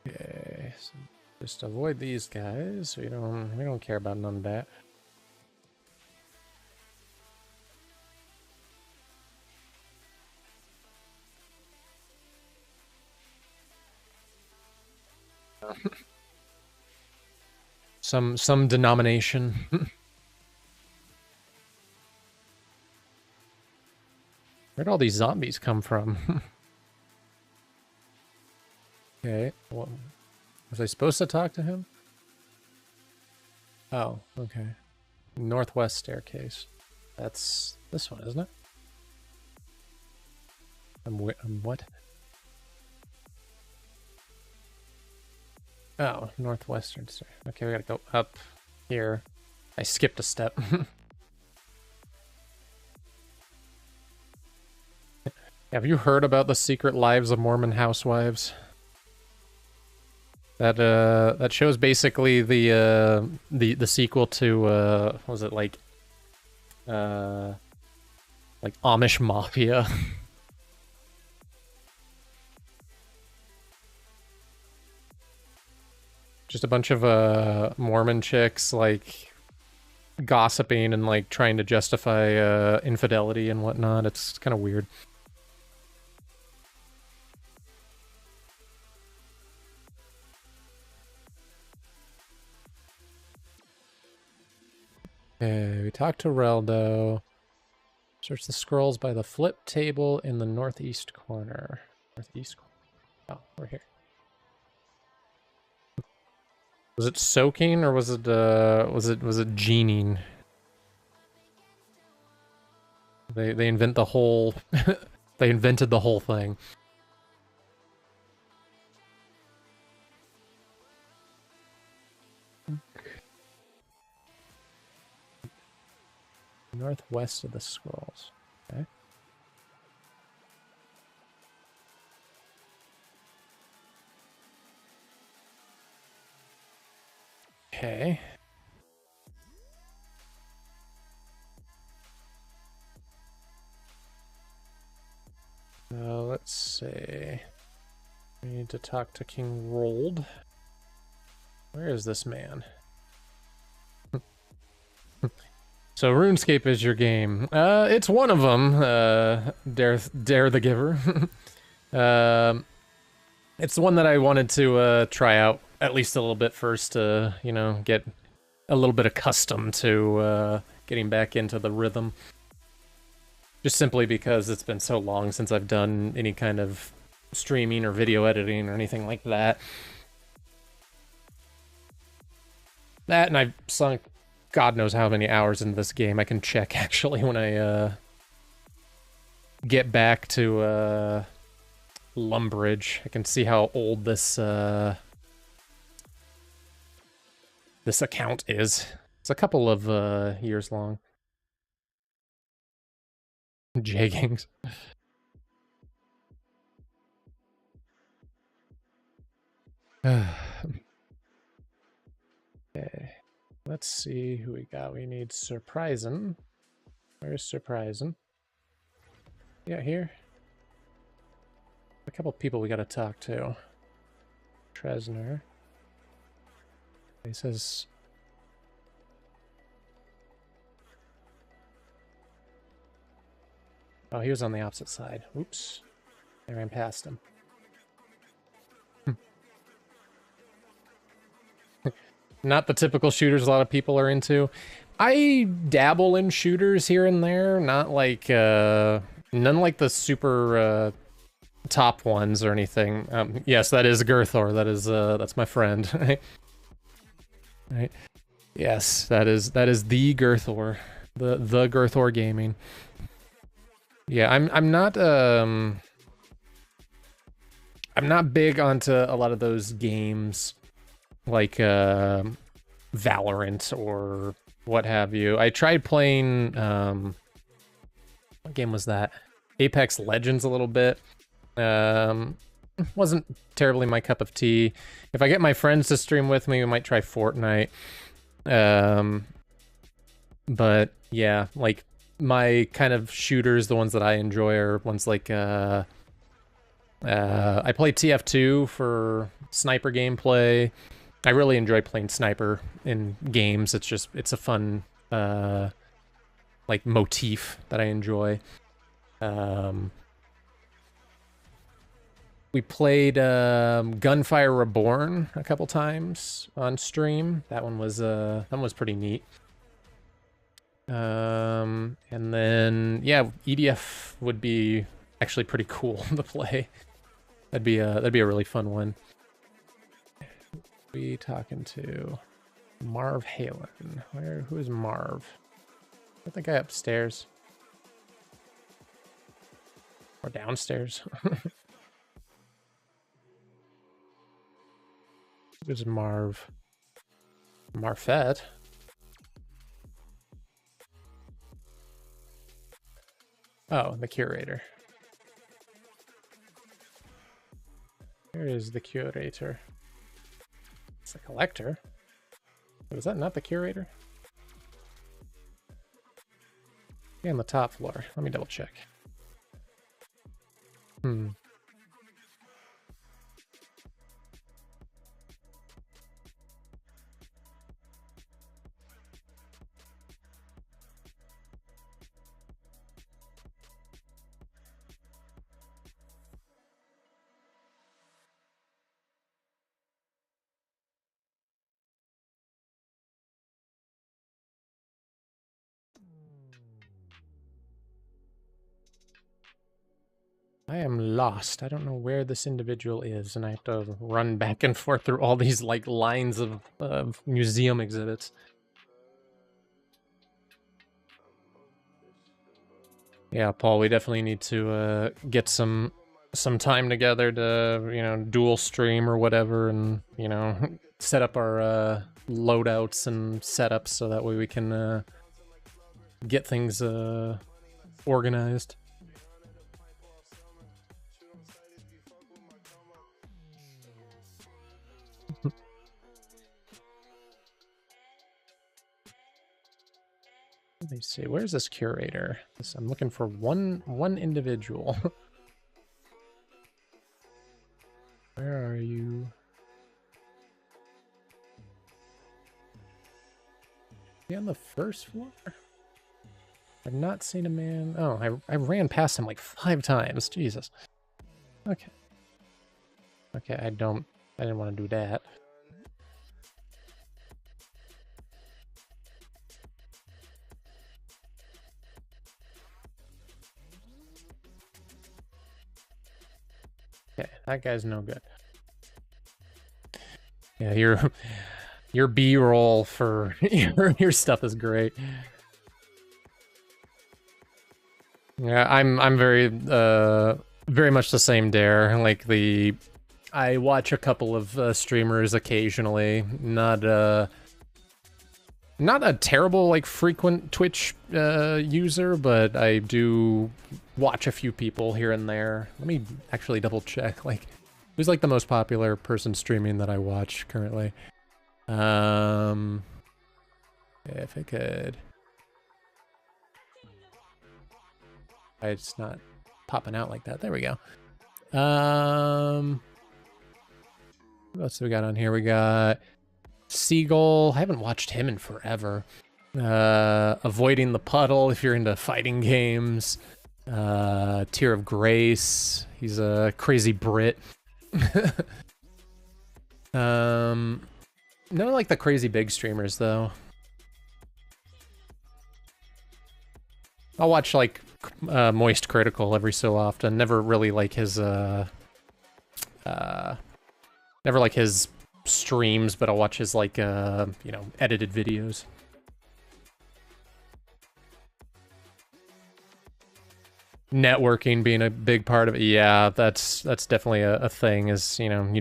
Okay, so just avoid these guys. We don't care about none of that. Some denomination. Where'd all these zombies come from? Okay, well, was I supposed to talk to him? Oh, okay. Northwest staircase. That's this one, isn't it? I'm what? Oh, northwestern stair. Okay, we gotta go up here. I skipped a step. Have you heard about the secret lives of Mormon housewives? That show's basically the sequel to what was it like Amish Mafia. Just a bunch of Mormon chicks like gossiping and like trying to justify infidelity and whatnot. It's kind of weird. Okay, we talked to Reldo. Search the scrolls by the flip table in the northeast corner. Northeast corner. Oh, we're here. Was it soaking or was it gening? They invent the whole they invented the whole thing. Northwest of the scrolls. Okay. Okay. Let's see. We need to talk to King Rold. Where is this man? So RuneScape is your game. It's one of them. Dare the Giver. It's the one that I wanted to try out at least a little bit first to, you know, get a little bit accustomed to getting back into the rhythm. Just simply because it's been so long since I've done any kind of streaming or video editing or anything like that. That, and I've sunk God knows how many hours into this game. I can check, actually, when I get back to Lumbridge. I can see how old this this account is. It's a couple of years long. Jeggings. Okay. Let's see who we got. We need Surprising. Very surprising. Yeah, here. A couple people we gotta talk to. Tresner. He says... Oh, he was on the opposite side. Oops. I ran past him. Not the typical shooters a lot of people are into. I dabble in shooters here and there, not like, none like the super, top ones or anything. Yes, that is Girthor. That is, that's my friend. Right. Yes, that is the Girthor. The Girthor Gaming. Yeah, I'm not big onto a lot of those games like Valorant or what have you. I tried playing what game was that? Apex Legends a little bit. Wasn't terribly my cup of tea. If I get my friends to stream with me, we might try Fortnite. But yeah, like my kind of shooters, the ones that I enjoy are ones like I play TF2 for sniper gameplay. I really enjoy playing sniper in games. It's a fun like motif that I enjoy. We played Gunfire Reborn a couple times on stream. That one was pretty neat. And then yeah, EDF would be actually pretty cool to play. That'd be a really fun one. We talking to Marv Halen. Who is Marv? Is that the guy upstairs? Or downstairs? Who's Marv? Marfette? Oh, the curator. Where is the curator? It's the collector. Was that not the curator? Yeah, on the top floor. Let me double check. I am lost. I don't know where this individual is, and I have to run back and forth through all these like lines of museum exhibits. Yeah, Paul, we definitely need to get some time together to, you know, dual stream or whatever, and, you know, set up our loadouts and setups so that way we can get things organized. Let me see, where's this curator? I'm looking for one individual. Where are you? Is he on the first floor? I've not seen a man. Oh, I ran past him like 5 times. Jesus. Okay. Okay, I didn't want to do that. Okay, that guy's no good. Yeah, your B-roll for your stuff is great. Yeah, I'm very much the same there. Like I watch a couple of streamers occasionally. Not a terrible like frequent Twitch user, but I do watch a few people here and there. Let me actually double check. Like, who's like the most popular person streaming that I watch currently? If I could. It's not popping out like that. There we go. What else do we got on here? We got Seagull. I haven't watched him in forever. Avoiding the Puddle if you're into fighting games. Tear of Grace. He's a crazy Brit. None of like the crazy big streamers though. I'll watch like Moist Critical every so often. Never really like his never like his streams, but I'll watch his like you know, edited videos. Networking being a big part of it. Yeah, that's definitely a thing, is, you know,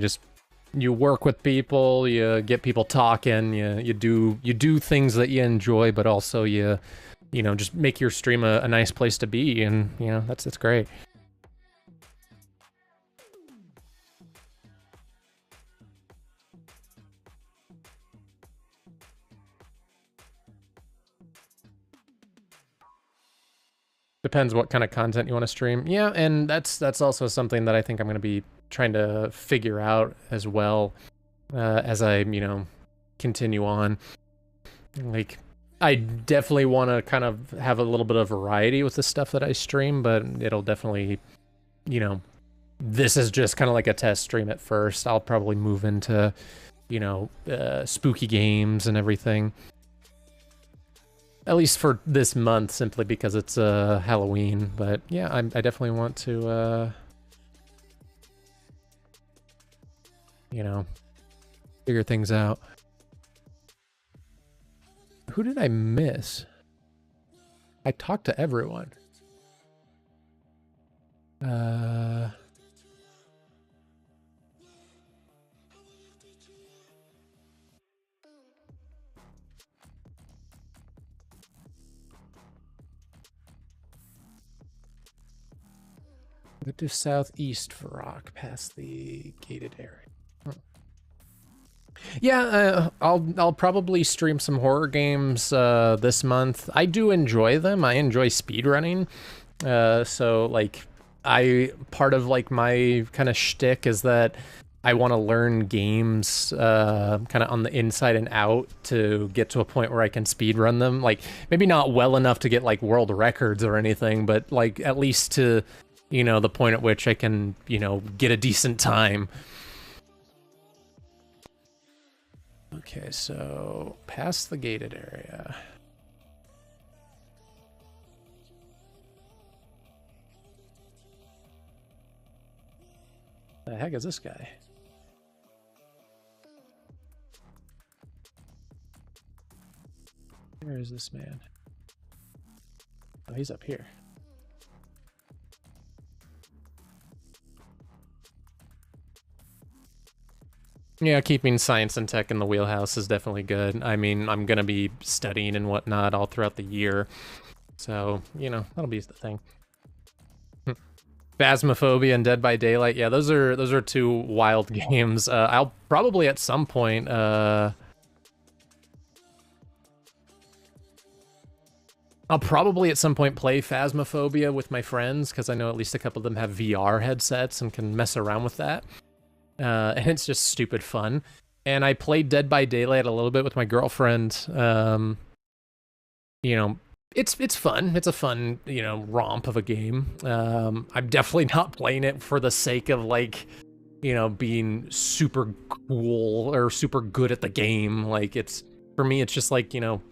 you work with people, you get people talking, you do things that you enjoy, but also you know, just make your stream a nice place to be, and you know, that's great. Depends what kind of content you want to stream. Yeah, and that's also something that I think I'm going to be trying to figure out as well, as I, you know, continue on. Like, I definitely want to kind of have a little bit of variety with the stuff that I stream, but it'll definitely, you know, this is just kind of like a test stream at first. I'll probably move into, you know, spooky games and everything. At least for this month, simply because it's Halloween. But yeah, I definitely want to, you know, figure things out. Who did I miss? I talked to everyone. Go to southeast for rock past the gated area. Huh. Yeah, I'll probably stream some horror games this month. I do enjoy them. I enjoy speedrunning. So like, part of like my kind of shtick is that I want to learn games kind of on the inside and out to get to a point where I can speedrun them. Like, maybe not well enough to get like world records or anything, but like at least to, you know, the point at which I can, you know, get a decent time. Okay, so past the gated area. The heck is this guy? Where is this man? Oh, he's up here. Yeah, keeping science and tech in the wheelhouse is definitely good. I mean, I'm gonna be studying and whatnot all throughout the year, so, you know, that'll be the thing. Phasmophobia and Dead by Daylight, yeah, those are two wild games. I'll probably at some point, I'll probably at some point play Phasmophobia with my friends, because I know at least a couple of them have VR headsets and can mess around with that. And it's just stupid fun. And I played Dead by Daylight a little bit with my girlfriend. You know, it's fun. It's a fun, you know, romp of a game. I'm definitely not playing it for the sake of, like, you know, being super cool or super good at the game. Like, it's, for me, it's just like, you know,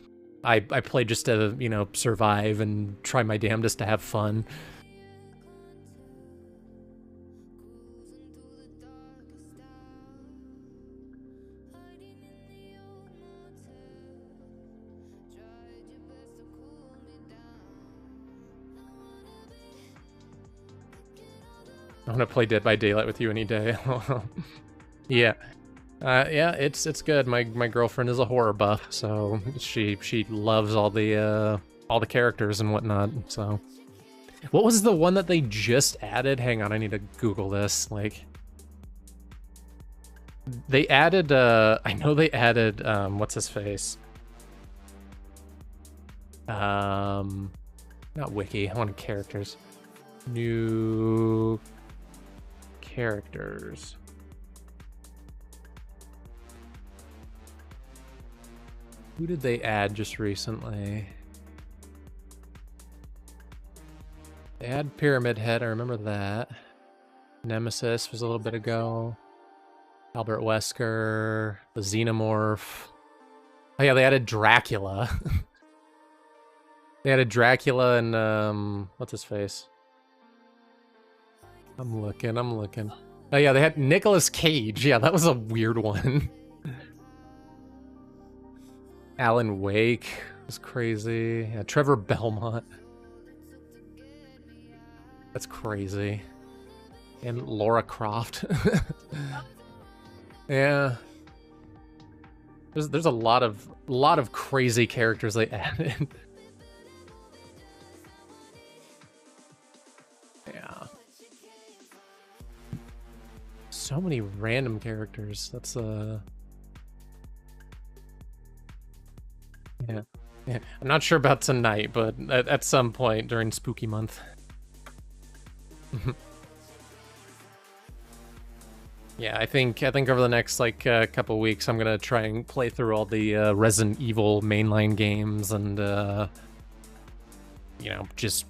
I play just to, you know, survive and try my damnedest to have fun. I want to play Dead by Daylight with you any day. Yeah. Yeah, it's good. My girlfriend is a horror buff, so she loves all the characters and whatnot. So, what was the one that they just added? Hang on, I need to Google this. Like, they added I know they added what's his face? Not Wiki. I wanted characters. New characters. Who did they add just recently? They had Pyramid Head, I remember that. Nemesis was a little bit ago. Albert Wesker, the Xenomorph. Oh yeah, they added Dracula. They added Dracula and, what's his face? I'm looking. Oh yeah, they had Nicolas Cage. Yeah, that was a weird one. Alan Wake was crazy. Yeah, Trevor Belmont. That's crazy. And Laura Croft. Yeah. There's a lot of crazy characters they added. Yeah. So many random characters. That's yeah. Yeah. I'm not sure about tonight, but at some point during Spooky Month. Yeah, I think over the next like couple weeks, I'm gonna try and play through all the Resident Evil mainline games and you know, just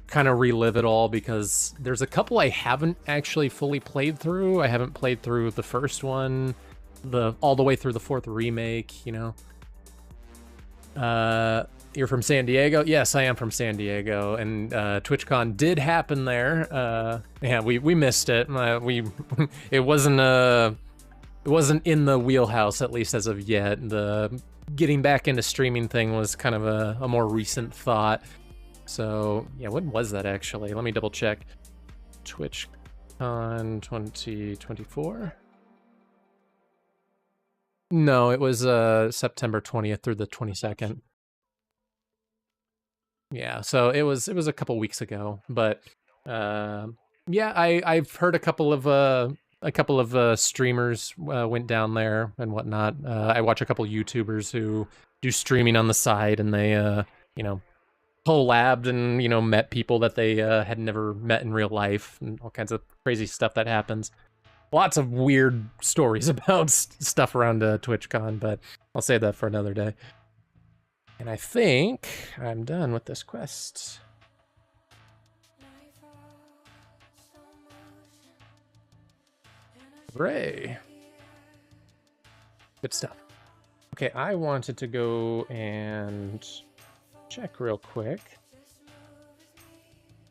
kind of relive it all, because there's a couple I haven't actually fully played through. I haven't played through the first one, all the way through the 4th remake. You know. You're from San Diego? Yes, I am from San Diego, and TwitchCon did happen there. Yeah, we missed it. It wasn't in the wheelhouse, at least as of yet. The getting back into streaming thing was kind of a more recent thought. So yeah, when was that actually? Let me double check. TwitchCon 2024. No, it was September 20th through the 22nd. Yeah, so it was a couple weeks ago, but yeah, I've heard a couple of streamers went down there and whatnot. I watch a couple YouTubers who do streaming on the side, and they you know, collabed and, you know, met people that they had never met in real life, and all kinds of crazy stuff that happens. Lots of weird stories about stuff around TwitchCon, but I'll save that for another day. And I think I'm done with this quest. Hooray. Good stuff. Okay, I wanted to go and check real quick.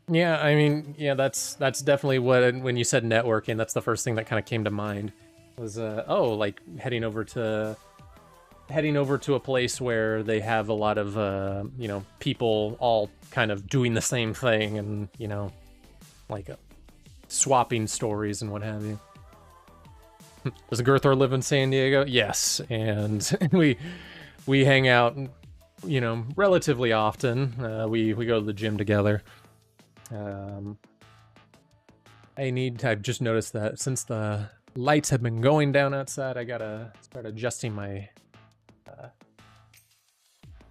Yeah, I mean, yeah, that's definitely what, when you said networking, that's the first thing that kind of came to mind. Was, oh, like heading over to a place where they have a lot of, you know, people all kind of doing the same thing, and, you know, like swapping stories and what have you. Does Gerthor live in San Diego? Yes, and we hang out, you know, relatively often. We go to the gym together. I've just noticed that since the lights have been going down outside, I gotta start adjusting my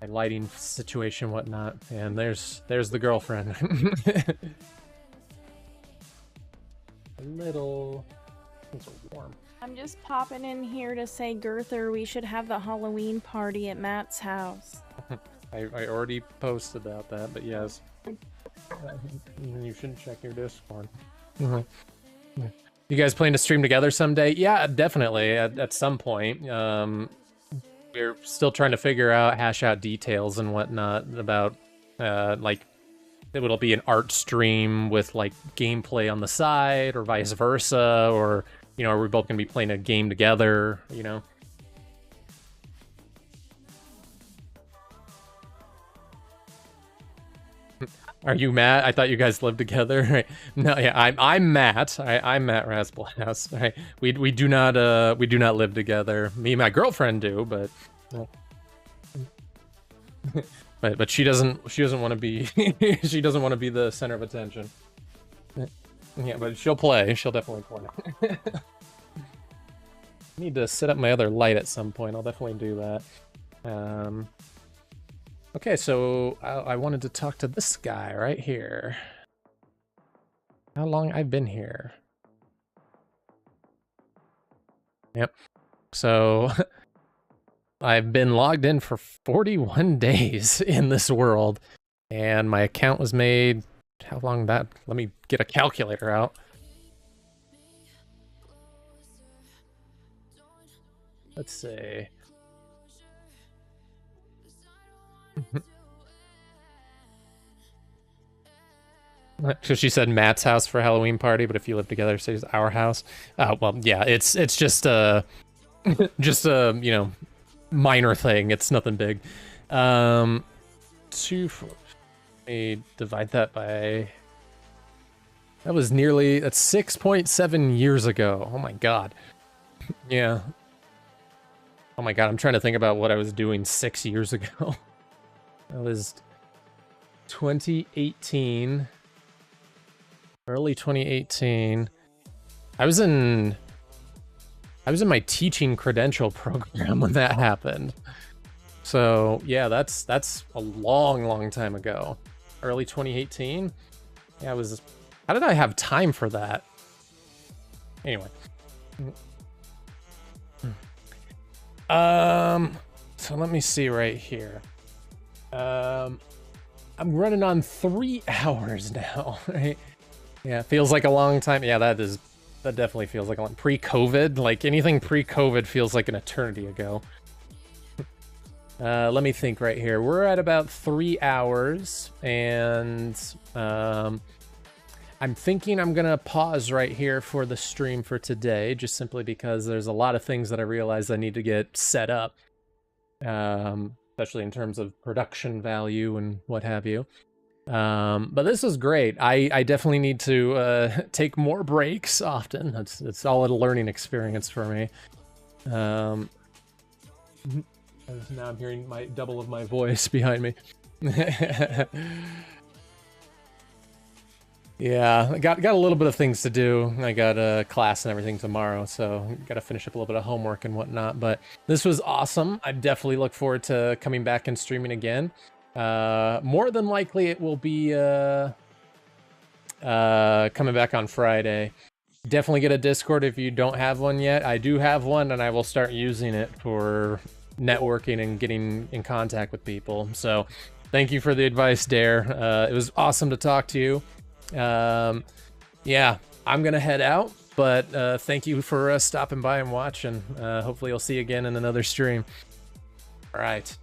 my lighting situation, whatnot. And there's the girlfriend. A little, things are warm. I'm just popping in here to say, Gerther, we should have the Halloween party at Matt's house. I already posted about that, but yes. You shouldn't check your Discord. You guys plan to stream together someday? Yeah, definitely, at some point. We're still trying to hash out details and whatnot about, like, it'll be an art stream with, like, gameplay on the side, or vice versa, or, you know, are we both gonna be playing a game together, you know? Are you Matt? I thought you guys lived together. Right? No, yeah, I'm Matt. I'm Matt Rasblast. Right? We do not live together. Me and my girlfriend do, but but she doesn't want to be she doesn't want to be the center of attention. Yeah, but she'll play. She'll definitely play. Need to set up my other light at some point. I'll definitely do that. Okay, so I wanted to talk to this guy right here. how long I've been here. Yep. So I've been logged in for 41 days in this world, and my account was made. How long that? Let me get a calculator out. Let's see. So she said Matt's house for Halloween party, but if you live together, say it's our house. Well, yeah, it's just just a, you know, minor thing. It's nothing big. Let me divide that by. That's 6.7 years ago. Oh my god. Yeah. Oh my god, I'm trying to think about what I was doing 6 years ago. That was 2018. Early 2018. I was in my teaching credential program when that happened. So yeah, that's a long time ago. Early 2018. Yeah, how did I have time for that? Anyway. So let me see right here. I'm running on 3 hours now, right? Yeah, it feels like a long time. Yeah, that definitely feels like a long pre-COVID. Like anything pre-COVID feels like an eternity ago. Let me think right here. We're at about 3 hours, and I'm thinking I'm gonna pause right here for the stream for today, just simply because there's a lot of things that I realize I need to get set up, especially in terms of production value and what have you. But this is great. I definitely need to take more breaks often. It's all a learning experience for me. Now I'm hearing my double of my voice behind me. Yeah, I got a little bit of things to do. I got a class and everything tomorrow, so got to finish up a little bit of homework and whatnot. But this was awesome. I definitely look forward to coming back and streaming again. More than likely it will be coming back on Friday. Definitely get a Discord if you don't have one yet. I do have one, and I will start using it for networking and getting in contact with people. So thank you for the advice, Dare. It was awesome to talk to you. Yeah, I'm gonna head out, but thank you for stopping by and watching. Hopefully I'll see you again in another stream. All right,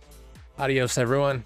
adios everyone.